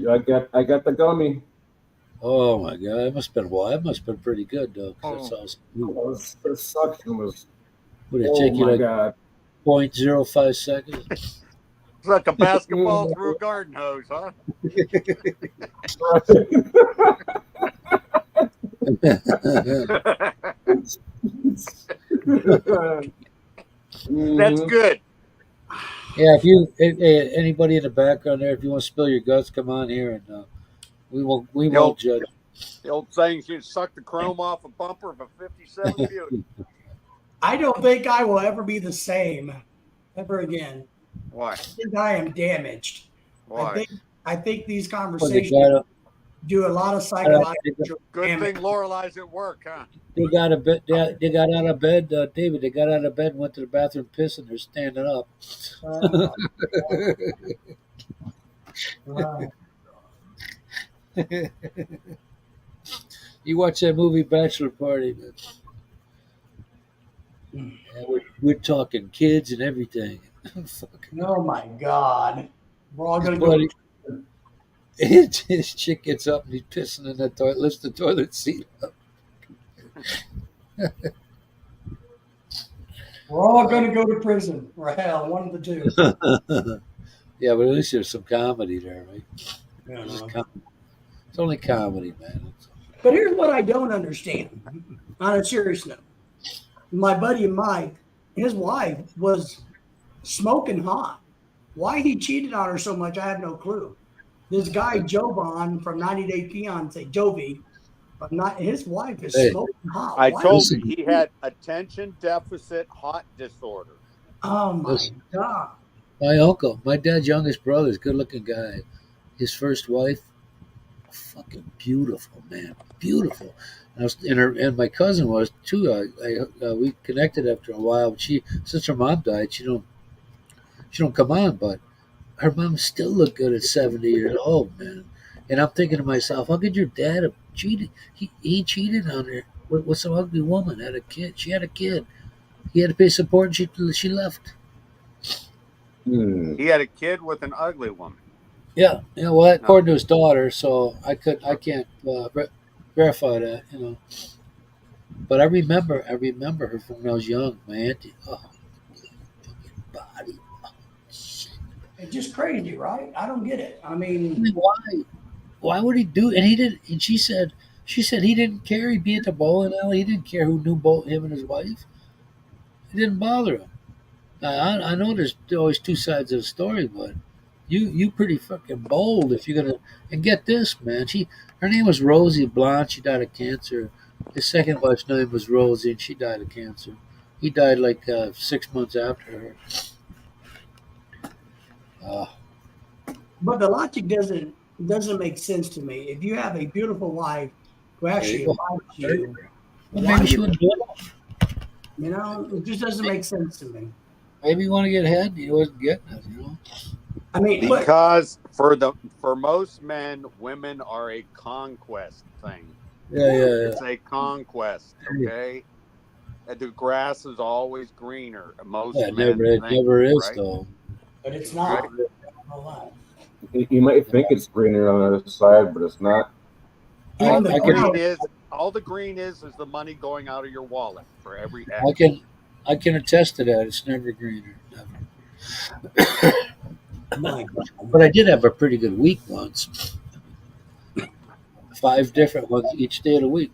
I got the gummy. Oh my god, it must have been That must have been pretty good though. 'Cause that sounds. The suction was. Would it Oh take you my like god! 0.05 seconds? It's like a basketball through a garden hose, huh? That's good. Yeah, if anybody in the background there, if you want to spill your guts, come on here, and we The won't old, judge. the old saying, you suck the chrome off a bumper of a 57 Buick. I don't think I will ever be the same ever again. Why? I think I am damaged. Why? I think these Well, conversations do a lot of psychological Good damage. thing Lorelei's at work, huh? they got a bit. They got out of bed, David. They got out of bed, went to the bathroom, pissing. They're standing up. Wow. You watch that movie Bachelor Party, man. Yeah, we're talking kids and everything. Fucking Oh my God. We're all his gonna buddy, go. his chick gets up and he's pissing in the toilet, lifts the toilet seat up. We're all gonna go to prison or hell, one of the two. Yeah, but at least there's some comedy there, right? Yeah, It's, no. it's only comedy, man. But here's what I don't understand. On a serious note, my buddy Mike, his wife was smoking hot. Why he cheated on her so much, I have no clue. This guy Jovan from 90 Day Fiance, Jovi, but not his wife is Hey. smoking hot. I Why? told you he had attention deficit hot disorder. Oh my Listen. God. My uncle, my dad's youngest brother, is a good-looking guy. His first wife, fucking beautiful, man, beautiful. And my cousin was too. We connected after a while. But since her mom died, she don't come on. But her mom still looked good at 70 years old, man. And I'm thinking to myself, how could your dad have cheated? He cheated on her with some ugly woman. Had a kid. She had a kid. He had to pay support. And she left. He had a kid with an ugly woman. Yeah, well, according to his daughter, so I can't verify that, But I remember her from when I was young. My auntie, fucking body, shit. It's just crazy, right? I don't get it. I I mean, mean, why would he do? And he didn't. And she said he didn't care. He'd be at the bowling alley. He didn't care who knew both him and his wife. It didn't bother him. I know there's always two sides of the story, but you pretty fucking bold if you're gonna. And get this, man. Her name was Rosie, blonde. She died of cancer. His second wife's name was Rosie, and she died of cancer. He died like 6 months after her. but the logic doesn't make sense to me. If you have a beautiful wife who actually Well, likes you, Well, why maybe she you- wouldn't do it. it just doesn't make sense to me. Maybe you want to get ahead. He wasn't getting it. I mean, look, Because for most men, women are a conquest thing. Yeah. It's a conquest, okay? And the grass is always greener. Most Yeah, it men think, never is right? though. but it's not. You might think it's greener on the other side, but it's not. Even the I can- ground- All the green is the money going out of your wallet for every act. I can attest to that. It's never greener. Never. My God. But I did have a pretty good week once. 5 different ones each day of the week.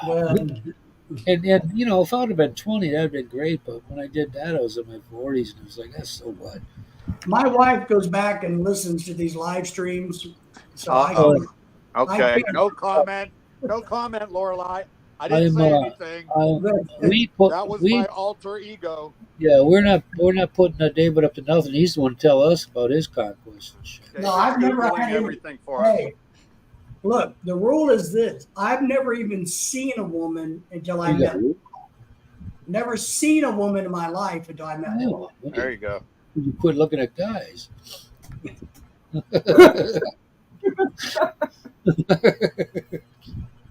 Well, And if I would have been 20, that'd have been great. But when I did that, I was in my 40s, and I was like, that's so what? my wife goes back and listens to these live streams, so Uh-oh. I Okay, can't- no comment, Lorelei. I didn't say anything. That was my alter ego. Yeah, we're not putting David up to nothing. He's the one to tell us about his conquest and shit. Okay, No, I've never Googling had any- everything for us. Hey, look, the rule is this: I've never even seen a woman until I You met. got- Her. Never seen a woman in my life until I met her. Oh, There you go. you quit looking at guys.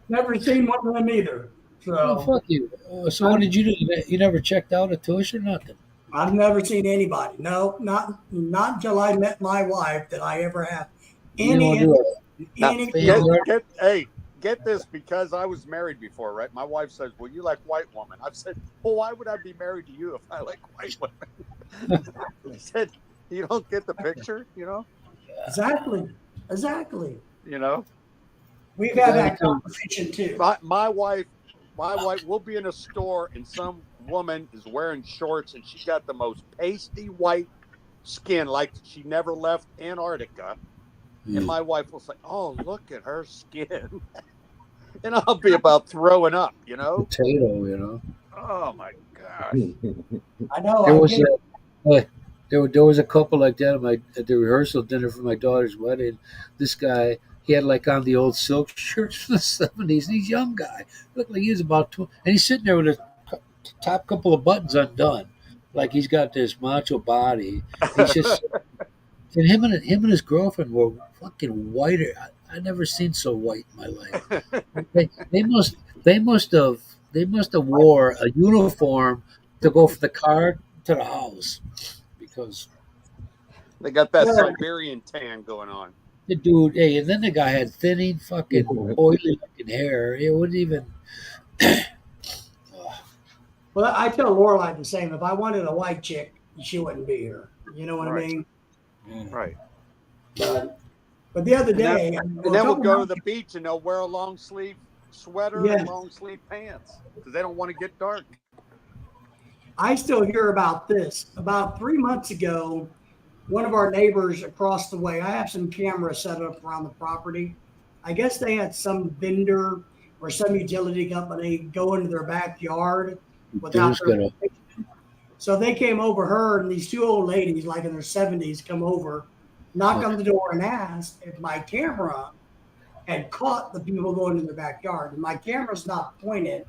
Never seen one of them either. Oh, So fuck you. So what did you do? You never checked out a tush or nothing? I've never seen anybody. No, not until I met my wife that I ever have You any. don't do any Yeah. Get this, because I was married before, right? My wife says, well, you like white women. I've said, well, why would I be married to you if I like white women? I said, you don't get the picture, Exactly. you know? We've had that conversation too. My wife will be in a store and some woman is wearing shorts and she got the most pasty white skin, like she never left Antarctica. Yeah. And my wife will say, "Oh, look at her skin," and I'll be about throwing up. Potato. Oh my gosh. I know. There I was get it. there was a couple like that at the rehearsal dinner for my daughter's wedding. This guy, he had like on the old silk shirts from the 70s. He's a young guy, looked like he was about 20, and he's sitting there with his top couple of buttons undone, like he's got this macho body. He's just and him and his girlfriend were fucking whiter. I never seen so white in my life. They must have wore a uniform to go from the car to the house because They got that Yeah. Siberian tan going on. the dude. Hey, and then the guy had thinning, fucking oily looking hair. It wouldn't even. Well, I tell Lorelai the same. If I wanted a white chick, she wouldn't be here. You know what Right. I mean? Right. But the other day, And then we'll go to the beach and they'll wear a long sleeve sweater Yes. and long sleeve pants because they don't want to get dark. I still hear about this. About 3 months ago, one of our neighbors across the way, I have some cameras set up around the property. I guess they had some vendor or some utility company go into their backyard without Dude's their gonna. So they came over her, and these two old ladies, like in their 70s, come over, knock on the door, and ask if my camera had caught the people going in their backyard. And my camera's not pointed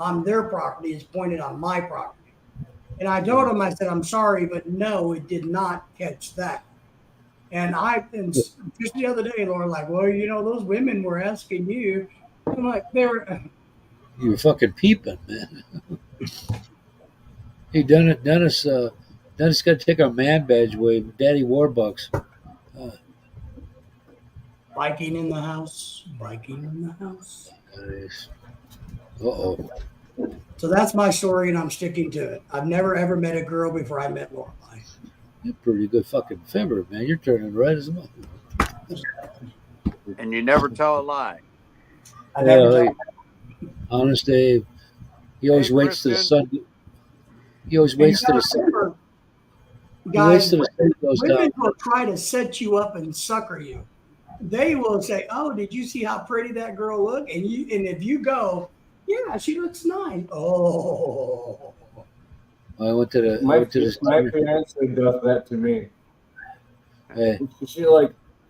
on their property, it's pointed on my property. And I told them, I said, I'm sorry, but no, it did not catch that. And just the other day, Laura, like, well, those women were asking you. I'm like, You were fucking peeping, man. Hey, Dennis got to take our man badge away. Daddy Warbucks. Biking in the house, biking in the house. Nice. Uh-oh. So that's my story, and I'm sticking to it. I've never ever met a girl before I met Lorelai. You're a pretty good fucking fibber, man. You're turning red as a mother. And you never tell a lie. I never Yeah, met- honest Dave. He always Hey, waits till the Kristen. sun. He always and you waits till gotta the sun. remember, He waits guys, till the sun goes down. women will try to set you up and sucker you. They will say, "Oh, did you see how pretty that girl looked?" And if you go, "Yeah, she looks nice." Oh, I went to the. I My went to this. fiance does that to me. Hey,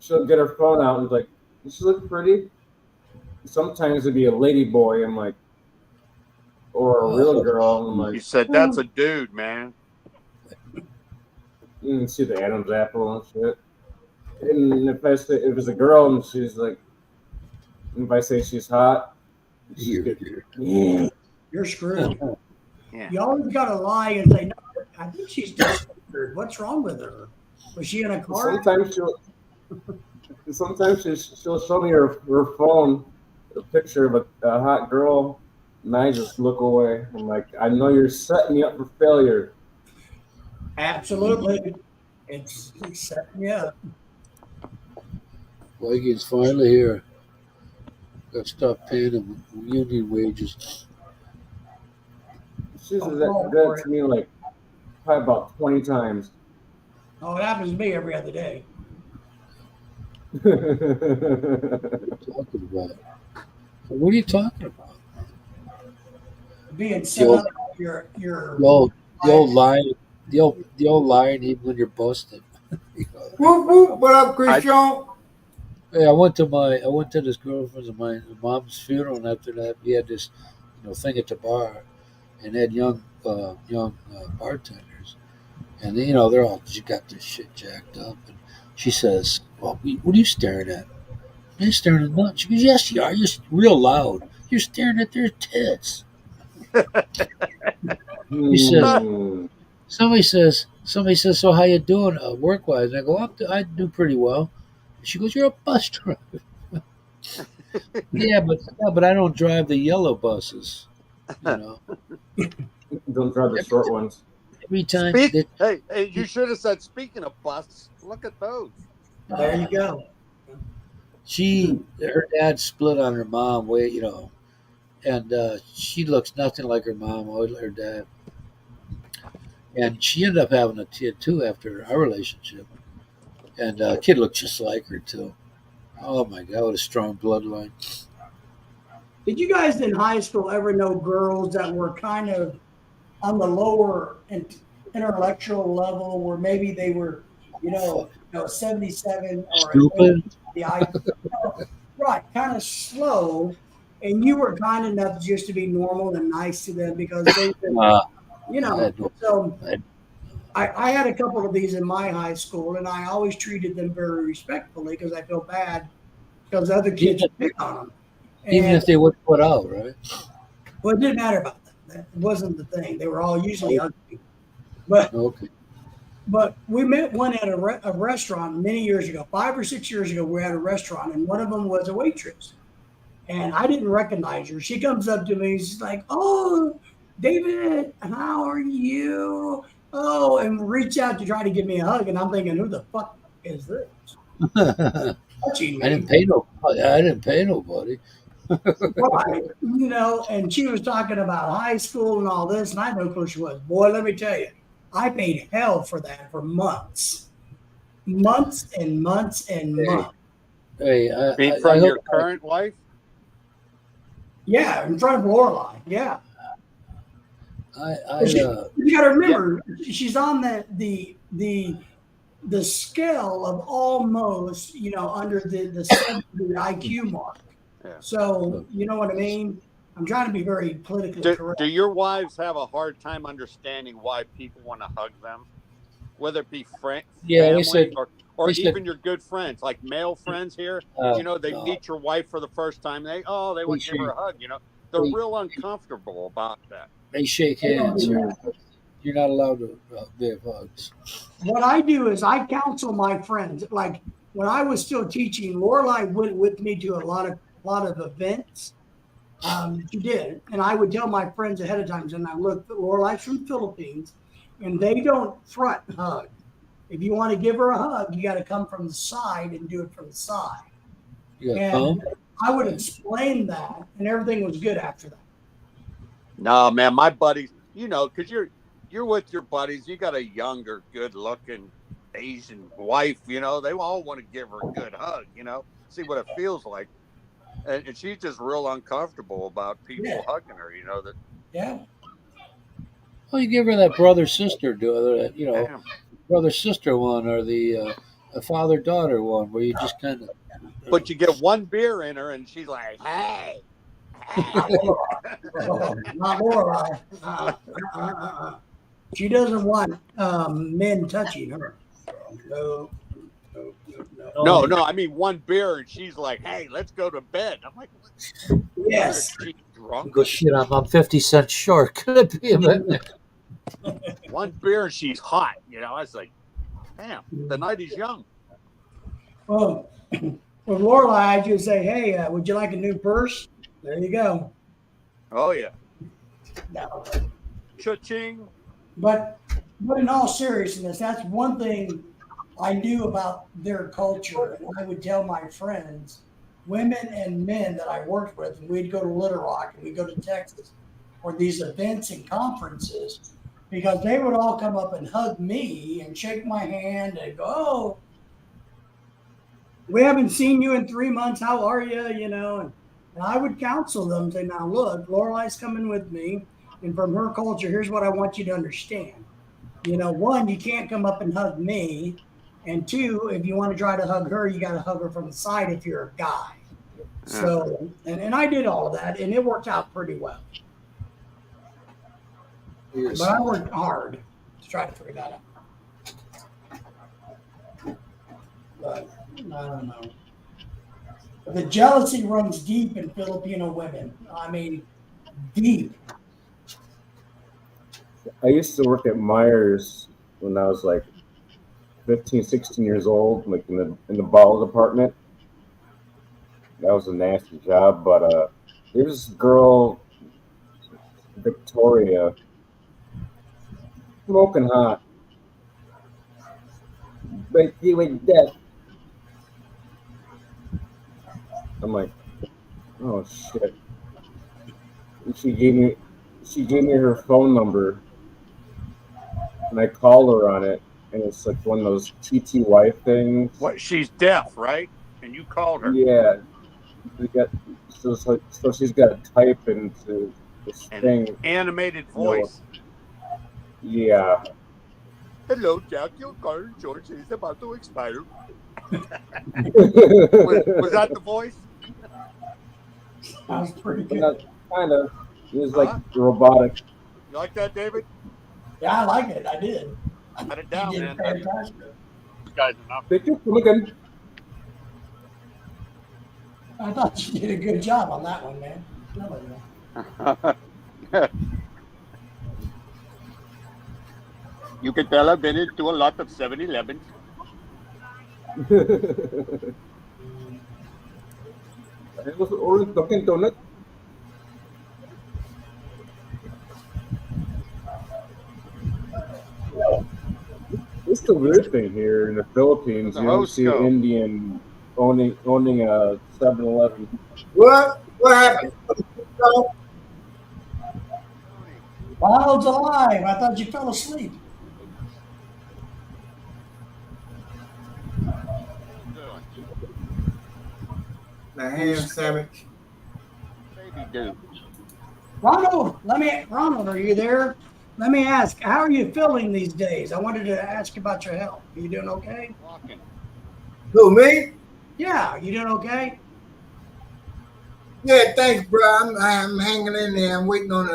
She'll get her phone out and be like, "Does she look pretty?" Sometimes it'd be a lady boy, I'm like, or a real girl, I'm You like, said that's a dude, man. you can see the Adam's apple and shit. And if it's a girl and she's like, if I say she's hot, she's good. Yeah. you're screwed. Yeah. You always got to lie and say, "No, I think she's just weird. What's wrong with her? Was she in a car?" Sometimes she'll show me her phone, a picture of a hot girl, and I just look away. I'm like, I know you're setting me up for failure. Absolutely, it's setting me up. Vikings finally here. Got to stop paying them union wages. She's that to me like probably about 20 times. Oh, it happens to me every other day. Talking about. What are you talking about? Being set Yo. up your The old line. The old line. Even when you're busted. Whoop, whoop. What up, Christian? Hey, I went to this girlfriend's of mine, mom's funeral, and after that, we had this, thing at the bar, and they had young bartenders, and they, they're all, she got this shit jacked up, and she says, "Well, what are you staring at?" "I'm staring at nothing." She goes, "Yes, you are. You're real loud. You're staring at their tits." He said, Hmm. Somebody says, "So how you doing work wise?" I go, "I do pretty well." She goes, "You're a bus driver." yeah, but I don't drive the yellow buses. Don't drive the short ones. Every time. Hey, you should have said, speaking of busts, look at those. There you go. Her dad split on her mom, and she looks nothing like her mom or her dad. And she ended up having a kid too after our relationship. And kid looked just like her too. Oh my God, what a strong bloodline. Did you guys in high school ever know girls that were kind of on the lower intellectual level, where maybe they were, 77 or Stupid. the IQ, right, kind of slow, and you were kind enough just to be normal and nice to them because they were, Uh, I had no, So I, I had a couple of these in my high school, and I always treated them very respectfully because I feel bad because other kids even, pick on them. even And if they would put out, right? well, it didn't matter about them. That wasn't the thing. They were all usually ugly. But Okay. we met one at a restaurant many years ago, 5 or 6 years ago. We were at a restaurant, and one of them was a waitress, and I didn't recognize her. She comes up to me, she's like, "Oh, David, how are you?" Oh, and reach out to try to give me a hug, and I'm thinking, "Who the fuck is this I touching didn't me?" pay no. I didn't pay nobody. Right, and she was talking about high school and all this, and I had no clue she was. Boy, let me tell you, I paid hell for that for months, months and months and Hey, months. hey, Be I from hope your current wife? Yeah, in front of Lorelai. Yeah, I you got to Yeah. remember, she's on the scale of almost, under the 70 IQ mark. Yeah. So you know what I mean. I'm trying to be very politically correct. Do your wives have a hard time understanding why people want to hug them? Whether it be yeah. They family said or they said even your good friends, like male friends here, they no. meet your wife for the first time. They They want to give her shake. a hug. They're They, real uncomfortable about that. they shake hands. You're not allowed to give hugs. What I do is I counsel my friends. Like when I was still teaching, Lorelai went with me to a lot of events. She did, and I would tell my friends ahead of time. And I look, Lorelai's from the Philippines, and they don't front hug. If you want to give her a hug, you got to come from the side and do it from the side. You got And come? I would explain that, and everything was good after that. No, man, my buddies, because you're with your buddies. You got a younger, good-looking Asian wife. They all want to give her a good hug. See what it feels like. And she's just real uncomfortable about people hugging her. That. Yeah. Well, you give her that brother sister Damn. brother sister one or the father daughter one where you just kind of. But you get one beer in her, and she's like, "Hey, Not Lorelai. She doesn't want men touching her. No. no." I mean, one beer, and she's like, "Hey, let's go to bed." I'm like, "What? Yes. She's drunk." Go shit. I'm 50 cents short. Could it be a minute? One beer, and she's hot. I was like, "Damn, the night is young." Well, with Lorelai, I just say, "Hey, would you like a new purse?" There you go. Oh yeah. No. Cha-ching. But in all seriousness, that's one thing I knew about their culture, and I would tell my friends, women and men that I worked with, and we'd go to Little Rock and we'd go to Texas for these events and conferences, because they would all come up and hug me and shake my hand and go, "Oh, we haven't seen you in 3 months. How are you?" And I would counsel them, say, "Now look, Lorelai's coming with me, and from her culture, here's what I want you to understand. One, you can't come up and hug me. And two, if you want to try to hug her, you got to hug her from the side if you're a guy." So, and I did all of that, and it worked out pretty well. But I worked hard to try to figure that out. But I don't know. The jealousy runs deep in Filipino women. I mean, deep. I used to work at Myers when I was like 15, 16 years old, like in the bottle department. That was a nasty job, but there was this girl, Victoria, smoking hot. But you were dead. I'm like, oh shit. And she gave me her phone number, and I called her on it, and it's like one of those TTY things. What? She's deaf, right? And you called her. Yeah. We got so it's like so she's got to type into this An thing. animated voice. Yeah. Hello, Jack. Your car insurance is about to expire. Was that the voice? That was pretty good. Kind of. It was like robotic. You like that, David? Yeah, I like it. I did. Got it down, You did man. fantastic. You guys enough. Thank you. Come again. I thought you did a good job on that one, man. You can tell I've been into a lot of 7-Elevens. It was orange Dunkin' Donut. It's the weird thing here in the Philippines. You don't see an Indian owning a 7-Eleven. What happened? Ronald's alive. I thought you fell asleep. The ham sandwich. Baby dude. Ronald, are you there? Let me ask, how are you feeling these days? I wanted to ask about your health. Are you doing okay? Walking. Who, me? Yeah, you doing okay? Yeah, thanks, bro. I'm hanging in there. I'm waiting on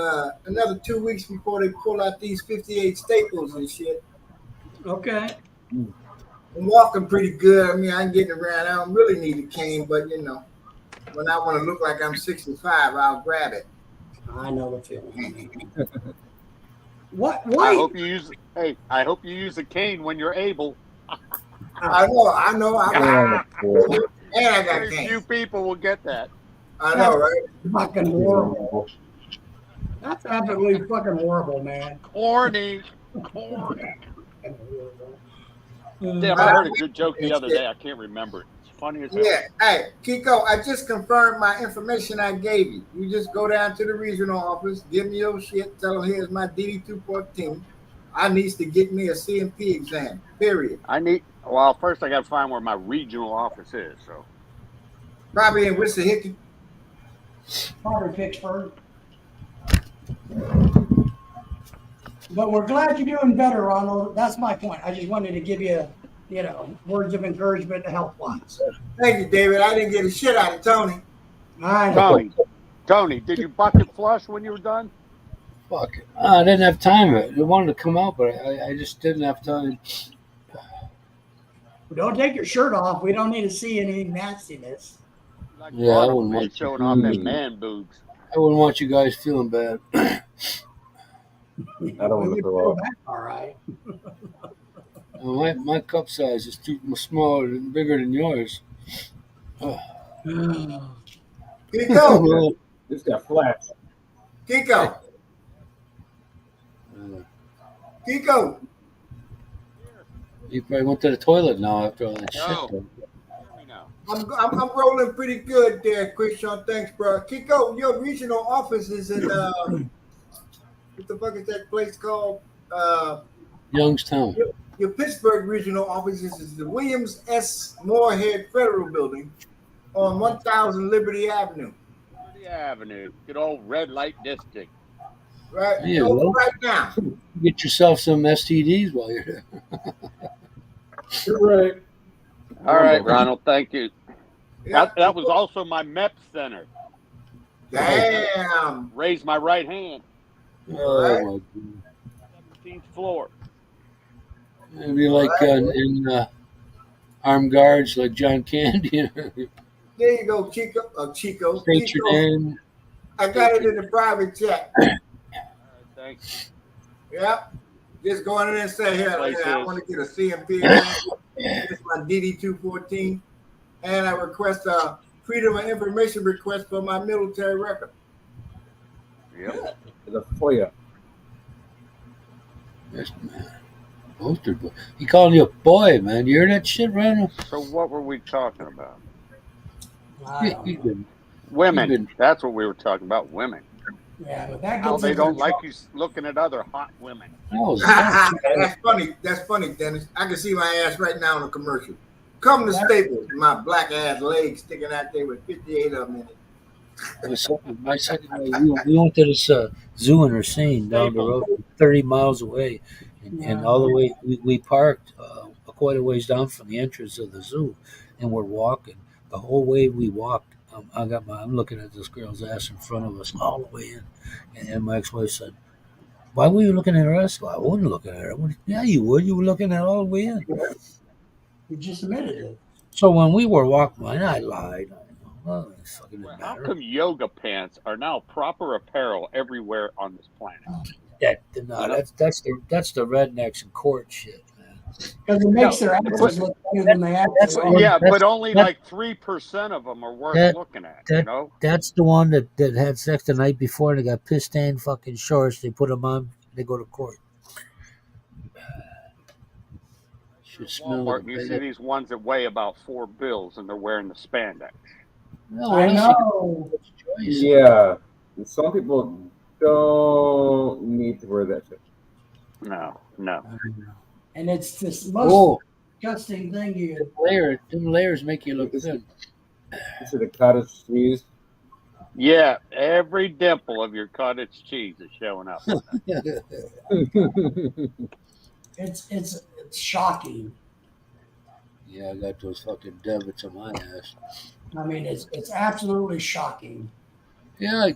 another 2 weeks before they pull out these 58 staples and shit. Okay. I'm walking pretty good. I mean, I'm getting around. I don't really need a cane, but you know, when I want to look like I'm 65, I'll grab it. I know the feeling. What? I hope you use. Hey, I hope you use a cane when you're able. I know. And I got Very cane. few people will get that. I know, right? Fucking horrible. That's absolutely fucking horrible, man. Corny. Damn, I heard a good joke the other day. I can't remember it. It's funny as hell. Yeah. Hey, Kiko, I just confirmed my information I gave you. You just go down to the regional office, give me your shit, tell them here's my DD-214. I needs to get me a CMP exam, period. Well, first I got to find where my regional office is. So Probably in Wissahickon. Probably Pittsburgh. But we're glad you're doing better, Ronald. That's my point. I just wanted to give you, words of encouragement health-wise. Thank you, David. I didn't get a shit out of Tony. I know. Tony, did you bucket flush when you were done? Fuck it. I didn't have time. They wanted to come out, but I just didn't have time. Don't take your shirt off. We don't need to see any nastiness. Like Yeah, I Ronald, wouldn't man, want to. showing off them man boobs. I wouldn't want you guys feeling bad. I don't want to throw up. All right. My cup size is too smaller and bigger than yours. Kiko, It's got flash. Kiko, Kiko. You probably went to the toilet now after all that shit. No. though. I'm rolling pretty good there, Christian. Thanks, bro. Kiko, your regional office is in what the fuck is that place called? Youngstown. Your Pittsburgh regional office is the Williams S. Moorhead Federal Building on 1000 Liberty Avenue. Liberty Avenue, good old red light district. Right? Yeah, Go well. right now. Get yourself some STDs while you're there. You're right. All right, Ronald, thank you. Yeah. That was also my MEP center. Damn. Raise my right hand. Oh, Right. my God. 17th floor. It'd be like in Armed Guards, like John Candy. There you go, Chico. Chico. State your name. I got it in the private chat. All right, thanks. Yep. Just go in there and say, here, Places. I want to get a CMP. It's my DD-214. And I request a Freedom of Information request for my military record. Yep. The FOIA. Yes, man. Poster boy. He calling you a boy, man. You hear that shit, Ronald? So what were we talking about? I don't You've know. been, Women. you've been, That's what we were talking about. Women. Yeah, but that How gets they into don't like you looking at other hot women. That's funny. That's funny, Dennis. I can see my ass right now in a commercial. Come to Staples, my black ass legs sticking out there with 58 of them in it. my second, we went to this zoo in Racine down the road, 30 miles away, and all the way we parked quite a ways down from the entrance of the zoo, and we're walking the whole way we walked. I'm looking at this girl's ass in front of us all the way in, and my ex-wife said, "Why were you looking at her ass?" Well, I wouldn't look at her. Yeah, you would. You were looking at her all the way in. You just admitted it. So when we were walking, I lied. Well, it fucking didn't How matter. come yoga pants are now proper apparel everywhere on this planet? That's the rednecks and court shit, man. Because it makes their asses look better than they actually are. Yeah, That's- but only that- like 3% of them are worth that- looking at. that- You know, That's the one that had sex the night before and they got piss stained fucking shorts. They put them on. They go to court. Should smell Walmart. like You see bacon. these ones that weigh about $4 and they're wearing the spandex. No, I honestly, know. it's choice. Yeah, some people don't need to wear that shit. No. And it's this most Oh, disgusting thing you them layers make you look good. This is the cottage cheese. Yeah, every dimple of your cottage cheese is showing up. it's shocking. Yeah, I got those fucking debits on my ass. I mean, it's absolutely shocking. Yeah,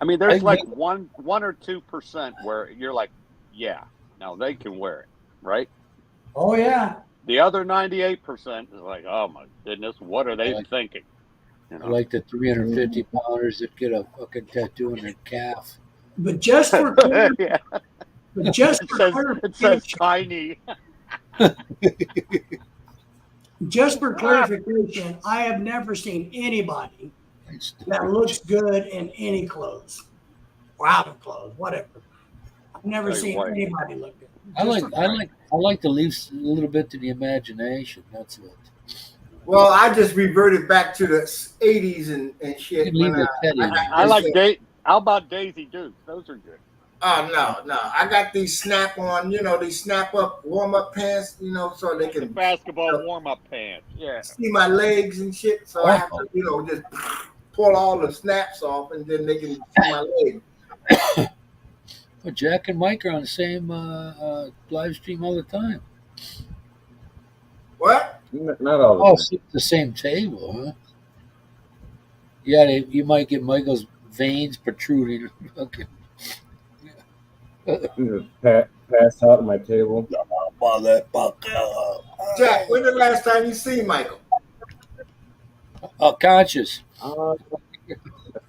I mean, there's I- like 1 or 2% where you're like, yeah, now they can wear it, right? Oh yeah. The other 98% is like, oh my goodness, what are they Like- thinking? You I know? like the 350 pounders that get a fucking tattoo on their calf. But just for Yeah, but just it for says clarification, tiny. just for clarification, I have never seen anybody that looks good in any clothes or out of clothes, whatever. I've never Tell you seen what. anybody look good. I like to leave a little bit to the imagination. That's it. Well, I just reverted back to the 80s and You shit. can leave when the teddy. I like how about Daisy Dukes? Those are good. Oh no. I got these snap on, these snap up warm up pants, so they The can basketball warm-up pants. Yeah. see my legs and shit. So I have to, just pull all the snaps off and then they can see my legs. But Jack and Mike are on the same live stream all the time. What? Not all Oh, the sit at the same table, huh? Yeah, you might get Michael's veins protruding. Okay. time. Pass out at my table. Jack, when the last time you seen Michael? Oh, conscious. I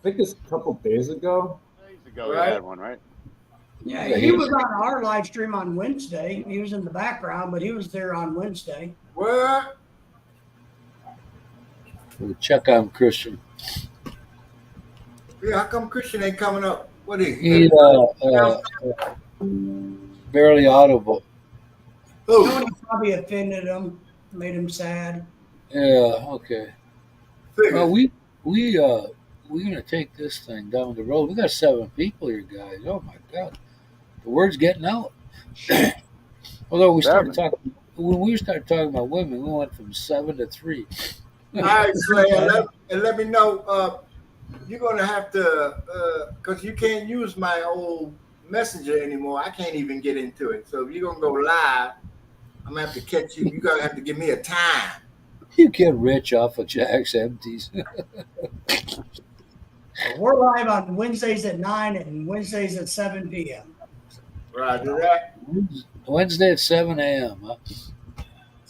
think it's a couple days ago. Days ago, Right. you had one, right? Yeah, Yeah, he he- was on our live stream on Wednesday. He was in the background, but he was there on Wednesday. What? We'll check on Christian. Yeah, how come Christian ain't coming up? What is He barely audible. Who? Tony probably offended him, made him sad. Yeah, okay. Figures. Well, we're gonna take this thing down the road. We got 7 people here, guys. Oh my god, the word's getting out. Although when we started talking about women, we went from 7 to 3. All right, Slayer, let me know. You're gonna have to, cause you can't use my old messenger anymore. I can't even get into it. So if you're gonna go live, I'm gonna have to catch you. You're gonna have to give me a time. You get rich off of Jack's empties. We're live on Wednesdays at 9 and Wednesdays at 7 p.m. Roger that. Wednesday at 7 a.m. Huh?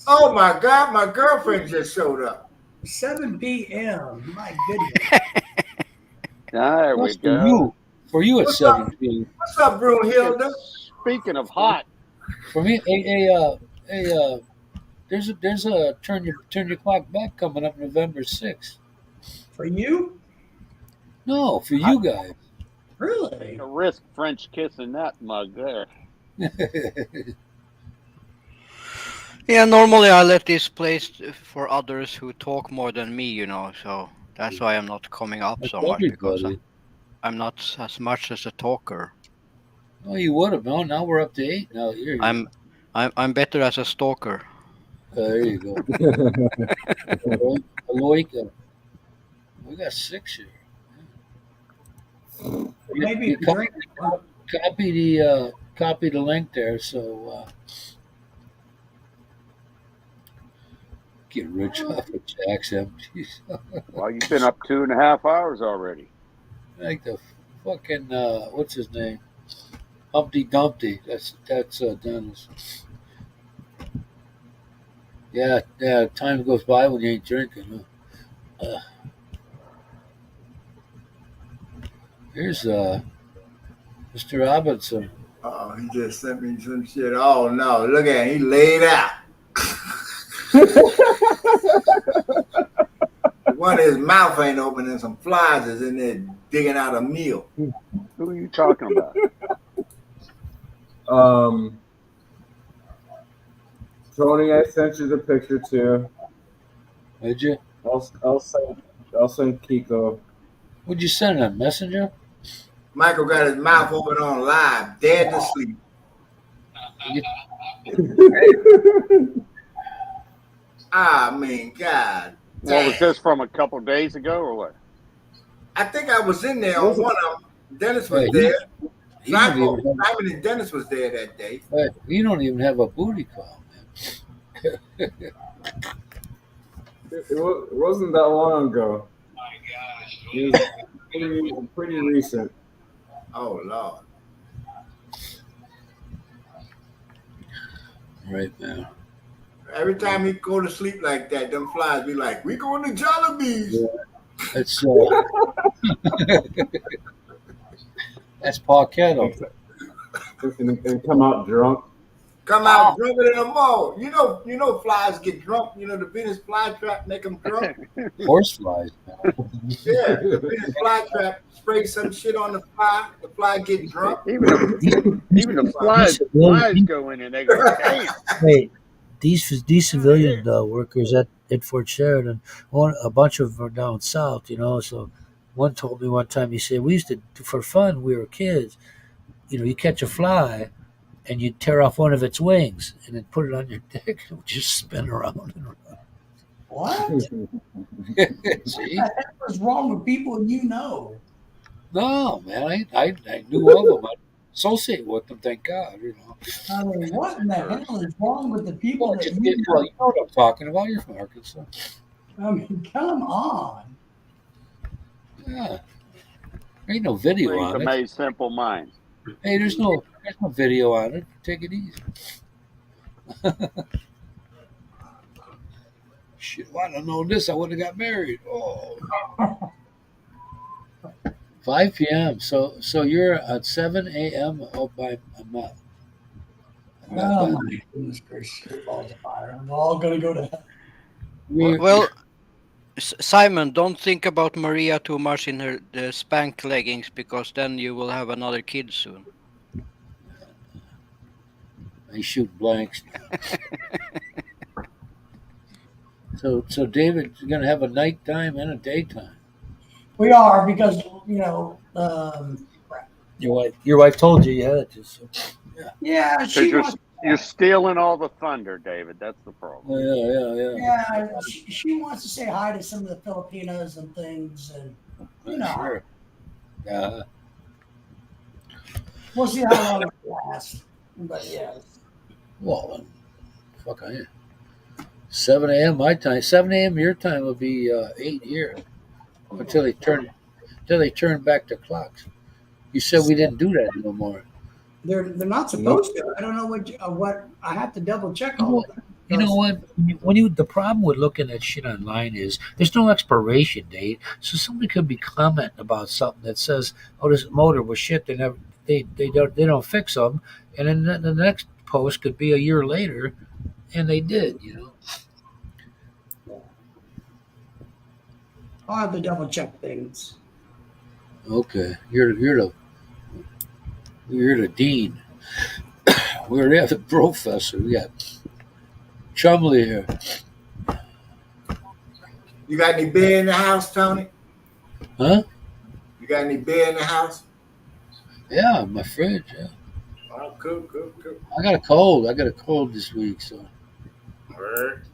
Oh my God, my girlfriend just showed up. 7 p.m. My goodness. There we What's go. For you at What's 7 p.m. What's up, Brunhilde? Speaking of hot, For me, there's a turn your clock back coming up November 6th. For you? No, for you guys. Really? a risk French kissing that mug there. Yeah, normally I let this place for others who talk more than me, so that's why I'm not coming up That's so much because everybody. I'm not as much as a talker. Oh, you would have. No, now we're up to 8. Now here you I'm I'm better as a stalker. there you go. Aloika. We got 6 here. Maybe You if you drink. copy the link there, so get rich off of Jack's empties. Well, you've been up 2.5 hours already. Like the fucking what's his name? Humpty Dumpty. That's Dennis. Yeah, yeah. Time goes by when you ain't drinking. Huh? Here's Mr. Robinson. Oh, he just sent me some shit. Oh no, look at him. He laid out. One of his mouth ain't open and some flies is in there digging out a meal. Who are you talking about? Tony, I sent you the picture too. Did you? I'll send Kiko. What'd you send him? Messenger? Michael got his mouth open on live, dead to sleep. I mean, God. What was Damn. this from a couple days ago or what? I think I was in there on one of them. Dennis was Hey, there. You don't, Simon even have, and Dennis was there that day. you don't even have a booty call, man. It wasn't that long ago. It was pretty recent. Oh Lord. Right now. Every time he go to sleep like that, them flies be like, "We going to Jollibee's." Yeah. It's that's Paul Kettle. And come out drunk. Come out drunker than a mole. You know, flies get drunk. You know, the Venus flytrap make them drunk. Horse flies. Yeah, the Venus flytrap spray some shit on the fly get drunk. Even the flies go in and they go, damn. Hey, these civilian workers at Fort Sheridan, a bunch of them are down south, So one told me one time, he said, we used to, for fun, we were kids, you catch a fly and you tear off one of its wings and then put it on your dick and it would just spin around and around. What? See? What the heck was wrong with people you know? No, man. I knew of them. I associate with them, thank God. I mean, what in the hell is wrong with the people that you know? Well, you know what I'm talking about. You're from Arkansas. I mean, come on. Yeah. There ain't no video Please on it. amaze simple minds. Hey, there's no video on it. Take it easy. Shit, if I'd have known this, I wouldn't have got married. Oh. 5 p.m. So you're at 7 a.m. Oh, by a mile. Oh my goodness gracious, balls of fire. We're all gonna go to hell. Well, Simon, don't think about Maria too much in her the spank leggings because then you will have another kid soon. I shoot blanks. So David's gonna have a nighttime and a daytime. We are because Your wife told you had to. So. yeah, You're stealing all the thunder, David. That's the problem. Oh, yeah. yeah, she wants to say hi to some of the Filipinos and things, and Sure. Yeah. we'll see how long it lasts. But yeah, Well, fuck I am. 7 a.m. my time. 7 a.m. your time will be 8 here until they turn back the clocks. You said we didn't do that no more. they're not supposed to. I don't know what I have to double check all of that. You know what? The problem with looking at shit online is there's no expiration date, so somebody could be commenting about something that says, "Oh, this motor was shit." They don't fix them, and then the next post could be a year later, and they did. I'll have to double check things. Okay, you're the dean. We already have the professor. We got Chumley here. You got any beer in the house, Tony? Huh? You got any beer in the house? Yeah, my fridge. Yeah. Oh, cool. I got a cold. I got a cold this week, so. Word.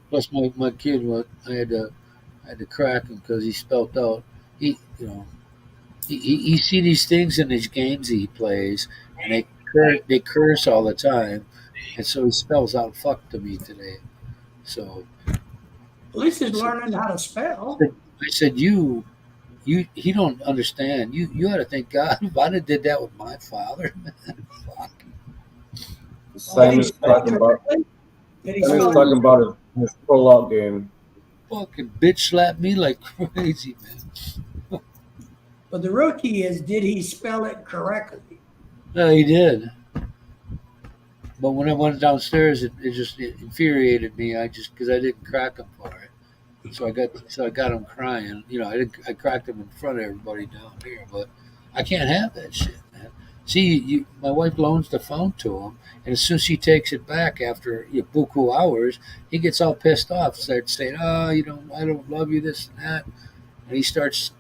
Plus, my kid, I had to crack him because he spelt out. He, you know, he see these things in these games he plays, and they curse all the time, and so he spells out "fuck" to me today. So At least he's learning how to spell. I said, he don't understand. You ought to thank God if I'd have did that with my father. Fuck. Simon's talking about Did he Simon's spell talking about his pull-out game. Fucking bitch slapped me like crazy, man. But the rookie is, did he spell it correctly? No, he did. But when I went downstairs, it infuriated me. Because I didn't crack him for it, so I got him crying. You know, I cracked him in front of everybody down here, but I can't have that shit, man. See, my wife loans the phone to him, and as soon as she takes it back after buku hours, he gets all pissed off, starts saying, "Oh, I don't love you, this and that," and he starts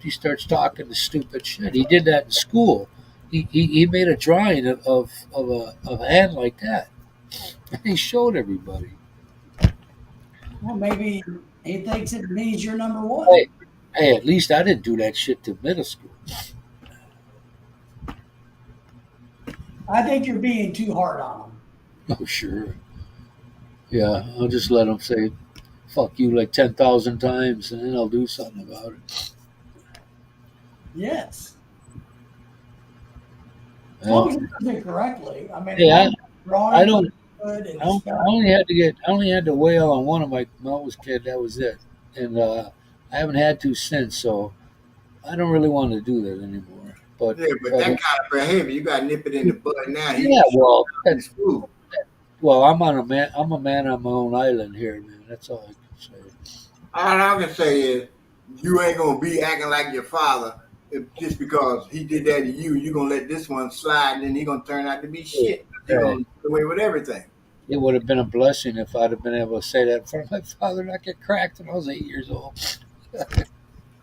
talking the stupid shit. He did that in school. He made a drawing of a hand like that, and he showed everybody. Well, maybe he thinks it means you're number one. Hey, at least I didn't do that shit to middle school. I think you're being too hard on him. Oh, sure. Yeah, I'll just let him say "fuck you" like 10,000 times, and then I'll do something about it. Yes. As Yeah. long as he does it correctly. I mean, Hey, drawing I don't. good and I only had to wail on one of my oldest kid. That was it, and I haven't had to since. So I don't really want to do that anymore. But Yeah, but that kind of behavior, you got to nip it in the bud now. yeah, well, That's cool. I'm a man on my own island here, man. That's all I can say. All I can say is you ain't gonna be acting like your father just because he did that to you. You're gonna let this one slide, and then he gonna turn out to be shit. You're gonna get away with everything. It would have been a blessing if I'd have been able to say that in front of my father and I get cracked when I was 8 years old.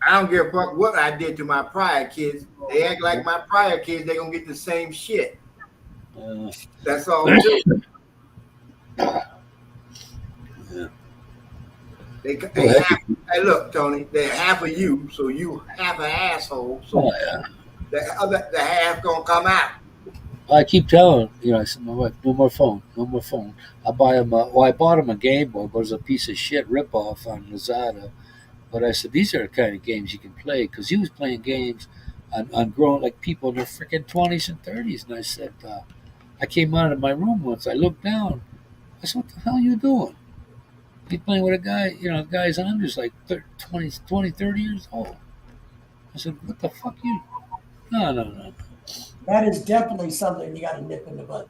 I don't give a fuck what I did to my prior kids. They act like my prior kids, they gonna get the same shit. That's all. Yeah. They half, hey, look, Tony, they're half of you, so you half an asshole. So the half gonna come out. I keep telling I said, my wife, no more phone. I bought him a Game Boy, but it was a piece of shit ripoff on Lazada. But I said, these are the kind of games you can play, because he was playing games on grown, like people in their freaking 20s and 30s. And I said, I came out of my room once, I looked down, I said, what the hell are you doing? He's playing with a guy, the guy's under like 20, 30 years old. I said, what the fuck you? No. That is definitely something you got to nip in the bud.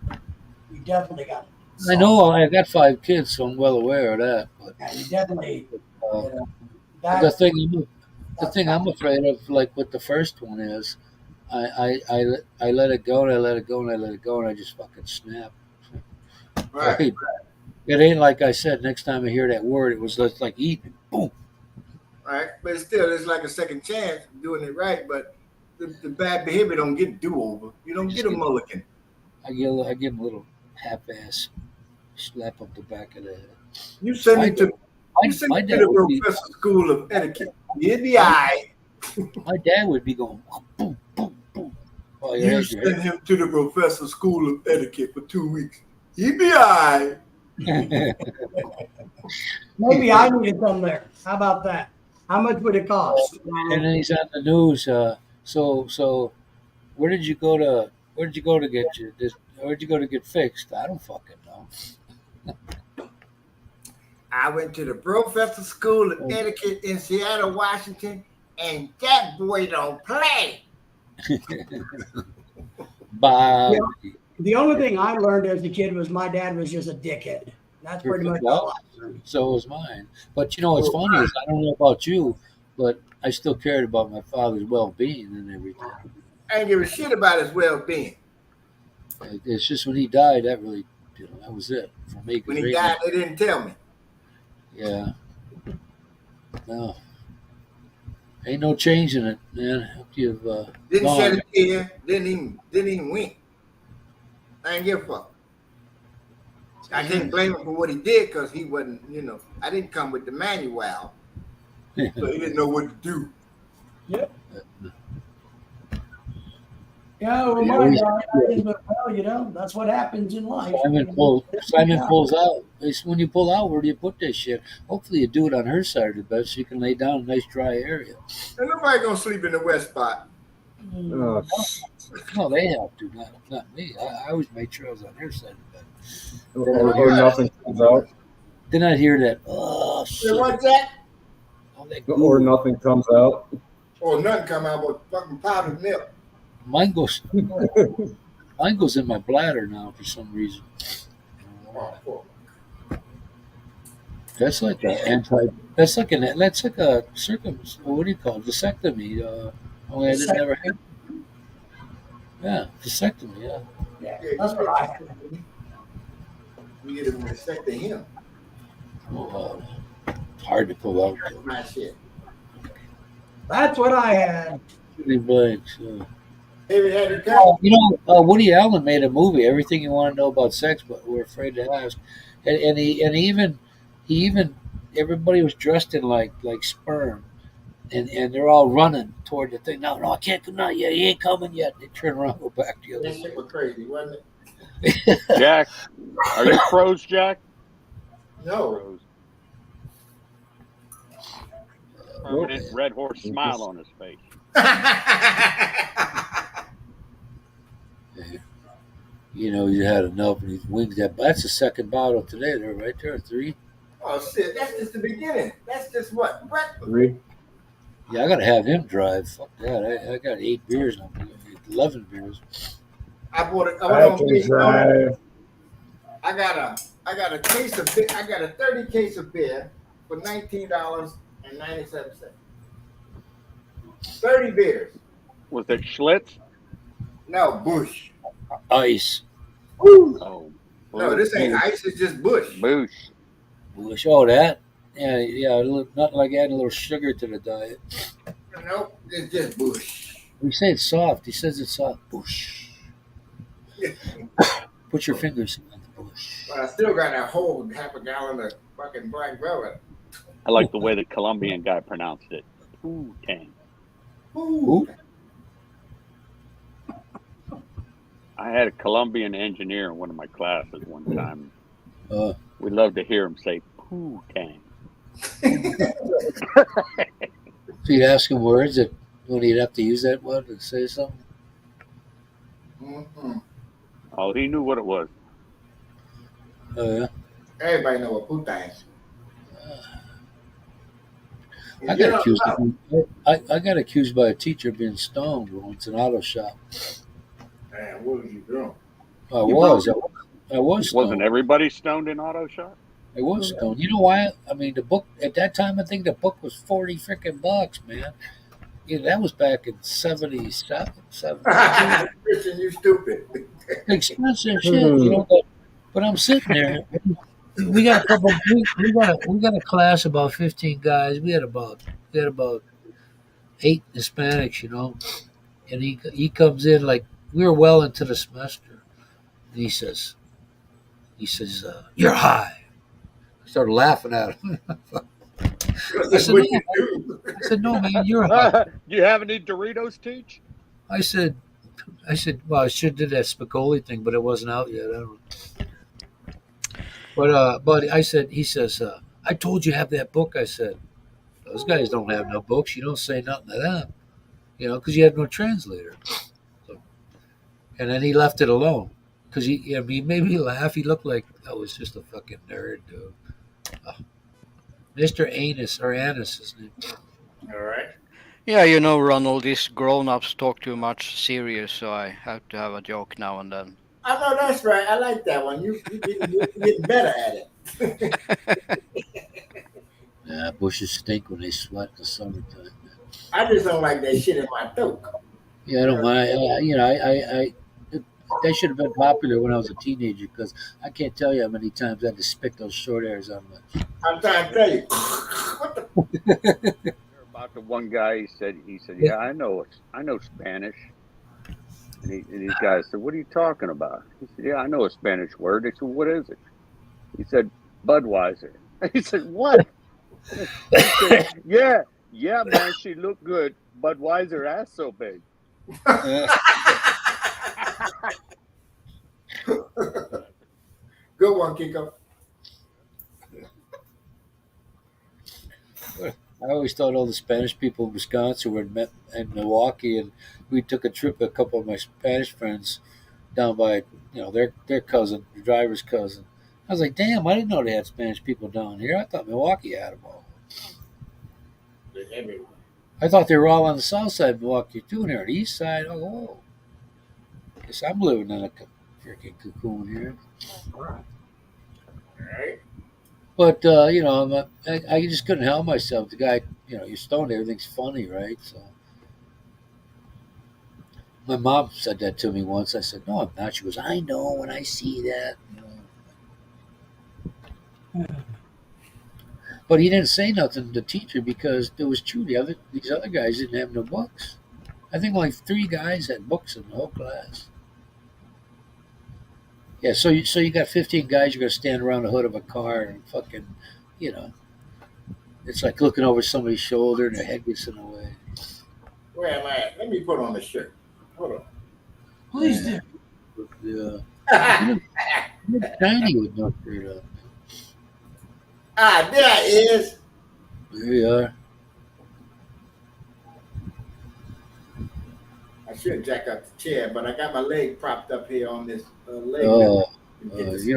You definitely got to. I know I got 5 kids, so I'm well aware of that. But Yeah, you definitely. the thing I'm afraid of, like with the first one, is I let it go and I let it go and I let it go and I just fucking snap. Right. It ain't like I said. Next time I hear that word, it was just like eating. Boom. Right. But still, it's like a second chance doing it right. But the bad behavior don't get do-over. You don't get a mulligan. I give him a little half-ass slap up the back of the head. You send My me to the Professor School of Etiquette. You'd be all right. My dad would be going boom, boom, boom. Oh, You send him to the Professor School of Etiquette for 2 weeks. He'd be all right. Maybe I need to come there. How about that? How much would it cost? And then he's on the news. So where did you go to get this? Where'd you go to get fixed? I don't fucking know. I went to the Professor School of Etiquette in Seattle, Washington, and that boy don't play. Bye. The only thing I learned as a kid was my dad was just a dickhead. That's pretty much all I learned. So was mine. But what's funny is, I don't know about you, but I still cared about my father's well-being and everything. I didn't give a shit about his well-being. It's just when he died, that really, that was it for me. When he died, they didn't tell me. Yeah. No. Ain't no changing it, man. After you've Didn't gone. shed a tear. Didn't even wink. I ain't give a fuck. I can't blame him for what he did because he wasn't, I didn't come with the manual, so he didn't know what to do. Yeah, well, Yeah, my we- God, well, that's what happens in life. Simon pulls out. It's when you pull out, where do you put this shit? Hopefully, you do it on her side of the bed so you can lay down in a nice dry area. And nobody gonna sleep in the west spot. Oh, No, they have to, not me. I always made sure I was on her side of the bed. or nothing comes out. Then I'd hear that, oh, Say shit. what, Jack? All that Or goo. nothing comes out. Or nothing come out but fucking powdered milk. Mine goes in my bladder now for some reason. Oh, That's like a what do you call it? Vasectomy. Only I didn't never have. Yeah, vasectomy. Yeah. Yeah, that's what I had. We get a respect to him. Oh, hard to pull out. That's my shit. That's what I had. Pretty blanks. Yeah. David had to come. Woody Allen made a movie, Everything You Want to Know About Sex, but We're Afraid to Ask, and he even everybody was dressed in like sperm, and they're all running toward the thing. No, I can't come out yet. He ain't coming yet. They turn around, go back the other That way. shit was crazy, wasn't it? Jack, are you froze, Jack? No. Froze. Permanent red horse smile on his face. You had enough, and he's wings that. That's the second bottle today. They're right there, 3. Oh shit, that's just the beginning. That's just what? Breakfast. 3. Yeah, I gotta have him drive. Fuck that. I got 8 beers now. 11 beers. I bought it. I can drive. I got a case of beer. I got a 30 case of beer for $19.97. 30 beers. Was it Schlitz? No, Bush. Ice. Oh, No, this ain't ice. It's just Bush. Boosh. Bush. Oh, that. Yeah. Not like adding a little sugar to the diet. Nope, it's just Bush. We say it's soft. He says it's soft. Bush. Put your fingers on the bush. But I still got that whole half a gallon of fucking black velvet. I like the way the Colombian guy pronounced it. Ooh, dang. Ooh. I had a Colombian engineer in one of my classes one time. Uh, We loved to hear him say "poo tang." so you'd ask him words that when he'd have to use that word to say something. Mm-hmm. Oh, he knew what it was. Oh yeah. Everybody know what putang is. I got accused. I got accused by a teacher of being stoned once in an auto shop. Man, what was you doing? I was stoned. Wasn't everybody stoned in auto shop? I was stoned. You know why? I mean, the book at that time, I think the book was $40 freaking bucks, man. That was back in 77, 72. Christian, you stupid. Expensive shit, But I'm sitting there. We got a couple. We got a class about 15 guys. We had about 8 Hispanics, and he comes in like we were well into the semester, and he says, "You're high." I started laughing at him. That's what you do. I said, "No, man, you're high." Do you have any Doritos, Teach? I said, well, I should have did that Spicoli thing, but it wasn't out yet. I don't know. But he says, I told you to have that book. I said, those guys don't have no books. You don't say nothing to them, because you have no translator. So, and then he left it alone because he made me laugh. He looked like I was just a fucking nerd, dude. Mr. Anus or Anus, his name. All right. Yeah, Ronald, these grown-ups talk too much serious, so I have to have a joke now and then. I know that's right. I like that one. You getting better at it. Yeah, bushes stink when they sweat in the summertime. I just don't like that shit in my throat. Yeah, I don't mind. they should have been popular when I was a teenager because I can't tell you how many times I had to spit those short hairs on my. I'm trying to tell you. What the? About the one guy, he said, yeah, I know Spanish. And these guys said, what are you talking about? He said, yeah, I know a Spanish word. They said, what is it? He said, Budweiser. He said, what? He said, yeah, man, she looked good. Budweiser ass so big. Good one, Kiko. I always thought all the Spanish people in Wisconsin were met in Milwaukee, and we took a trip. A couple of my Spanish friends down by, their cousin, the driver's cousin. I was like, damn, I didn't know they had Spanish people down here. I thought Milwaukee had them all. They're everywhere. I thought they were all on the south side of Milwaukee too, and they're on the east side. Oh, whoa. Guess I'm living in a freaking cocoon here. All right. But I just couldn't help myself. The guy, you're stoned, everything's funny, right? So my mom said that to me once. I said, "No, I'm not." She goes, "I know when I see that." But he didn't say nothing to the teacher because it was true. These other guys didn't have no books. I think only 3 guys had books in the whole class. Yeah, so you got 15 guys. You're gonna stand around the hood of a car and fucking, it's like looking over somebody's shoulder and their head gets in the way. Where am I at? Let me put on the shirt. Hold on. Please do. Yeah, you're tiny with no shirt on. There it is. There you are. I should jack up the chair, but I got my leg propped up here on this leg. Oh, you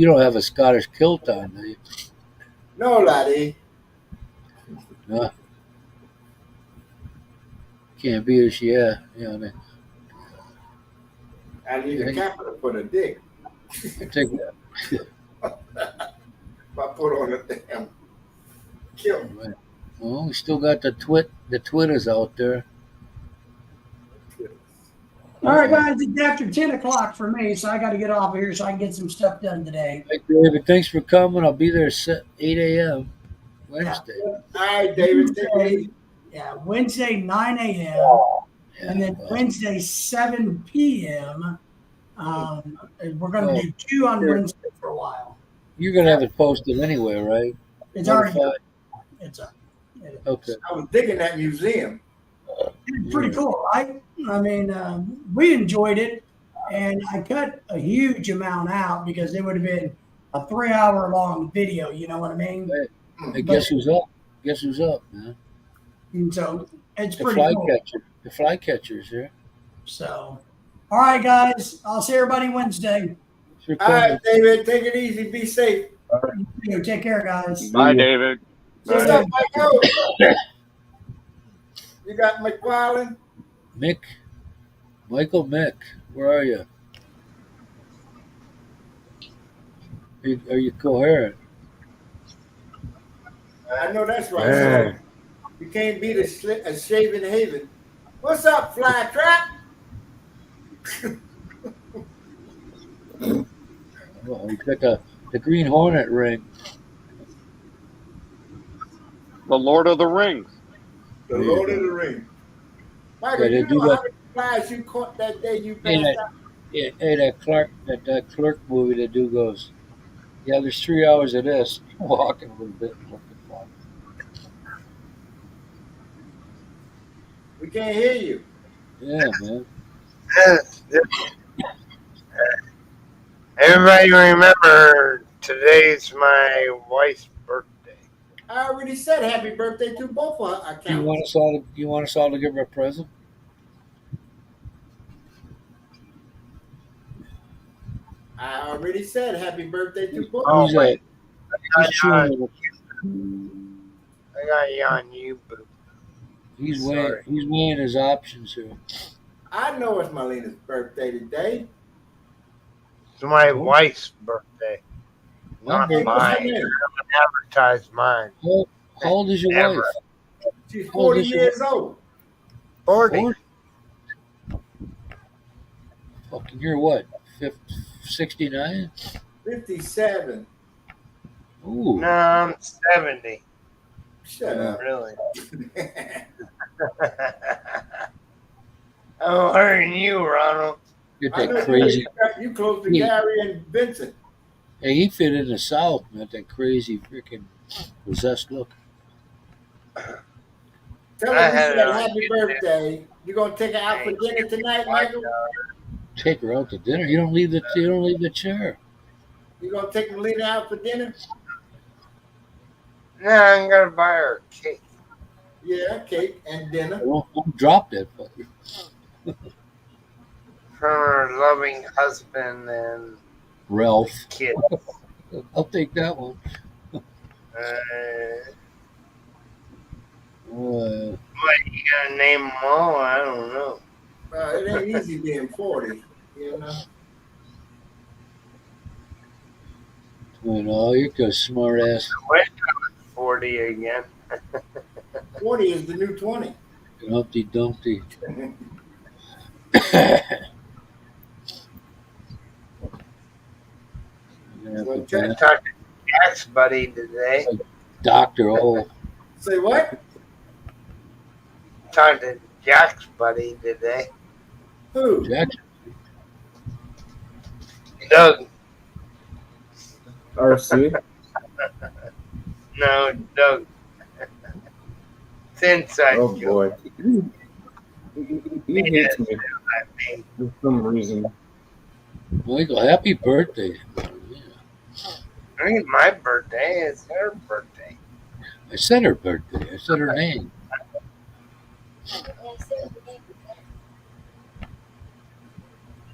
don't have a Scottish kilt on, do you? No, laddie. No. Can't beat her. I need a capital for the dick. Take that. If I put on a damn kilt. Well, we still got the Twitters out there. All right, guys, it's after 10 o'clock for me, so I got to get off of here so I can get some stuff done today. Hey, David, thanks for coming. I'll be there at 8 a.m. Wednesday. All right, David. Wednesday, 9 a.m. And then Wednesday, 7 p.m. We're going to do 2 on Wednesday for a while. You're going to have it posted anyway, right? It's already done. It's up. Okay. I was digging that museum. It's pretty cool, right? I mean, we enjoyed it, and I cut a huge amount out because it would have been a 3-hour-long video. You know what I mean? Hey, guess who's up? Guess who's up, man? And so it's The pretty cool. flycatcher. The flycatcher's here. So, all right, guys, I'll see everybody Wednesday. Sure All right, David. Take it easy. Be safe. You take care, guys. Bye, David. What's up, Michael? You got McFarland? Michael Mick, where are you? Are you coherent? I know that's right. Man. You can't beat a shaven haven. What's up, Fly Trap? Oh, you got the Green Hornet ring. The Lord of the Rings. The Lord of the Rings. Michael, Yeah, they you do know that. how many flies you caught that day you Hey, passed out? that Clerk movie, that dude goes, yeah, there's 3 hours of this. Walking a little bit. We can't hear you. Yeah, man. Everybody remember, today's my wife's birthday. I already said happy birthday to both of our You accounts. want us all to give her a present? I already said happy birthday to both. Oh, Who's wait. that? Who's chewing I got you on YouTube. He's Sorry. weighing his options here. I know it's Marlena's birthday today. It's my wife's birthday. Not Hey, what's her mine. name? I haven't advertised mine. How old is your Never. wife? She's Oh, 40 this is- years old. 40. Fucking, you're what? 69? 57. Ooh. No, I'm 70. Shut up. Really. I'm older than you, Ronald. Get I that know crazy. you close to Yeah. Gary and Vincent. Hey, he fit in the South, man. That crazy freaking possessed look. Tell I her we had said it on happy birthday. You gonna take her out for dinner tonight, Michael? Take her out to dinner. You don't leave the chair. You gonna take Melina out for dinner? No, I'm gonna buy her a cake Yeah, cake and dinner. Don't drop that fucker. from her loving husband and Ralph. kid. I'll take that one. What, you gonna name them all? I don't know. It ain't easy being 40, you know. You're a smart ass. I wish I was 40 again. 40 is the new 20. Humpty Dumpty. Well, I talked to Jack's buddy today. Doctor O. Say what? Talked to Jack's buddy today. Who? Jackson. Doug. RC. No, Doug. It's inside Oh joke. boy. He hates me for some reason. Michael, happy birthday. I think my birthday is her birthday. I said her birthday. I said her name.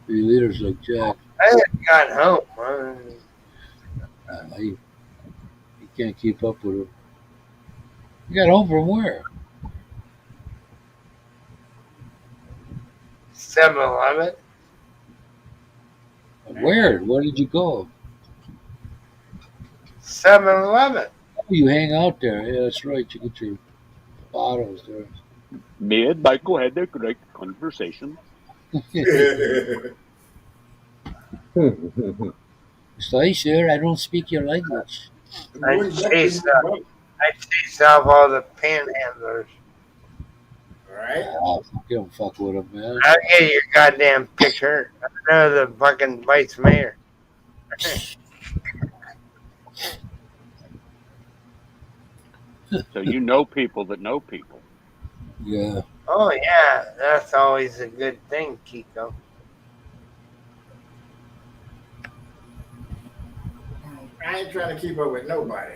Three leaders like Jack. I hadn't got home. You can't keep up with her. You got home from where? 7-Eleven. Where? Where did you go? 7-Eleven. Oh, you hang out there. Yeah, that's right. You get your bottles there. Me and Michael had a great conversation. Sorry, sir, I don't speak your language. I chased off all the panhandlers. Right? Oh, you don't fuck with them, man. I'll get your goddamn picture. I know the fucking vice mayor. So you know people that know people. Yeah. Oh yeah, that's always a good thing, Kiko. I ain't trying to keep up with nobody.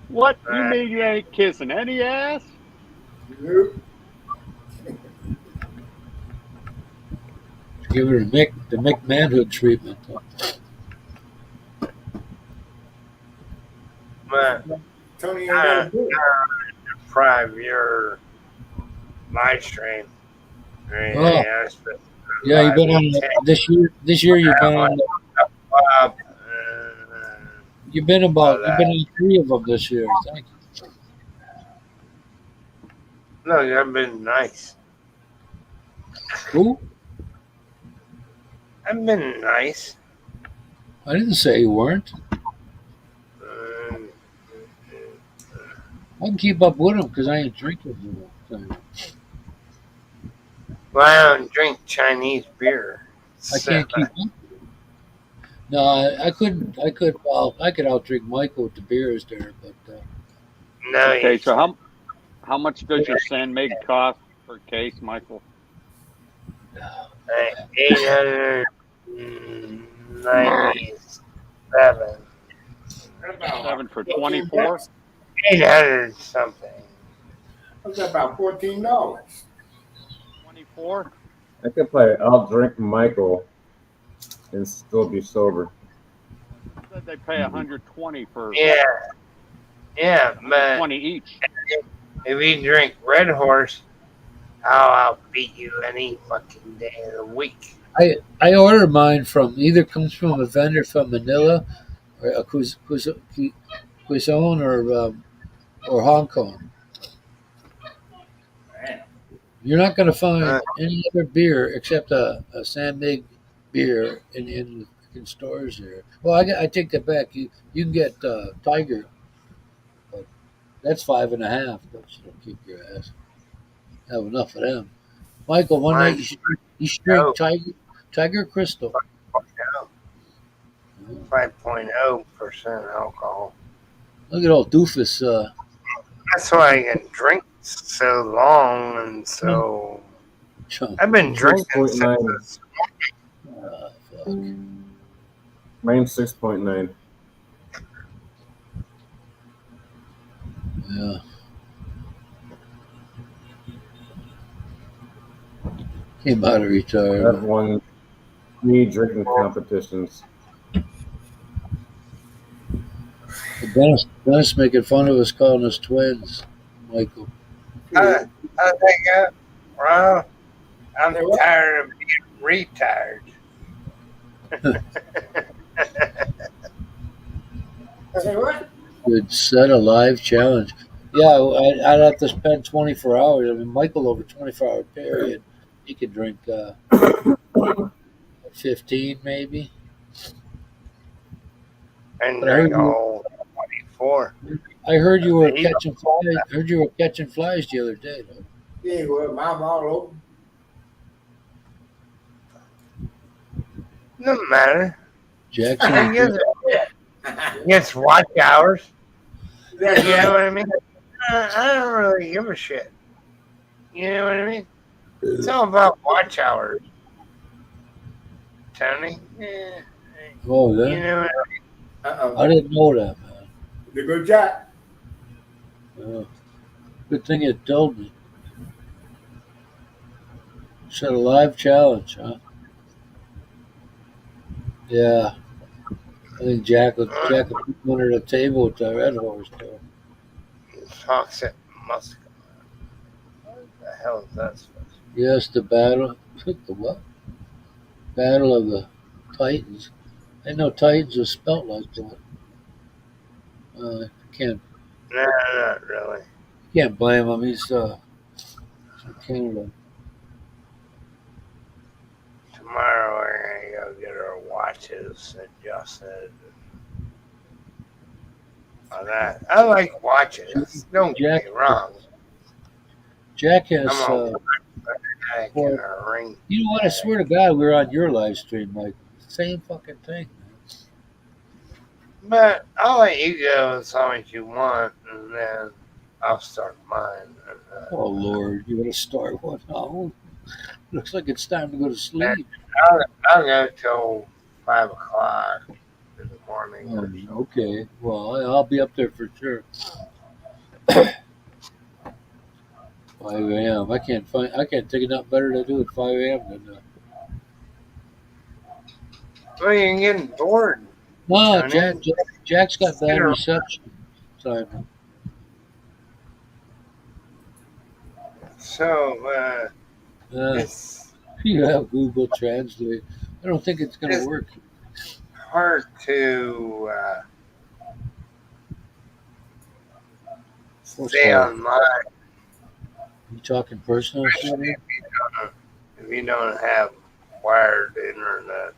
What? You mean you ain't kissing any ass? Nope. Give her the Mick manhood treatment. But Tony ain't got to do it. deprive your live stream. Oh. Yeah, you've been on this year. This year you've been on. You've been on 3 of them this year. Thank you. Look, I've been nice. Who? I've been nice. I didn't say you weren't. I can keep up with them because I ain't drinking all the time. Well, I don't drink Chinese beer. I can't keep up. No, I couldn't. I could. Well, I could outdrink Michael with the beers there, but. No. Okay, so how much does your Sandmade cost per case, Michael? 897. 7 for 24. 800 something. What's that, about $14? 24. I could probably outdrink Michael and still be sober. Said they pay 120 for Yeah, but 20 each. if you drink Red Horse, I'll outbeat you any fucking day of the week. I order mine from either comes from a vendor from Manila, or a Quezon or Hong Kong. You're not going to find Uh, any other beer except a San Mig beer in stores here. Well, I take that back. You can get Tiger, but that's 5.5. Don't kick your ass. Have enough of them. Michael, one night mine's you should drink 5.0, Tiger Crystal. 5.0% alcohol. Look at old doofus. That's why I can drink so long and so. Chunk. I've been drinking 6.9. since. Fuck. Mine's 6.9. Yeah. Came out of I've retirement. won 3 drinking competitions. Dennis making fun of us, calling us twins, Michael. I think, well, I'm tired of being retired. I say what? Good set a live challenge. Yeah, I'd have to spend 24 hours. I mean, Michael over 24-hour period, he could drink 15 maybe. And But I heard drink you, all 24. I heard you were He- catching flies. I heard you were catching flies the other day, though. Yeah, well, mouth all open. Doesn't matter. Jackson, I guess it gets watch hours. That's You know right. what I mean? I don't really give a shit. You know what I mean? It's all about watch hours, Tony. oh You yeah, know what I mean? Uh-oh. I didn't know that, man. The good job. Good thing you told me. Set a live challenge, huh? Yeah, I think Jack would put him under the table with the red horse too. Toxic muscle. What the hell is that supposed to be? Yes, the battle. The what? Battle of the Titans. I know Titans was spelt like that. Can't No, not really. blame him. He's from Canada. Tomorrow we're gonna go get our watches adjusted. All that. I like watches. Don't get me wrong. Jack has. I'm a back in a ring. You know what? I swear to God, we were on your live stream, Mike. Same fucking thing. But I'll let you go as long as you want, and then I'll start mine. Oh Lord, you gotta start one now. Looks like it's time to go to sleep. I'll go till 5 o'clock in the morning. or so. Okay, well I'll be up there for sure. 5 a.m. I can't think of nothing better to do at 5 a.m. than Well, you're getting bored. no, Tony. Jack's got bad reception. Simon. So, it's You have Google Translate. I don't think it's gonna It's- work. hard to stay hard? online You talking personal shit? if you don't have wired internet.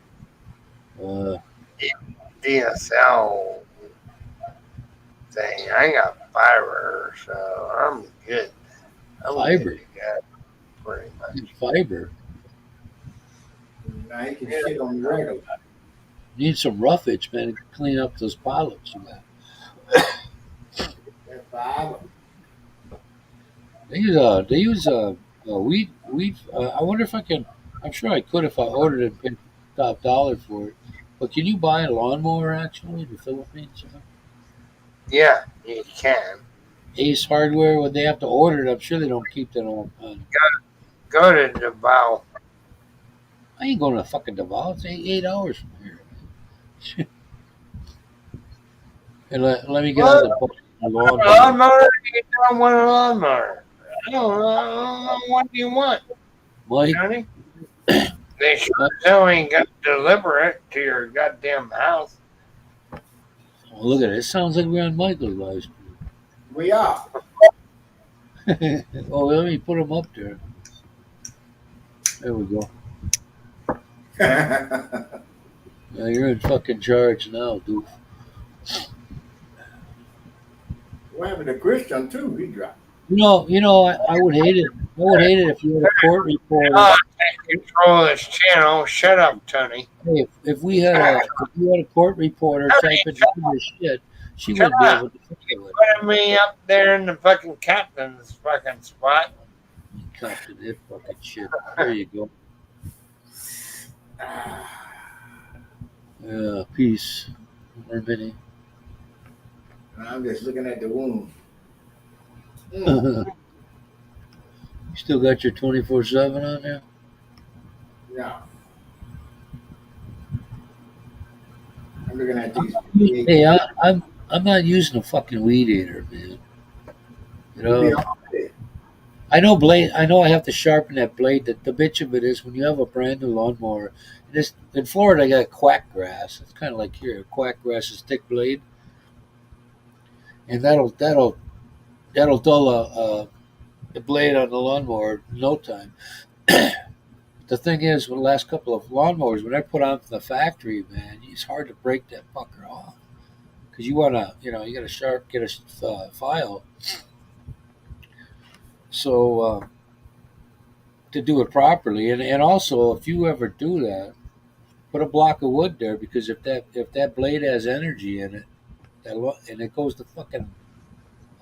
DSL thing. I got fiber, so I'm good. I'm Fiber? good to go, pretty much. Fiber. Now he can shit on the regular. Need some roughage, man, to clean up those polyps you got. That's five. They use wheat. I wonder if I can. I'm sure I could if I ordered it and paid top dollar for it. But can you buy a lawnmower actually in the Philippines? Yeah, you can. Ace Hardware, would they have to order it? I'm sure they don't keep that on. Go to Davao. I ain't going to fucking Davao. It's 8 hours from here. And let me get on the lawnmower. Lawnmower? You don't want a lawnmower. I don't know. What do you want, Mike, Johnny? They sure as hell ain't got to deliver it to your goddamn house. oh, look at it. It sounds like we're on Michael's live stream. We are. Oh, let me put them up there. There we go. Yeah, you're in fucking charge now, dude. What happened to Christian too? He dropped. I would hate it. I would hate it if you had a court reporter. Oh, I can't control this channel. Shut up, Tony. Hey, if you had a court reporter Tony, typing shut your shit, she Shut wouldn't be up. able to handle it. Putting me up there in the fucking captain's fucking spot. Captain, it fucking shit. There you go. Yeah, peace. Or mini. I'm just looking at the wound. You still got your 24/7 on there? Yeah. I'm looking at these. Hey, I'm not using a fucking weed eater, man. You know, I know blade. I know I have to sharpen that blade. The bitch of it is when you have a brand new lawnmower. In Florida, I got quack grass. It's kind of like here. Quack grass is thick blade, and that'll dull the blade on the lawnmower in no time. The thing is, with the last couple of lawnmowers, when I put on from the factory, man, it's hard to break that fucker off because you wanna, you got to get a file. So to do it properly, and also if you ever do that, put a block of wood there because if that blade has energy in it, and it goes to fucking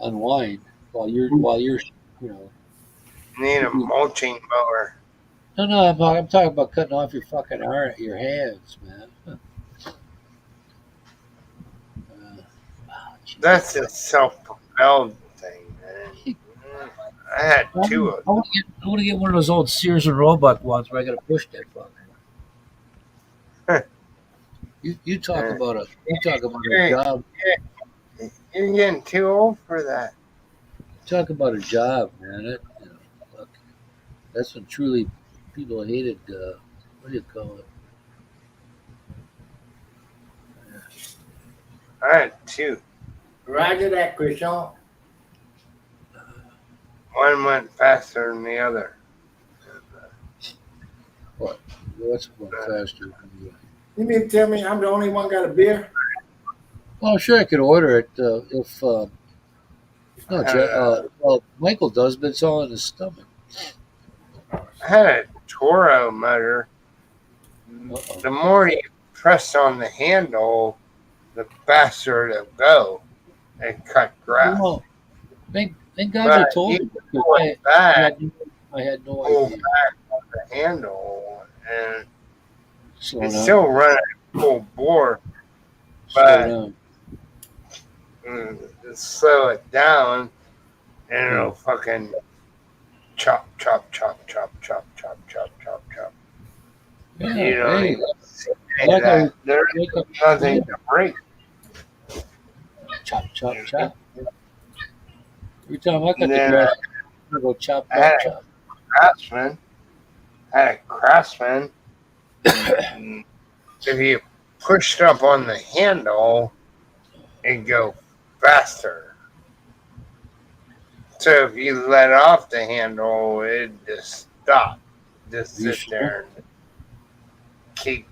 unwind while you're Need a mulching mower. No, I'm talking about cutting off your fucking arm, your hands, man. That's a self-propelled thing, man. I had two of I them. want to get one of those old Sears and Roebuck ones where I got to push that fucker. You talk about a job. You're getting too old for that. Talk about a job, man. Fuck. That's when truly people hated. What do you call it? I had two. Roger that, Christian. One went faster than the other. What? What's going faster? You mean to tell me I'm the only one got a beer? Well, sure, I could order it if. Well, Michael does, but it's all in his stomach. I had a Toro motor. Uh-oh. The more you press on the handle, the faster it'll go and cut grass. Well, thank God But you told you me. pull Because it back, I had no pull idea. back on the handle, and Slow it's down. still running full bore. Slow But down. slow it down, and it'll fucking chop, chop, chop, chop, chop, chop, chop, chop, chop. Yeah, You don't hey, even see like that. There's like a- nothing to break. chop, chop, chop. Every time I cut the Yeah. grass, I go chop, I chop, had chop. I had a Craftsman. If you pushed up on the handle, it'd go faster. So if you let off the handle, it'd just stop. Just You sit sure? there and keep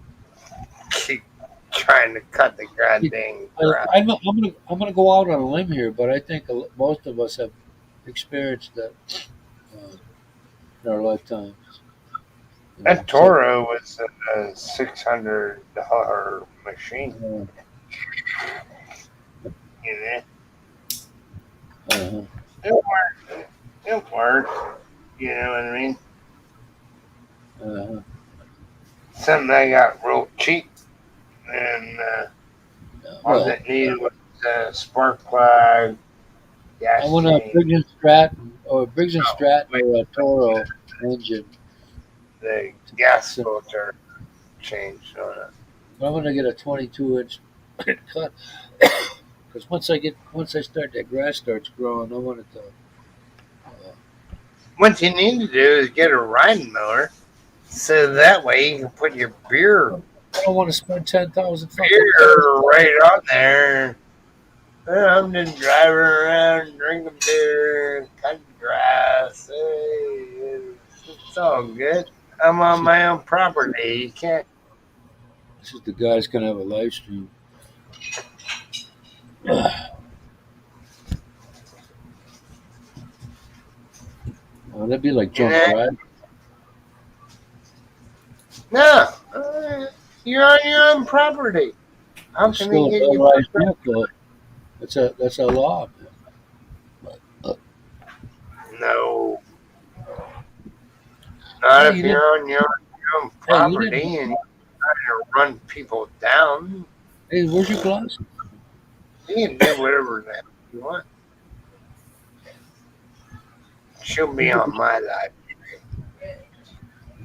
trying to cut the goddamn grass. I'm gonna go out on a limb here, but I think most of us have experienced that in our lifetimes. That Toro was a $600 machine. You know? Uh-huh. It worked. It worked. You know what I mean? Uh-huh. Something I got real cheap, and all Well, that needed was a spark plug, gas I want a change, Briggs & Stratton or a Toro engine. the gas filter changed on it. I'm gonna get a 22-inch cut because once I start that grass starts growing, I want it to. What you need to do is get a riding mower, so that way you can put your beer I don't want to spend 10,000 fucking. right on there. I'm just driving around, drinking beer, cutting grass. Hey, it's all good. I'm on my own property. You can't. This is the guy's gonna have a live stream. Oh, that'd be like drunk Yeah. drive. No, you're on your own property. How It's can still they a get you? motorized vehicle. That's a law. No, not Hey, if you you're on your own Hey, you property didn't. and you're trying to run people down. Hey, where's your glasses? You can do whatever the hell you want. She'll be on my live.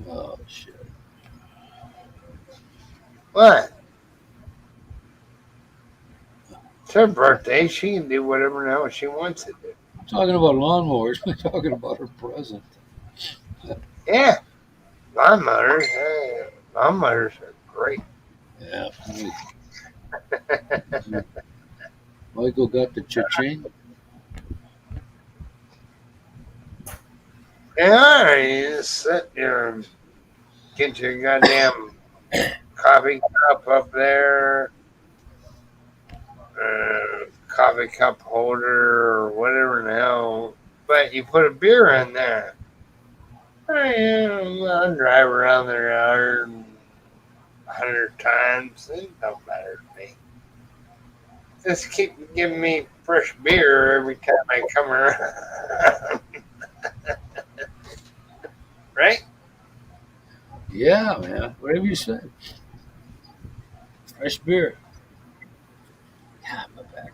Oh shit! What? It's her birthday. She can do whatever the hell she wants to do. I'm talking about lawnmowers. We're talking about her present. Yeah, lawnmowers. Lawnmowers are great. Yeah. Michael got the cha-ching. Yeah, you just sit there and get your goddamn coffee cup up there, coffee cup holder, or whatever the hell. But you put a beer in there. I'll drive around the yard 100 times. It don't matter to me. Just keep giving me fresh beer every time I come around. Right? Yeah, man. Whatever you say. Fresh beer. Yeah, my back.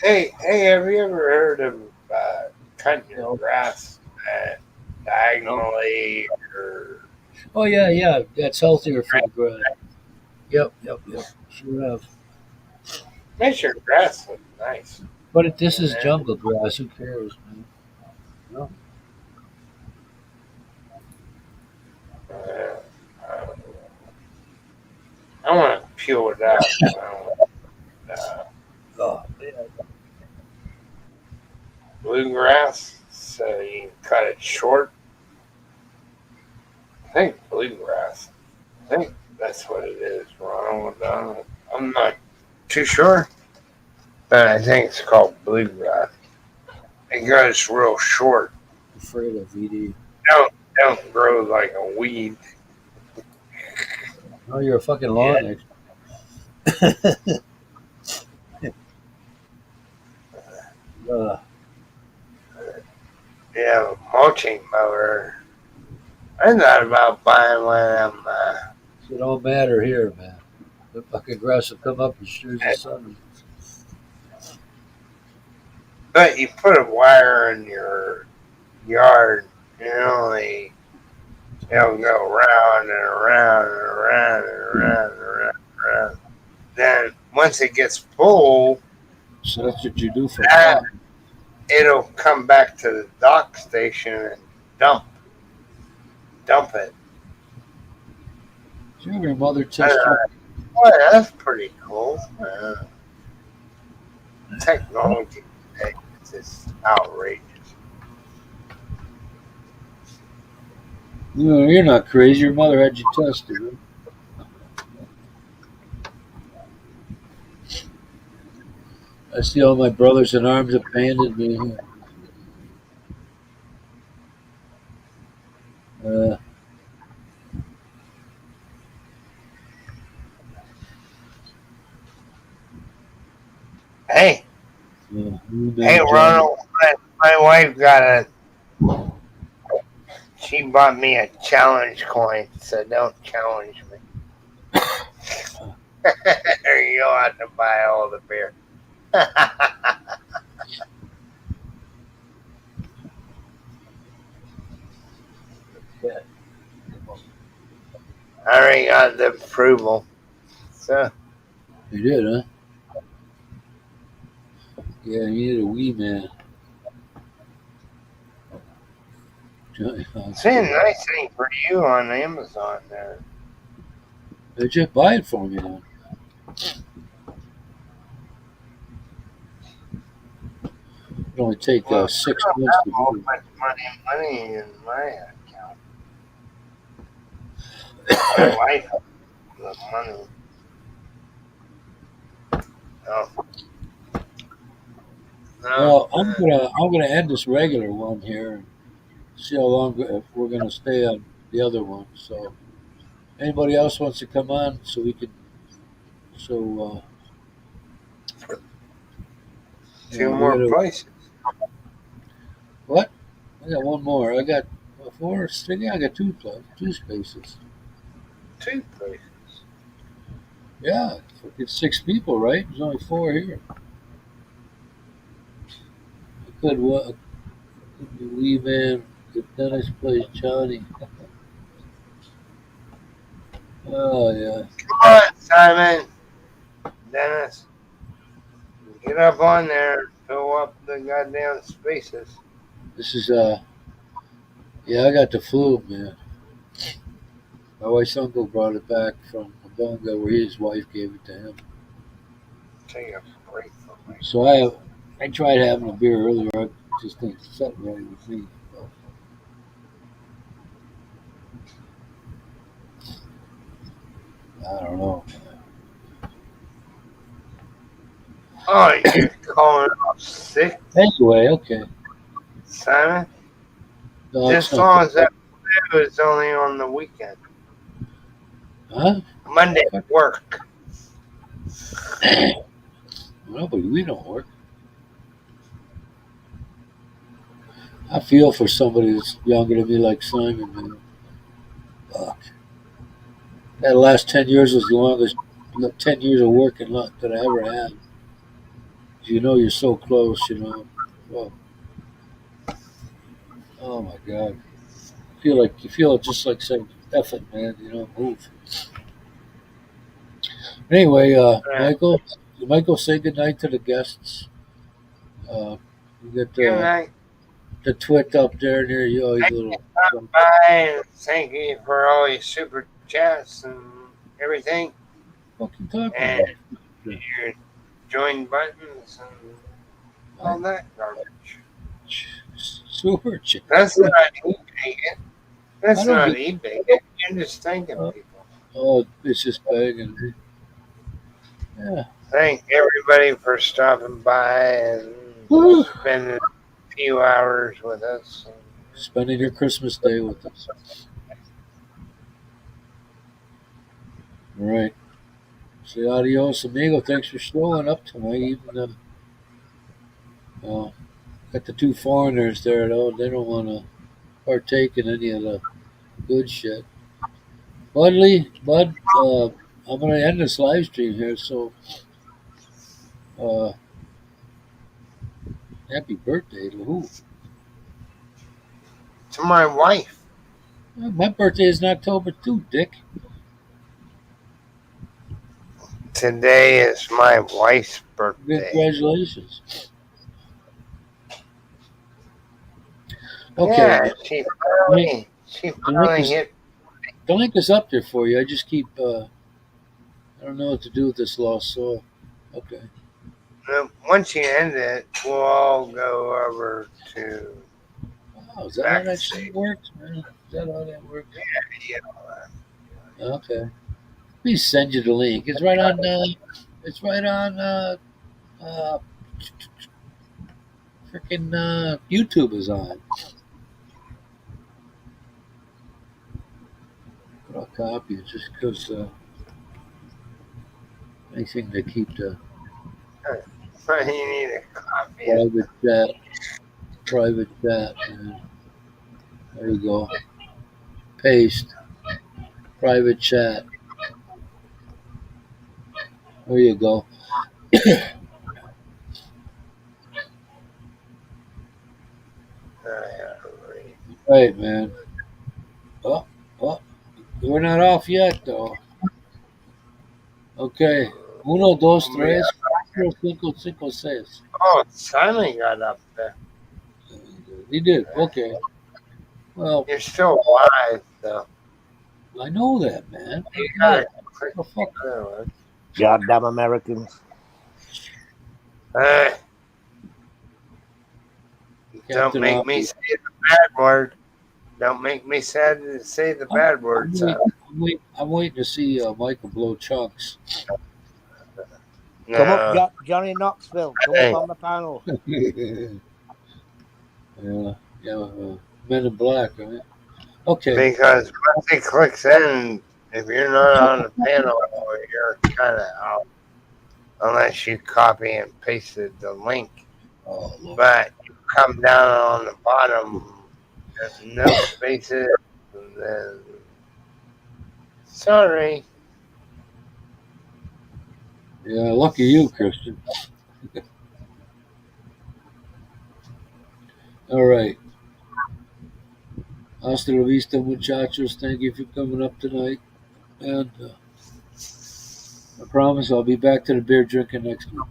Hey, have you ever heard of cutting your grass diagonally or Oh yeah. That's healthier for the grass. Yep. Sure have. makes your grass look nice? But this is jungle grass. Who cares, man? No. I want to peel it out. Oh, man. Bluegrass, so you can cut it short. I think bluegrass. I think that's what it is, Ronald. I'm not too sure, but I think it's called bluegrass. It goes real short. Afraid of VD. Don't grow like a weed. Oh, you're a fucking lawn expert. Yeah, a mulching mower. I thought about buying one of them. It don't matter here, man. The fucking grass will come up as sure as the sun. But you put a wire in your yard, they'll go round and around and around and around and around and around. Then once it gets full, So that's what you do for that, fun. it'll come back to the dock station and dump it. Did your mother test you? Boy, that's pretty cool. Technology today is just outrageous. No, you're not crazy. Your mother had you tested. Right? I see all my brothers in arms abandoned me here. Hey, Ronald, my wife she bought me a challenge coin, so don't challenge me. Or you'll have to buy all the beer. I already got the approval. So You did, huh? Yeah, you need a wee man. it's a nice thing for you on Amazon there. They just buy it for me then. It only take 6 months to How do. much money in my account? My wife has the money. No. Well, I'm gonna end this regular one here and see how long if we're gonna stay on the other one. So anybody else wants to come on so we can Two we more gotta places. what? I got one more. I got four. I got two spaces. Two places. Yeah, it's 6 people, right? There's only 4 here. I could be Wee Man. If Dennis plays Johnny. Oh yeah. Come on, Simon. Dennis. Get up on there. Fill up the goddamn spaces. This is yeah, I got the flu, man. My wife's uncle brought it back from Wodonga where his wife gave it to him. Take a break from me. So I tried having a beer earlier. I just think it's something right with me. But I don't know. Oh, you're calling off sick, Anyway, okay. Simon? No, Just it's as not long as that flu is only on the weekend. Huh? Monday work. Well, but we don't work. I feel for somebody that's younger than me like Simon, man. Fuck. That last 10 years was the longest 10 years of working luck that I ever had. You know you're so close, you know. Well, oh my God. You feel just like saying, F it, man, you know, move. Anyway, Michael, say goodnight to the guests. You get Good night. the twit up there near you, all these little. Bye, and thank you for all your super chats and everything. What you talking And about? your join buttons and all that garbage. Super chat. That's not e-bacon. That's I don't not get- e-bacon. You're just thanking people. Oh, it's just begging. Yeah. Thank everybody for stopping by and Woo. spending a few hours with us. Spending your Christmas day with us. All right. Say adios, amigo. Thanks for showing up tonight. Even got the 2 foreigners there, though. They don't want to partake in any of the good shit. Bud, I'm going to end this live stream here, so happy birthday to who? To my wife. My birthday is in October too, Dick. Today is my wife's birthday. Congratulations. Okay. Yeah, she finally hit. The link is up there for you. I just keep, I don't know what to do with this lost soul. Okay. Once you end it, we'll all go over to. Oh, is that how that shit works, man? Is that how that works? Yeah. Okay. Please send you the link. It's right on. Freaking YouTube is on. But I'll copy it just because anything to keep the You need a copy. private chat. Man. There you go. Paste. Private chat. There you go. Right, man. Oh, we're not off yet, though. Okay. 1, 2, 3, 4, 5, 5, 6. Oh, Simon got up there. He did. Okay. Well, You're still alive, though. I know that, man. You gotta click the fuck. Goddamn Americans. Don't make me say the bad word. Don't make me sad to say the bad word, son. I'm I'm waiting to see Michael blow chunks. Come up, No, Johnny Knoxville. Come Hey. up on the panel. Men in Black, right? Okay. because once he clicks in, if you're not on the panel, you're kind of out. Unless you copy and pasted the link. Oh, Lord. But you come down on the bottom, there's no spaces, and then sorry. Yeah, lucky you, Christian. All right. Hasta la vista, muchachos. Thank you for coming up tonight. And I promise I'll be back to the beer drinking next week.